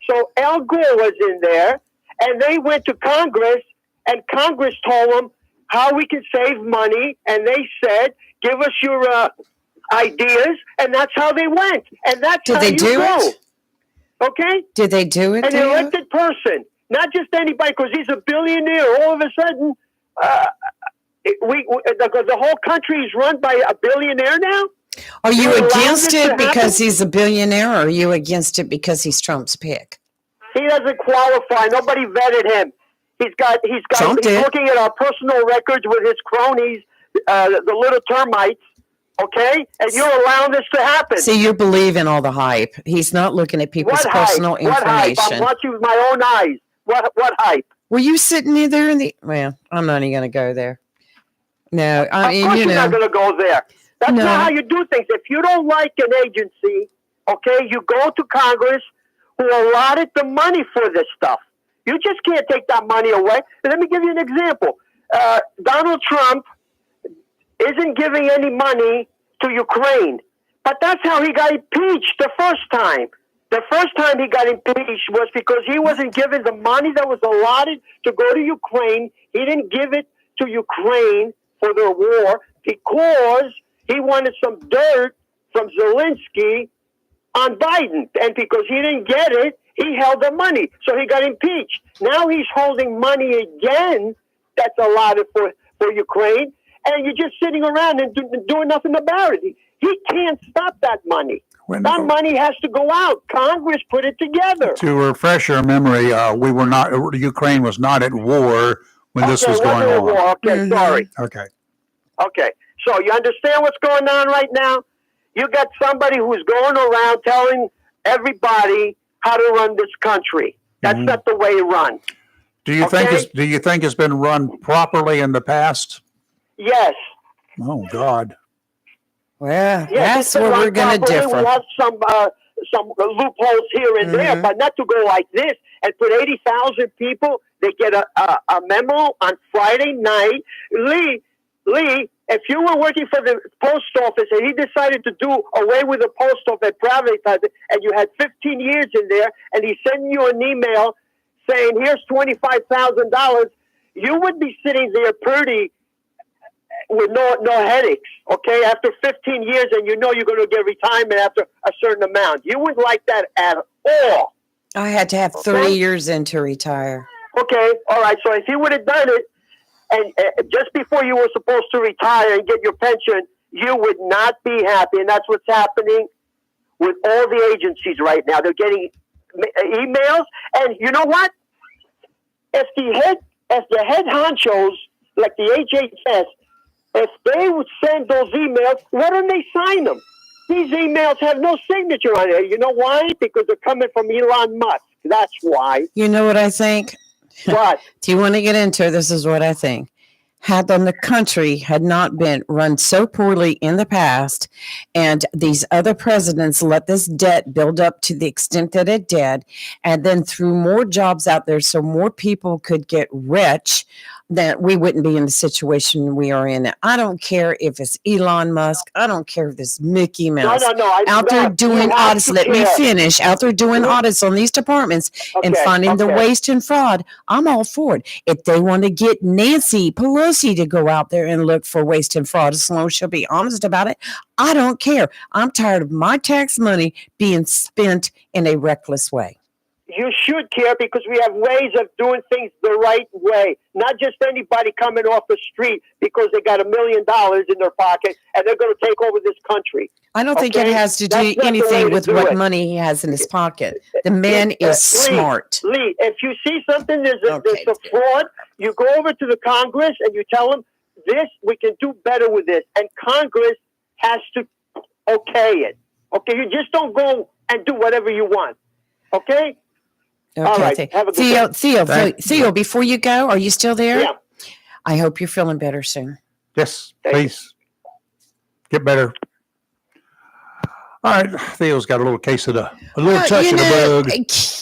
So Al Gore was in there, and they went to Congress, and Congress told them how we can save money, and they said, give us your ideas, and that's how they went. And that's Did how they you do go. it? Okay? Did they do it? An Theo? elected person, not just anybody, because he's a billionaire. All of a sudden, the whole country is run by a billionaire now. Are you You're allowing against this to it because happen? he's a billionaire, or are you against it because he's Trump's pick? He doesn't qualify. Nobody vetted him. He's Trump did. looking at our personal records with his cronies, the little termites. Okay, and you're allowing this to happen. See, you believe in all the hype. He's not looking at people's what personal hype? What hype? I'm information. watching with my own eyes. What hype? Were you sitting there in the? Well, I'm not even going to go there. No, I Of mean, course you you're know. not going to go there. That's No. not how you do things. If you don't like an agency, okay, you go to Congress who allotted the money for this stuff. You just can't take that money away. Let me give you an example. Donald Trump isn't giving any money to Ukraine, but that's how he got impeached the first time. The first time he got impeached was because he wasn't given the money that was allotted to go to Ukraine. He didn't give it to Ukraine for their war because he wanted some dirt from Zelensky on Biden. And because he didn't get it, he held the money. So he got impeached. Now he's holding money again that's allotted for Ukraine. And you're just sitting around and doing nothing about it. He can't stop that money. That money has to go out. Congress put it together. To refresh your memory, Ukraine was not at war when this was going wasn't a on. war. Okay, sorry. Okay. Okay, so you understand what's going on right now? You got somebody who's going around telling everybody how to run this country. That's not the way it runs. Do you think it's been run properly in the past? Yes. Oh God. Well, Yes, that's where we're going to differ. We have some loopholes here and there, but not to go like this and put 80,000 people. They get a memo on Friday night. Lee, if you were working for the post office and he decided to do away with the post office, privatize it, and you had 15 years in there, and he sent you an email saying, here's $25,000, you would be sitting there pretty with no headaches, okay, after 15 years, and you know you're going to get retirement after a certain amount. You wouldn't like that at all. I had to have 30 years in to retire. Okay, all right, so if you would have done it, and just before you were supposed to retire and get your pension, you would not be happy, and that's what's happening with all the agencies right now. They're getting emails, and you know what? If the head honchos, like the HHS, if they would send those emails, why don't they sign them? These emails have no signature on it. You know why? Because they're coming from Elon Musk. That's why. You know what I think? What? Do you want to get into it? This is what I think. Had the country had not been run so poorly in the past, and these other presidents let this debt build up to the extent that it did, and then threw more jobs out there so more people could get rich, that we wouldn't be in the situation we are in. I don't care if it's Elon Musk. I don't care if it's Mickey Mouse. No. Out there doing audits. Let me finish. Out there doing audits on these departments and finding the waste and fraud. I'm all for it. If they want to get Nancy Pelosi to go out there and look for waste and fraud, as long as she'll be honest about it, I don't care. I'm tired of my tax money being spent in a reckless way. You should care because we have ways of doing things the right way. Not just anybody coming off the street because they got $1 million in their pocket and they're going to take over this country. I don't think it has to do anything with what money he has in his pocket. The man is smart. Lee, if you see something, there's a fraud, you go over to the Congress and you tell them, this, we can do better with this. And Congress has to okay it. Okay, you just don't go and do whatever you want. Okay? Okay, all right. Have a good day. Theo, before you go, are you still there? Yeah. I hope you're feeling better soon. Yes, please. Get better. All right, Theo's got a little case of touch of the bug.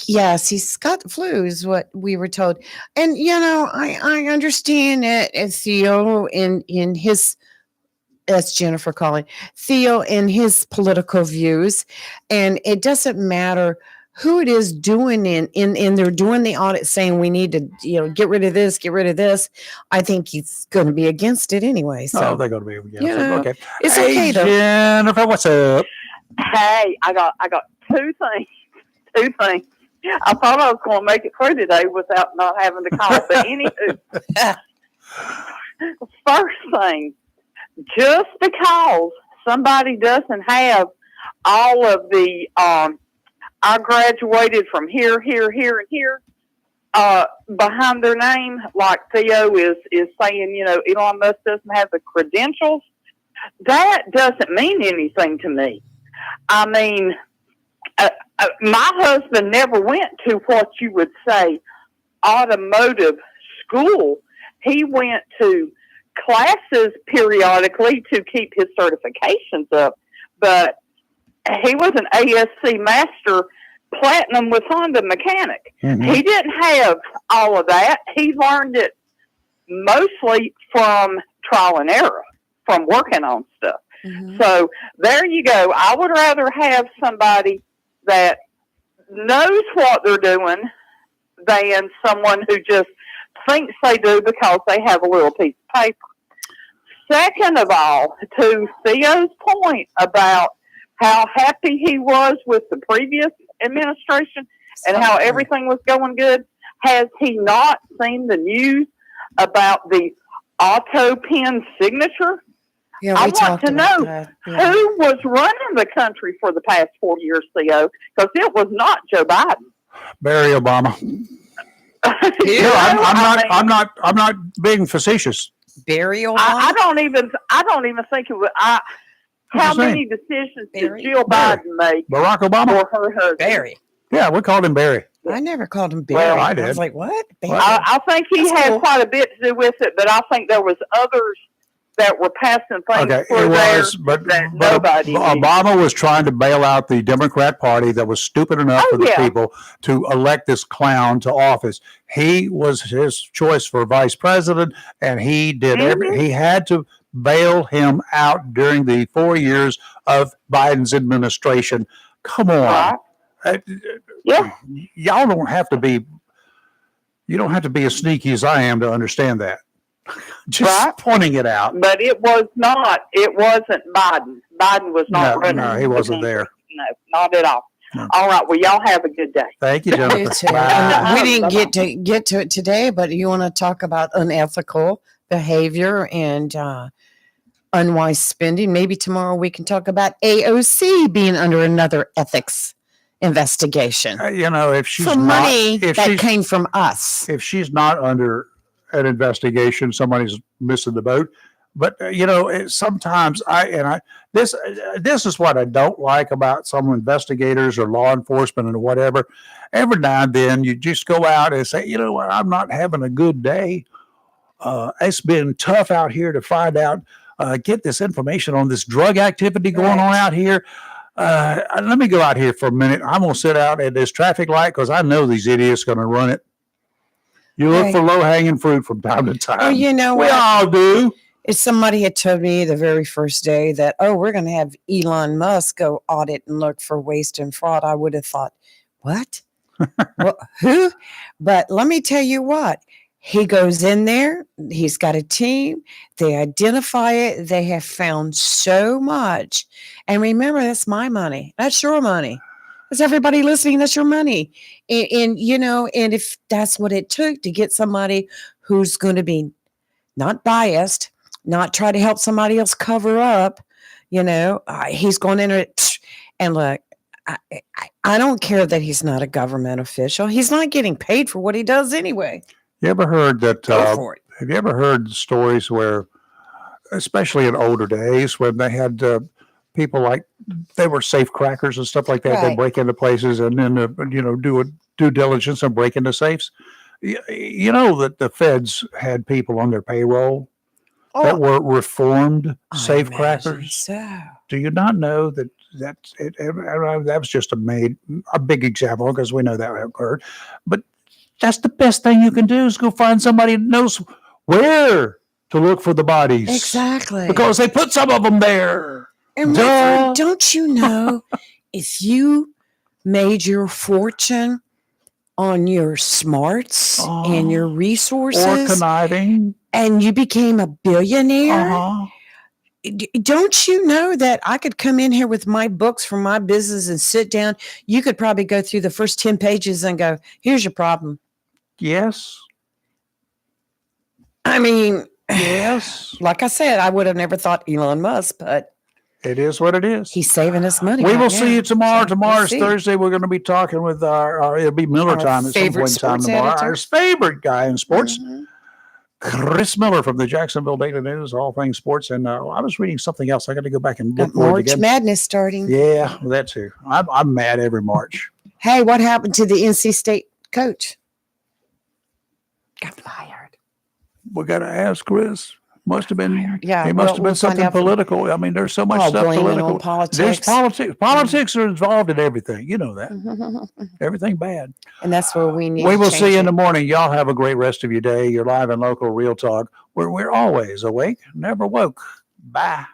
Yes, he's got the flu, is what we were told. And I understand that Theo in his, that's Jennifer calling, Theo in his political views, and it doesn't matter who it is doing in they're doing the audit saying we need to get rid of this. I think he's going to be against it anyway. So they're going to be against it. Okay, it's okay though. Jennifer, what's up? Hey, I got two things. I thought I was going to make it through today without not having to call. But anywho, first thing, just because somebody doesn't have all of the I graduated from here, and here behind their name, like Theo is saying, Elon Musk doesn't have the credentials, that doesn't mean anything to me. I mean, my husband never went to what you would say automotive school. He went to classes periodically to keep his certifications up, but he was an ASC master platinum with Honda mechanic. Mm-hmm. He didn't have all of that. He learned it mostly from trial and error, from working on stuff. Mm-hmm. So there you go. I would rather have somebody that knows what they're doing than someone who just thinks they do because they have a little piece of paper. Second of all, to Theo's point about how happy he was with the previous administration and how everything was going good, has he not seen the news about the auto pen signature? Yeah, I we want talked to about know that. Yeah. who was running the country for the past 4 years, Theo, because it was not Joe Biden. Barry Obama. You No, know, I mean, I'm not being facetious. Barry Obama. I don't even think it was. I'm How just saying. many decisions Barry? did Jill Barry. Biden make Barack Obama. for her husband? Barry. Yeah, we called him Barry. I never called him Well, Barry. I I did. was like, what? Barry? Well, I think he That's had cool. quite a bit to do with it, but I think there was others that were passing things Okay, for it there was, but that nobody knew. Obama was trying to bail out the Democrat Party that was stupid enough Oh, for the yeah. people to elect this clown to office. He was his choice for vice president, and he did he had to bail him out during the 4 years of Biden's administration. Come on. Right? Uh, Yeah. Y'all don't have to be. You don't have to be as sneaky as I am to understand that. Just Right. pointing it out. But it was not. It wasn't Biden. Biden was not running. No, he wasn't there. No, not at all. No. All right. Well, y'all have a good day. Thank you, You Jennifer. too. Bye. And we didn't Bye-bye. get to it today, but you want to talk about unethical behavior and unwise spending. Maybe tomorrow we can talk about AOC being under another ethics investigation If she's for not, money if that she's, came from us. if she's not under an investigation, somebody's missing the boat. But sometimes this is what I don't like about some investigators or law enforcement and whatever. Every now and then you just go out and say, you know what, I'm not having a good day. It's been tough out here to find out, get this information on this drug activity going on out here. Let me go out here for a minute. I'm going to sit out at this traffic light because I know these idiots going to run it. You look Right. for low hanging fruit from time to time. Well, you know we what? all do. If somebody had told me the very first day that, we're going to have Elon Musk go audit and look for waste and fraud, I would have thought, what? Well, who? But let me tell you what. He goes in there. He's got a team. They identify it. They have found so much. And remember, that's my money. That's your money. That's everybody listening. That's your money. And if that's what it took to get somebody who's going to be not biased, not try to help somebody else cover up, he's going in and look, I don't care that he's not a government official. He's not getting paid for what he does anyway. You ever heard that? Go for it. Have you ever heard stories where, especially in older days, when they had people like they were safe crackers and stuff like that? They Right. break into places and then do a due diligence and break into safes. You know that the feds had people on their payroll that were reformed I safe imagine crackers. So. Do you not know that that was just a big example because we know that occurred, but that's the best thing you can do is go find somebody that knows where to look for the bodies. Exactly. Because they put some of them there. And Duh. Rutherford, don't you know if you made your fortune on your smarts and your Or resources conniving. and you became a billionaire, Uh-huh. don't you know that I could come in here with my books from my business and sit down? You could probably go through the first 10 pages and go, here's your problem. Yes. I mean, Yes. like I said, I would have never thought Elon Musk, but It is what it is. he's saving us money. We right will now. see you tomorrow. So, Tomorrow's we'll see. Thursday. We're going to be talking with it'll be Miller Our time at some favorite point in time sports tomorrow. editor. Our favorite guy in sports, Mhm. Chris Miller from the Jacksonville Daily News, all things sports. And I was reading something else. I got to go back and look Got for it March again. Madness starting. Yeah, that too. I'm mad every March. Hey, what happened to the NC State coach? Got fired. We got to ask Chris. Must have been. Yeah, It must have we'll been find something out from- political. I mean, there's so much Oh, stuff blaming political. on politics. There's politics. Politics are involved in everything. You know that. Everything bad. And that's where we need We to will change see you in it. the morning. Y'all have a great rest of your day. You're live and local, real talk, where we're always awake, never woke. Bye.